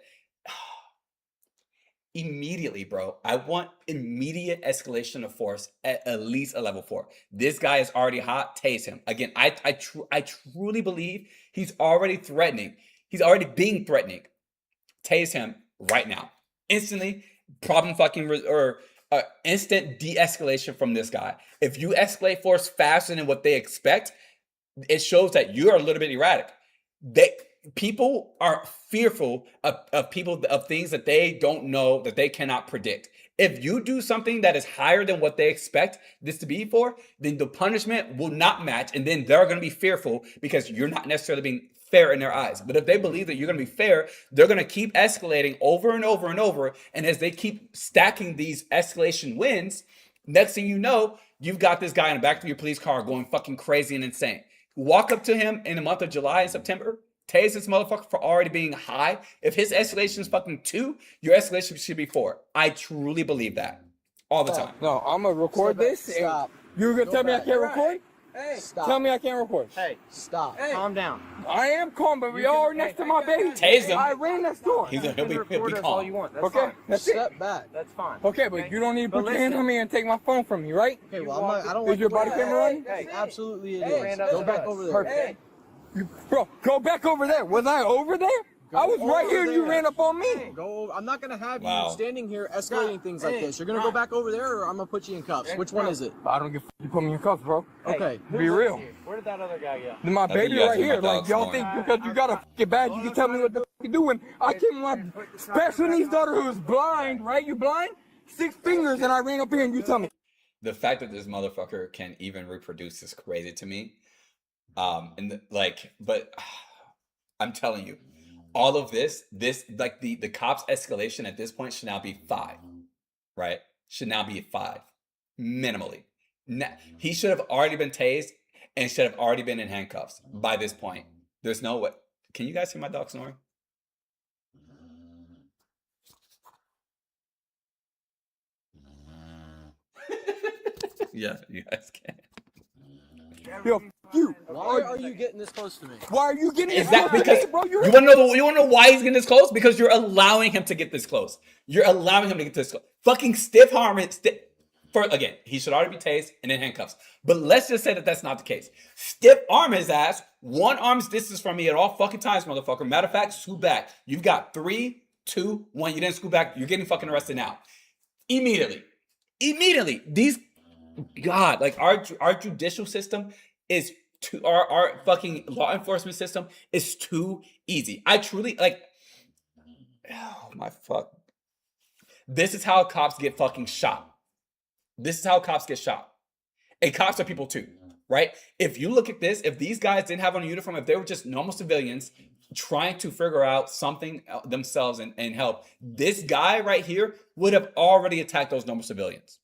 immediately, bro, I want immediate escalation of force at least a level 4. This guy is already hot. Tase him. Again, I truly believe he's already threatening. He's already being threatening. Tase him right now. Instantly, instant de-escalation from this guy. If you escalate force faster than what they expect, it shows that you're a little bit erratic. People are fearful of things that they don't know, that they cannot predict. If you do something that is higher than what they expect this to be for, then the punishment will not match, and then they're going to be fearful because you're not necessarily being fair in their eyes. But if they believe that you're going to be fair, they're going to keep escalating over and over and over. And as they keep stacking these escalation wins, next thing you know, you've got this guy in the back of your police car going fucking crazy and insane. Walk up to him in the month of July and September, tase this motherfucker for already being high. If his escalation is fucking 2, your escalation should be 4. I truly believe that all the time. No, I'm gonna record this. Stop. You gonna tell me I can't record? Hey, stop. Tell me I can't record. Hey, stop. Hey. Calm down. I am calm, but we all are next to my baby. Tase him. I ran next door. He'll be calm. All you want. Okay, that's Step it. back. That's fine. Okay, but you don't need to put your hand on me and take my phone from me, right? Okay, well, I don't Is want your body camera running? Hey, absolutely it is. Go back over there. Perfect. Bro, go back over there. Was I over there? I was right here and you ran up on me. Go. I'm not gonna have Wow. you standing here escalating things like this. You're gonna go back over there, or I'm gonna put you in cuffs. Which one is it? I don't give a you put me in cuffs, bro. Okay. Be real. Where did that other guy go? My I think baby you guys right hear my here. Like, dog y'all snoring. think because you got a fucking badge, you can tell me what the fuck you doing. I came with my special needs daughter who is blind, right? You blind? 6 fingers, and I ran up here and you tell me. The fact that this motherfucker can even reproduce is crazy to me. But I'm telling you, all of this like the cops' escalation at this point should now be 5, right? Should now be 5, minimally. He should have already been tased and should have already been in handcuffs by this point. There's no way. Can you guys hear my dog snoring? Yeah, you guys can. Yo, you. Why are you getting this close to me? Why are you getting Is this that close to because me, bro? you want to know why he's getting this close? Because you're allowing him to get this close. You're allowing him to get this close. Fucking stiff arm it. Again, he should already be tased and in handcuffs. But let's just say that that's not the case. Stiff arm his ass, 1 arm's distance from me at all fucking times, motherfucker. Matter of fact, scoot back. You've got 3, 2, 1. You didn't scoot back. You're getting fucking arrested now. Immediately. Our judicial system is our fucking law enforcement system is too easy. I truly oh my fuck. This is how cops get fucking shot. This is how cops get shot. And cops are people too, right? If you look at this, if these guys didn't have on a uniform, if they were just normal civilians trying to figure out something themselves and help, this guy right here would have already attacked those normal civilians.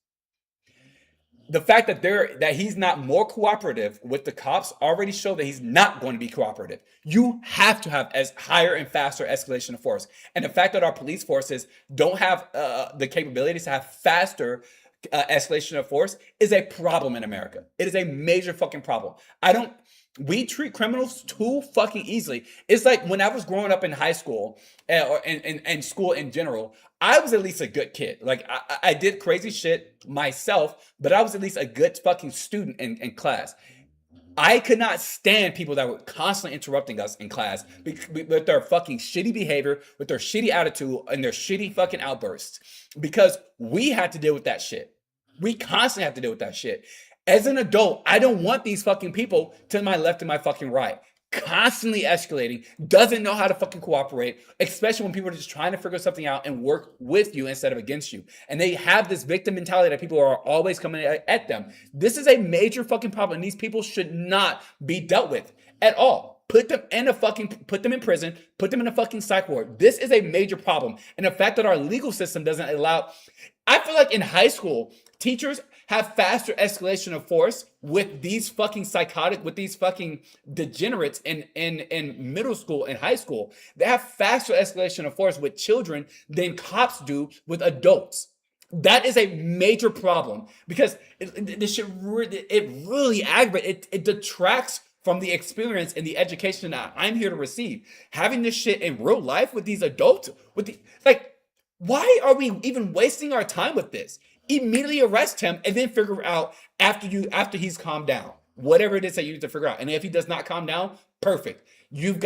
The fact that he's not more cooperative with the cops already show that he's not going to be cooperative. You have to have as higher and faster escalation of force. And the fact that our police forces don't have the capabilities to have faster escalation of force is a problem in America. It is a major fucking problem. We treat criminals too fucking easily. It's like when I was growing up in high school or in school in general, I was at least a good kid. Like I did crazy shit myself, but I was at least a good fucking student in class. I could not stand people that were constantly interrupting us in class with their fucking shitty behavior, with their shitty attitude and their shitty fucking outbursts, because we had to deal with that shit. We constantly have to deal with that shit. As an adult, I don't want these fucking people to my left and my fucking right. Constantly escalating, doesn't know how to fucking cooperate, especially when people are just trying to figure something out and work with you instead of against you. And they have this victim mentality that people are always coming at them. This is a major fucking problem. These people should not be dealt with at all. Put them in prison, put them in a fucking psych ward. This is a major problem. And the fact that our legal system doesn't allow, I feel like in high school, teachers have faster escalation of force with these fucking psychotic, with these fucking degenerates in middle school and high school. They have faster escalation of force with children than cops do with adults. That is a major problem because this shit really aggravates, it detracts from the experience and the education that I'm here to receive. Having this shit in real life with these adults, why are we even wasting our time with this? Immediately arrest him and then figure out after he's calmed down, whatever it is that you need to figure out. And if he does not calm down, perfect. You've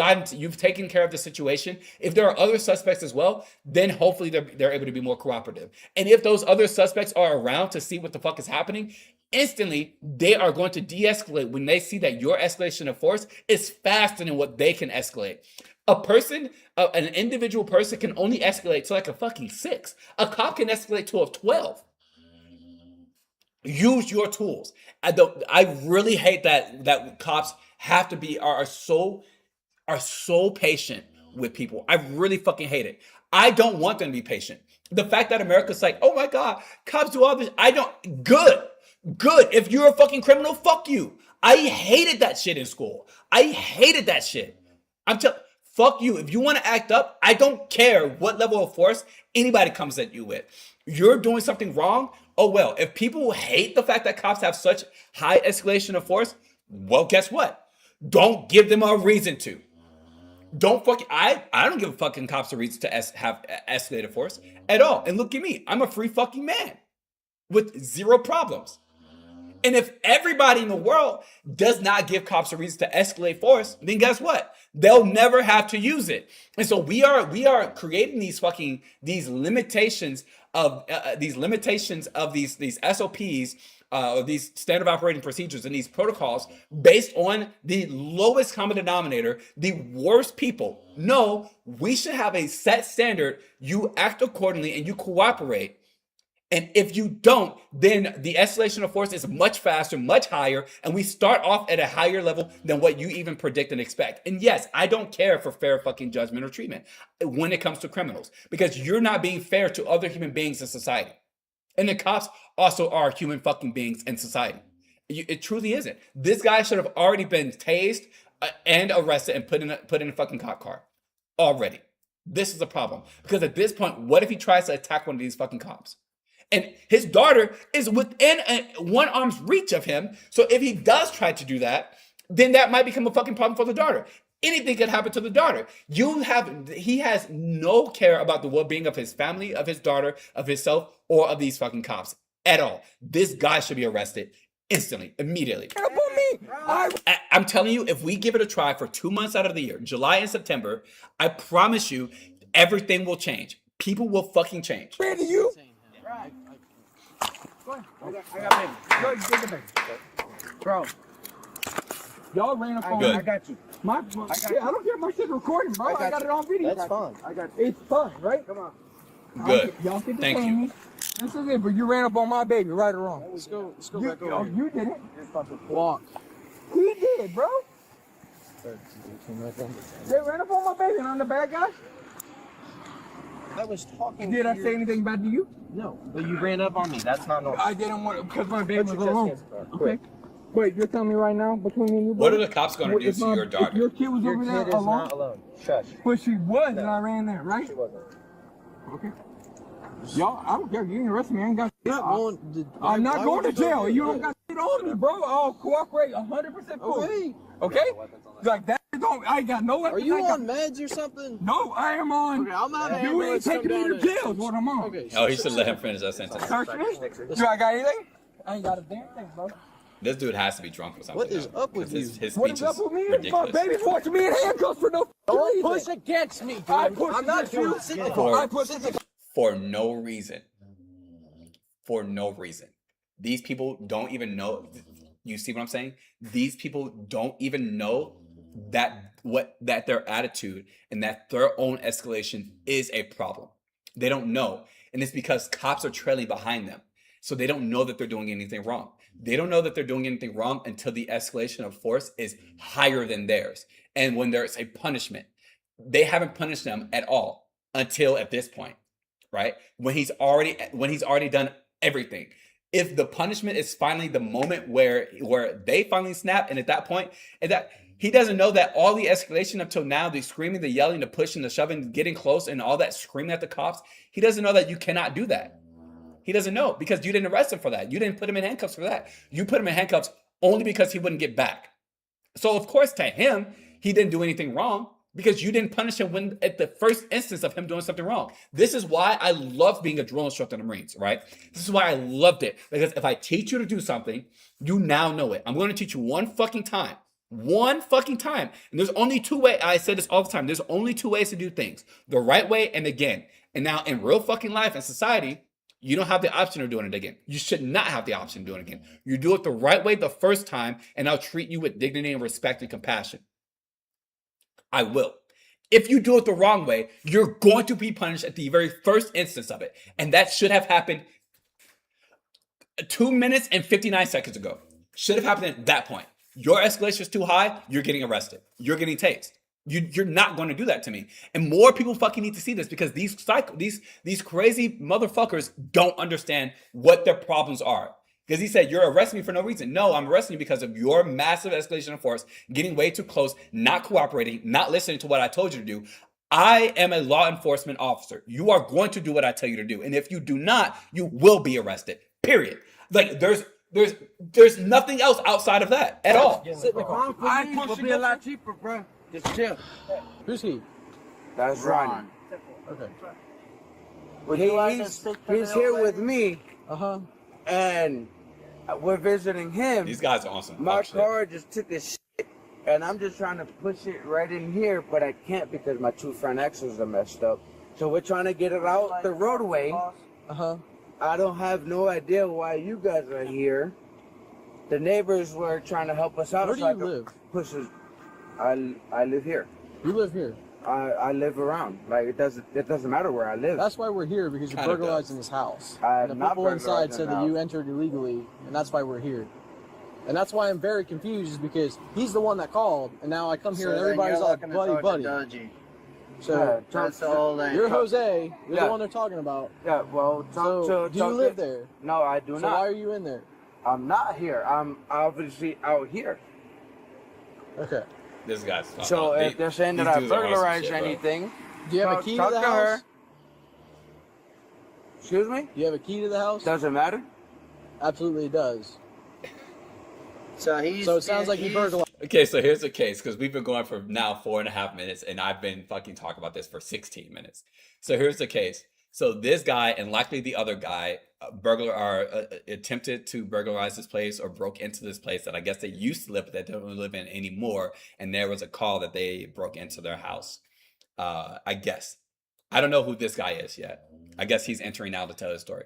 taken care of the situation. If there are other suspects as well, then hopefully they're able to be more cooperative. And if those other suspects are around to see what the fuck is happening, instantly they are going to de-escalate when they see that your escalation of force is faster than what they can escalate. An individual person can only escalate to like a fucking 6. A cop can escalate to a 12. Use your tools. I really hate that cops have to be are so patient with people. I really fucking hate it. I don't want them to be patient. The fact that America's like, oh my God, cops do all this. Good. If you're a fucking criminal, fuck you. I hated that shit in school. I hated that shit. Fuck you. If you want to act up, I don't care what level of force anybody comes at you with. You're doing something wrong. Oh well, if people hate the fact that cops have such high escalation of force, well, guess what? Don't give them a reason to. I don't give fucking cops a reason to have escalated force at all. And look at me, I'm a free fucking man with zero problems. And if everybody in the world does not give cops a reason to escalate force, then guess what? They'll never have to use it. And so we are creating these limitations of these SOPs, or these standard operating procedures and these protocols based on the lowest common denominator, the worst people. No, we should have a set standard. You act accordingly and you cooperate. And if you don't, then the escalation of force is much faster, much higher, and we start off at a higher level than what you even predict and expect. And yes, I don't care for fair fucking judgment or treatment when it comes to criminals, because you're not being fair to other human beings in society. And the cops also are human fucking beings in society. It truly isn't. This guy should have already been tased and arrested and put in a fucking cop car already. This is a problem, because at this point, what if he tries to attack one of these fucking cops? And his daughter is within one arm's reach of him. So if he does try to do that, then that might become a fucking problem for the daughter. Anything could happen to the daughter. He has no care about the well-being of his family, of his daughter, of himself, or of these fucking cops at all. This guy should be arrested instantly, immediately. I'm telling you, if we give it a try for 2 months out of the year, July and September, I promise you, everything will change. People will fucking change. Ready, you? I got baby. Bro. Y'all ran up on me. I got you. I don't care if my shit's recording, bro. I got it on video. That's fine. It's fun, right? Come on. Good. Y'all can Thank you. Me. This is it, but you ran up on my baby, right or wrong? Let's go back over here. You did it. Walk. He did, bro. They ran up on my baby and I'm the bad guy? I was talking. Did I say anything bad to you? No, but you ran up on me. That's not normal. I didn't want to, because my baby was alone. Okay. Wait, you're telling me right now, between me and you, what are the cops going to do to your daughter? Your kid was over there alone? Not alone. Shush. But she was, and I ran there, right? She wasn't. Okay. Y'all, I don't care. You can arrest me. I ain't got shit. I'm not going to jail. You don't got shit on me, bro. I'll cooperate 100% fully. Okay? Like that. I got no weapons. Are you on meds or something? No, I am on. Okay, I'm not. You ain't taking me to jail. Is what I'm on. Okay. Oh, he should let him finish that sentence. Search me? Do I got anything? I ain't got a damn thing, bro. This dude has to be drunk or something. What is up with you? His what speech is up with me? ridiculous. My baby's watching me in handcuffs for no reason. Don't push against me, dude. I'm not you. For no reason. For no reason. These people don't even know. You see what I'm saying? These people don't even know that their attitude and that their own escalation is a problem. They don't know. And it's because cops are trailing behind them. So they don't know that they're doing anything wrong. They don't know that they're doing anything wrong until the escalation of force is higher than theirs. And when there's a punishment, they haven't punished them at all until at this point, right? When he's already done everything. If the punishment is finally the moment where they finally snap, and at that point, he doesn't know that all the escalation up till now, the screaming, the yelling, the pushing, the shoving, getting close, and all that screaming at the cops, he doesn't know that you cannot do that. He doesn't know because you didn't arrest him for that. You didn't put him in handcuffs for that. You put him in handcuffs only because he wouldn't get back. So of course to him, he didn't do anything wrong because you didn't punish him when at the first instance of him doing something wrong. This is why I love being a drill instructor in the Marines, right? This is why I loved it, because if I teach you to do something, you now know it. I'm going to teach you one fucking time. One fucking time. And there's only two ways. I say this all the time. There's only two ways to do things. The right way and again. And now in real fucking life and society, you don't have the option of doing it again. You should not have the option of doing it again. You do it the right way the first time, and I'll treat you with dignity and respect and compassion. I will. If you do it the wrong way, you're going to be punished at the very first instance of it. And that should have happened 2 minutes and 59 seconds ago. Should have happened at that point. Your escalation is too high, you're getting arrested. You're getting tased. You're not going to do that to me. And more people fucking need to see this, because these crazy motherfuckers don't understand what their problems are. Because he said, you're arresting me for no reason. No, I'm arresting you because of your massive escalation of force, getting way too close, not cooperating, not listening to what I told you to do. I am a law enforcement officer. You are going to do what I tell you to do. And if you do not, you will be arrested. Period. Like, there's nothing else outside of that at all. Sit in the car. I will be a lot cheaper, bro. Just chill. Who's he? That's Ron. Okay. Well, he's here with me. And we're visiting him. These guys are awesome. My car just took this shit, and I'm just trying to push it right in here, but I can't because my two front axles are messed up. So we're trying to get it out the roadway. I don't have no idea why you guys are here. The neighbors were trying to help us out. Where do you live? I live here. You live here? I live around. Like, it doesn't matter where I live. That's why we're here, because you're burglarizing his house. And the people inside said that you entered illegally, and that's why we're here. And that's why I'm very confused, is because he's the one that called, and now I come here and everybody's all buddy. So that's all. You're Jose. You're the one they're talking about. Yeah. Well, do you live there? No, I do not. So why are you in there? I'm not here. I'm obviously out here. Okay. This guy's. So if they're saying that I burglarized anything, do you have a key to the house? Excuse me? Do you have a key to the house? Does it matter? Absolutely, it does. So it sounds like he burglarized. Okay, so here's the case, because we've been going for now 4.5 minutes, and I've been fucking talking about this for 16 minutes. So here's the case. So this guy, and likely the other guy, attempted to burglarize this place, or broke into this place that I guess they used to live, but they don't live in anymore. And there was a call that they broke into their house. I guess. I don't know who this guy is yet. I guess he's entering now to tell his story.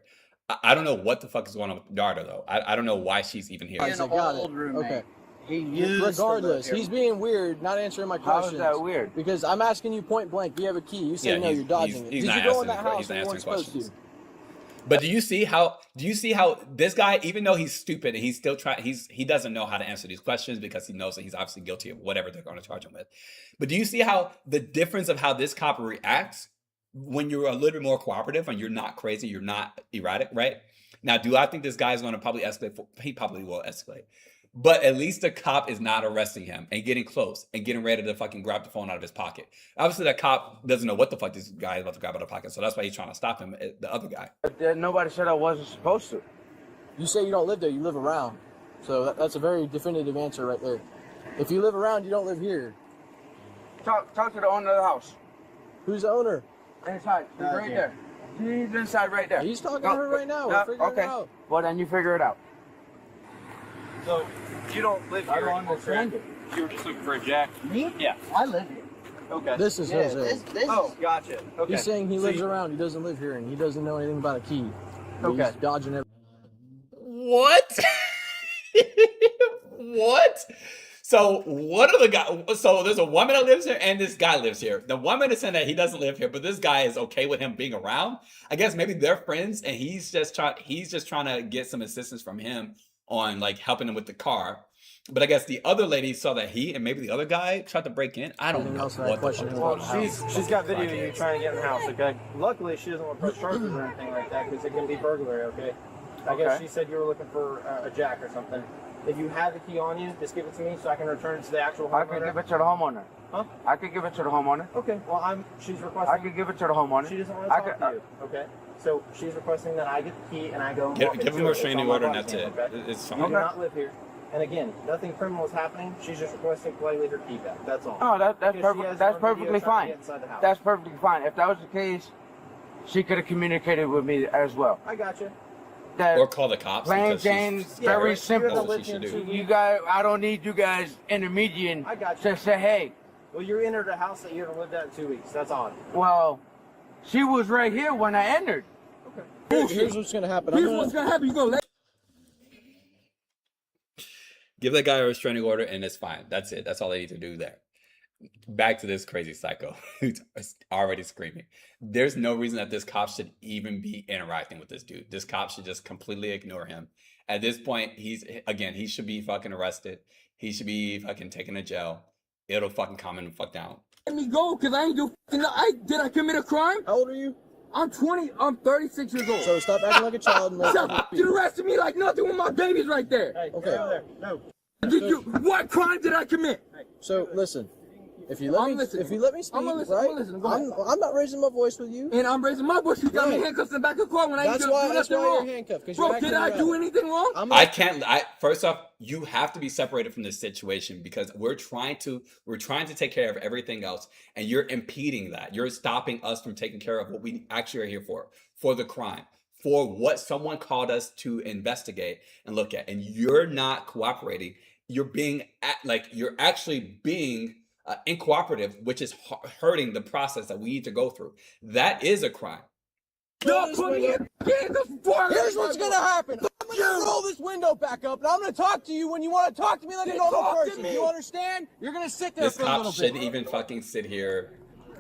I don't know what the fuck is going on with Darda, though. I don't know why she's even here. Okay. Regardless, he's being weird, not answering my questions. How is that weird? Because I'm asking you point blank. Do you have a key? You say no, you're dodging it. Did you go in that house and you weren't supposed to? But do you see how this guy, even though he's stupid and he's still he doesn't know how to answer these questions because he knows that he's obviously guilty of whatever they're going to charge him with. But do you see how the difference of how this cop reacts when you're a little bit more cooperative and you're not crazy, you're not erratic, right? Now, do I think this guy is going to probably escalate? He probably will escalate. But at least the cop is not arresting him and getting close and getting ready to fucking grab the phone out of his pocket. Obviously, that cop doesn't know what the fuck this guy is about to grab out of the pocket. So that's why he's trying to stop him, the other guy. But nobody said I wasn't supposed to. You say you don't live there, you live around. So that's a very definitive answer right there. If you live around, you don't live here. Talk to the owner of the house. Who's the owner? Inside. He's right there. He's inside right there. He's talking to her right now. We're figuring it out. Well, then you figure it out. So, you don't live here. I don't understand it. You were just looking for a jack? Me? Yeah. I live here. Okay. This is Jose. Oh, gotcha. Okay. He's saying he lives around. He doesn't live here, and he doesn't know anything about a key. Okay. He's dodging everything. What? What? So what are the guys? So there's a woman that lives here and this guy lives here. The woman is saying that he doesn't live here, but this guy is okay with him being around. I guess maybe they're friends, and he's just trying to get some assistance from him on like helping him with the car. But I guess the other lady saw that he and maybe the other guy tried to break in. I don't know what the fuck. Well, she's got video of you trying to get in the house, okay? Luckily, she doesn't want to press charges or anything like that because it can be burglary, okay? I guess she said you were looking for a jack or something. If you have the key on you, just give it to me so I can return it to the actual homeowner. I can give it to the homeowner. Huh? I can give it to the homeowner. Okay, well, she's requesting... I can give it to the homeowner. She doesn't want to talk to you, okay? So she's requesting that I get the key and I go... Give him a restraining order and that's it. It's fine. You do not live here. And again, nothing criminal is happening. She's just requesting politely her key back. That's all. Oh, that's perfectly fine. That's perfectly fine. If that was the case, she could have communicated with me as well. I got you. Or call the cops. Plain Jane, very simple. You guys, I don't need you guys intermediate to say, hey. Well, you entered a house that you haven't lived at in 2 weeks. That's odd. Well, she was right here when I entered. Okay. Here's what's gonna happen. Here's what's gonna happen. You go. Give that guy a restraining order and it's fine. That's it. That's all they need to do there. Back to this crazy psycho who's already screaming. There's no reason that this cop should even be interacting with this dude. This cop should just completely ignore him. At this point, he should be fucking arrested. He should be fucking taken to jail. It'll fucking calm him the fuck down. Let me go, because I ain't do did I commit a crime? How old are you? I'm 20. I'm 36 years old. So stop acting like a child. You arrested me like nothing when my baby's right there. Hey, okay. No. What crime did I commit? So listen. If you let me speak, I'm not raising my voice with you. And I'm raising my voice. You got me handcuffed in the back of the car when I ain't do nothing wrong. That's why you're handcuffed. Bro, did I do anything wrong? I can't. First off, you have to be separated from this situation because we're trying to take care of everything else, and you're impeding that. You're stopping us from taking care of what we actually are here for the crime, for what someone called us to investigate and look at, and you're not cooperating. You're you're actually being incooperative, which is hurting the process that we need to go through. That is a crime. Here's what's gonna happen. I'm gonna roll this window back up, and I'm gonna talk to you when you want to talk to me like a normal person. You understand? You're gonna sit there for a little bit. This cop shouldn't even fucking sit here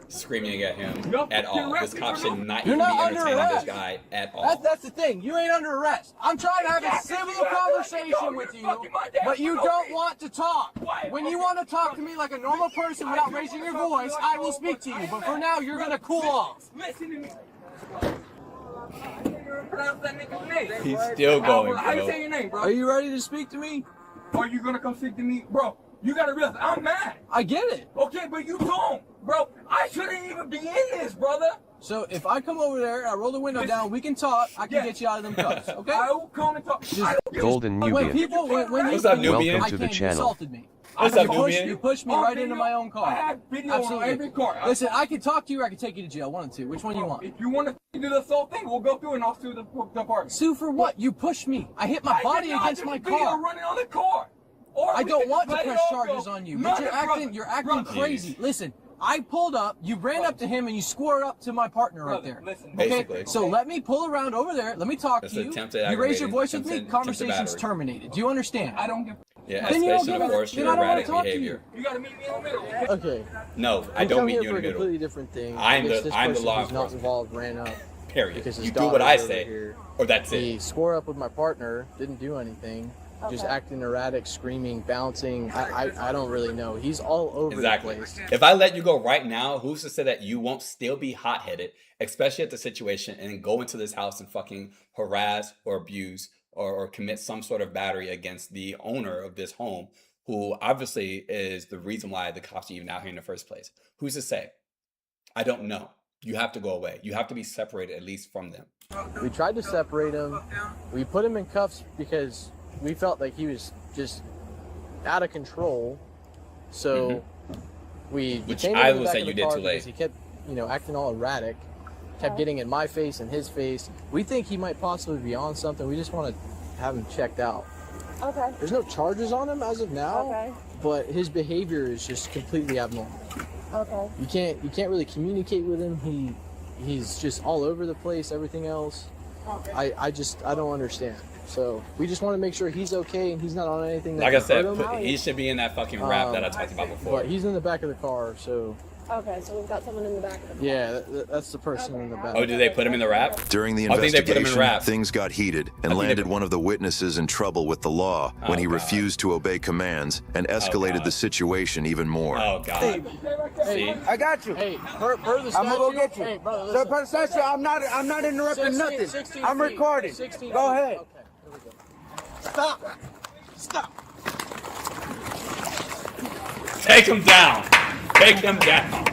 screaming at him at all. This cop should not You're even not be under entertaining arrest. this guy at all. That's the thing. You ain't under arrest. I'm trying to have a civil conversation with you, but you don't want to talk. When you want to talk to me like a normal person without raising your voice, I will speak to you. But for now, you're gonna cool off. Listen to me. He's still going, How you bro. say your name, bro? Are you ready to speak to me? Are you gonna come speak to me, bro? You gotta realize I'm mad. I get it. Okay, but you don't, bro. I shouldn't even be in this, brother. So if I come over there and I roll the window down, we can talk. I can get you out of them cuffs, okay? I will come and talk. Golden When Nubian. people, when What's up, Nubian? Welcome to the You channel. assaulted me. What's up, Nubian? You pushed me right into my own car. I have video on every car. Listen, I can talk to you or I can take you to jail. One of the two. Which one you want? If you want to do the assault thing, we'll go through and I'll sue the department. Sue for what? You pushed me. I hit my body against my car. Running on the car. I don't want to press charges on you, but you're acting crazy. Listen, I pulled up, you ran up to him, and you squared up to my partner right there. Okay, Basically. so let me pull around over there. Let me talk That's to you. attempted You raise your voice with aggravating, me, attempted conversation's battery. terminated. Do you understand? I don't give. Yeah, Then you don't escalation give of a- force, then your I don't wanna erratic talk to you. behavior. You gotta meet me in the middle. Okay. No, I We don't come meet here you for in a the middle. completely different thing. I'm This the person law who's not enforcement. involved ran up. Period. Because his You do what daughter I was over say, here. or that's it. He swore up with my partner, didn't do anything. Just acting erratic, screaming, bouncing. I don't really know. He's all over Exactly. the place. If I let you go right now, who's to say that you won't still be hot-headed, especially at the situation, and go into this house and fucking harass or abuse or commit some sort of battery against the owner of this home, who obviously is the reason why the cops are even out here in the first place. Who's to say? I don't know. You have to go away. You have to be separated at least from them. We tried to separate him. We put him in cuffs because we felt like he was just out of control. So we Which detained I him in the will back say of you the did car too late. because he kept, acting all erratic. Kept getting in my face and his face. We think he might possibly be on something. We just want to have him checked out. Okay. There's no charges on him as of now. Okay. But his behavior is just completely abnormal. Okay. You can't really communicate with him. He's just all over the place, everything else. Okay. I don't understand. So we just want to make sure he's okay and he's not on anything that like I said, hurt him. he should be in that fucking rap that I talked about before. But he's in the back of the car, so. Okay, so we've got someone in the back of the car. Yeah, that's the person in the back. Oh, did they put him in the rap? During the I think they put him in investigation, rap. things got heated and landed one of the witnesses in trouble with the law when he refused to obey commands and escalated the situation even more. Oh, God. Hey, I got you. Hey, per the statute, I'm gonna go get you. Hey, brother, So per the statute, I'm not interrupting 16, nothing. 16 I'm feet. recording. 16 Go feet. ahead. Okay, here we go. Stop. Take him down. Take him down.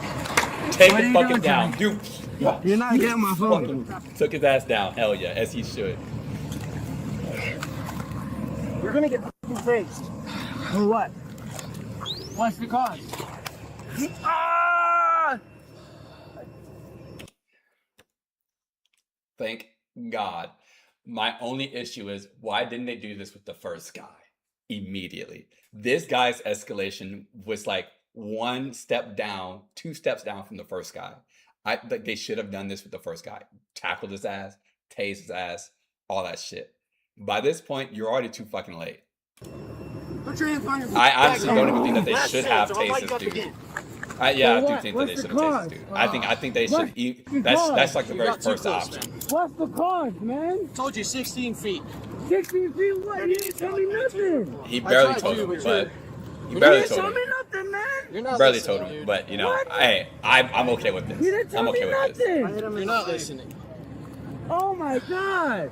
Take What are him you fucking doing, down. Johnny? Dude. You're not getting my phone. Took his ass down. Hell yeah, as he should. You're gonna get fucking faced. For what? What's the cause? Ah! Thank God. My only issue is, why didn't they do this with the first guy immediately? This guy's escalation was like 1 step down, 2 steps down from the first guy. They should have done this with the first guy. Tackled his ass, tased his ass, all that shit. By this point, you're already too fucking late. I honestly don't even think that they should have tased this dude. Yeah, I do think that they should have tased this dude. I think they should. That's like the very first option. What's the cause, man? Told you 16 feet. 16 feet what? You didn't tell me nothing. He barely told him, but he barely told him. Nothing, man. You're not Barely listening, told him, dude. but you know, hey, I'm okay with this. You didn't tell I'm okay me with this. nothing. You're not listening. Oh my God.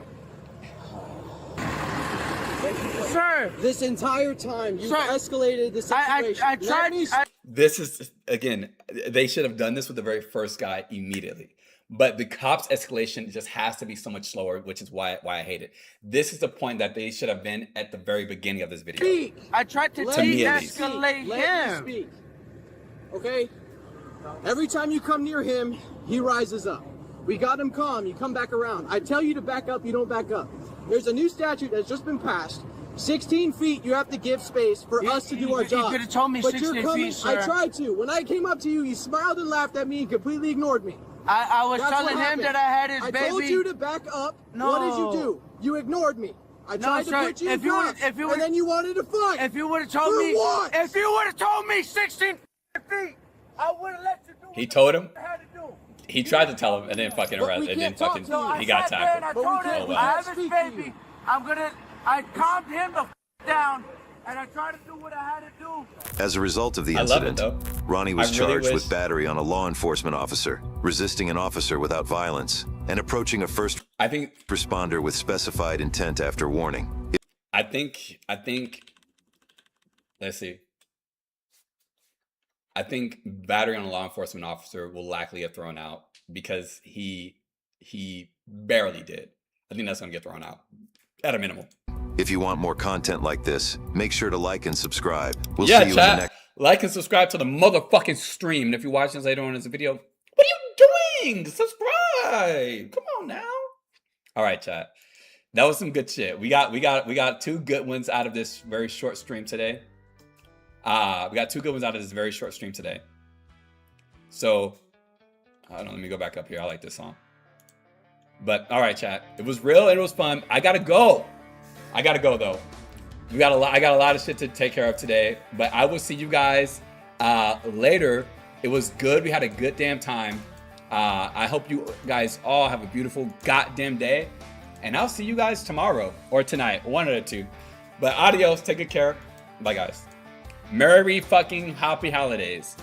Sir, This entire time, you've escalated the situation. I tried. This is, again, they should have done this with the very first guy immediately. But the cops' escalation just has to be so much slower, which is why I hate it. This is the point that they should have been at the very beginning of this video. I tried to me at least. de-escalate Let me him. speak. Okay? Every time you come near him, he rises up. We got him calm, you come back around. I tell you to back up, you don't back up. There's a new statute that's just been passed. 16 feet, you have to give space for us to do our job. You could have told me but 16 you're coming, feet, sir. I tried to. When I came up to you, you smiled and laughed at me and completely ignored me. I was That's telling what him happened. that I had his baby. I told you to back up. No. What did you do? You ignored me. I tried to sir, put you in if you cuffs, would- if you and then you wanted to fight. If you would have told For me, what? if you would have told me 16 feet, I would have let you do He told him. what you had to do. He tried to tell him and then fucking arrest. And then fucking I he got sat there and tackled. I told him, Oh, well. I have his baby. I calmed him the down, and I tried to do what I had to do. As a result of the I love it, incident, though. Ronnie was I really charged wish- with battery on a law enforcement officer, resisting an officer without violence, and approaching a first responder with specified intent after warning. I think, let's see. I think battery on a law enforcement officer will likely get thrown out because he barely did. I think that's going to get thrown out at a minimum. If you want more content like this, make sure to like and subscribe. We'll Yeah, see you in chat. the next. Like and subscribe to the motherfucking stream. And if you're watching this later on in the video, what are you doing? Subscribe. Come on now. All right, chat. That was some good shit. We got 2 good ones out of this very short stream today. We got 2 good ones out of this very short stream today. So, I don't know, let me go back up here. I like this song. But all right, chat. It was real and it was fun. I gotta go. I gotta go though. I got a lot of shit to take care of today. But I will see you guys later. It was good. We had a good damn time. I hope you guys all have a beautiful goddamn day. And I'll see you guys tomorrow or tonight, one of the two. But adios. Take good care. Bye, guys. Merry fucking happy holidays.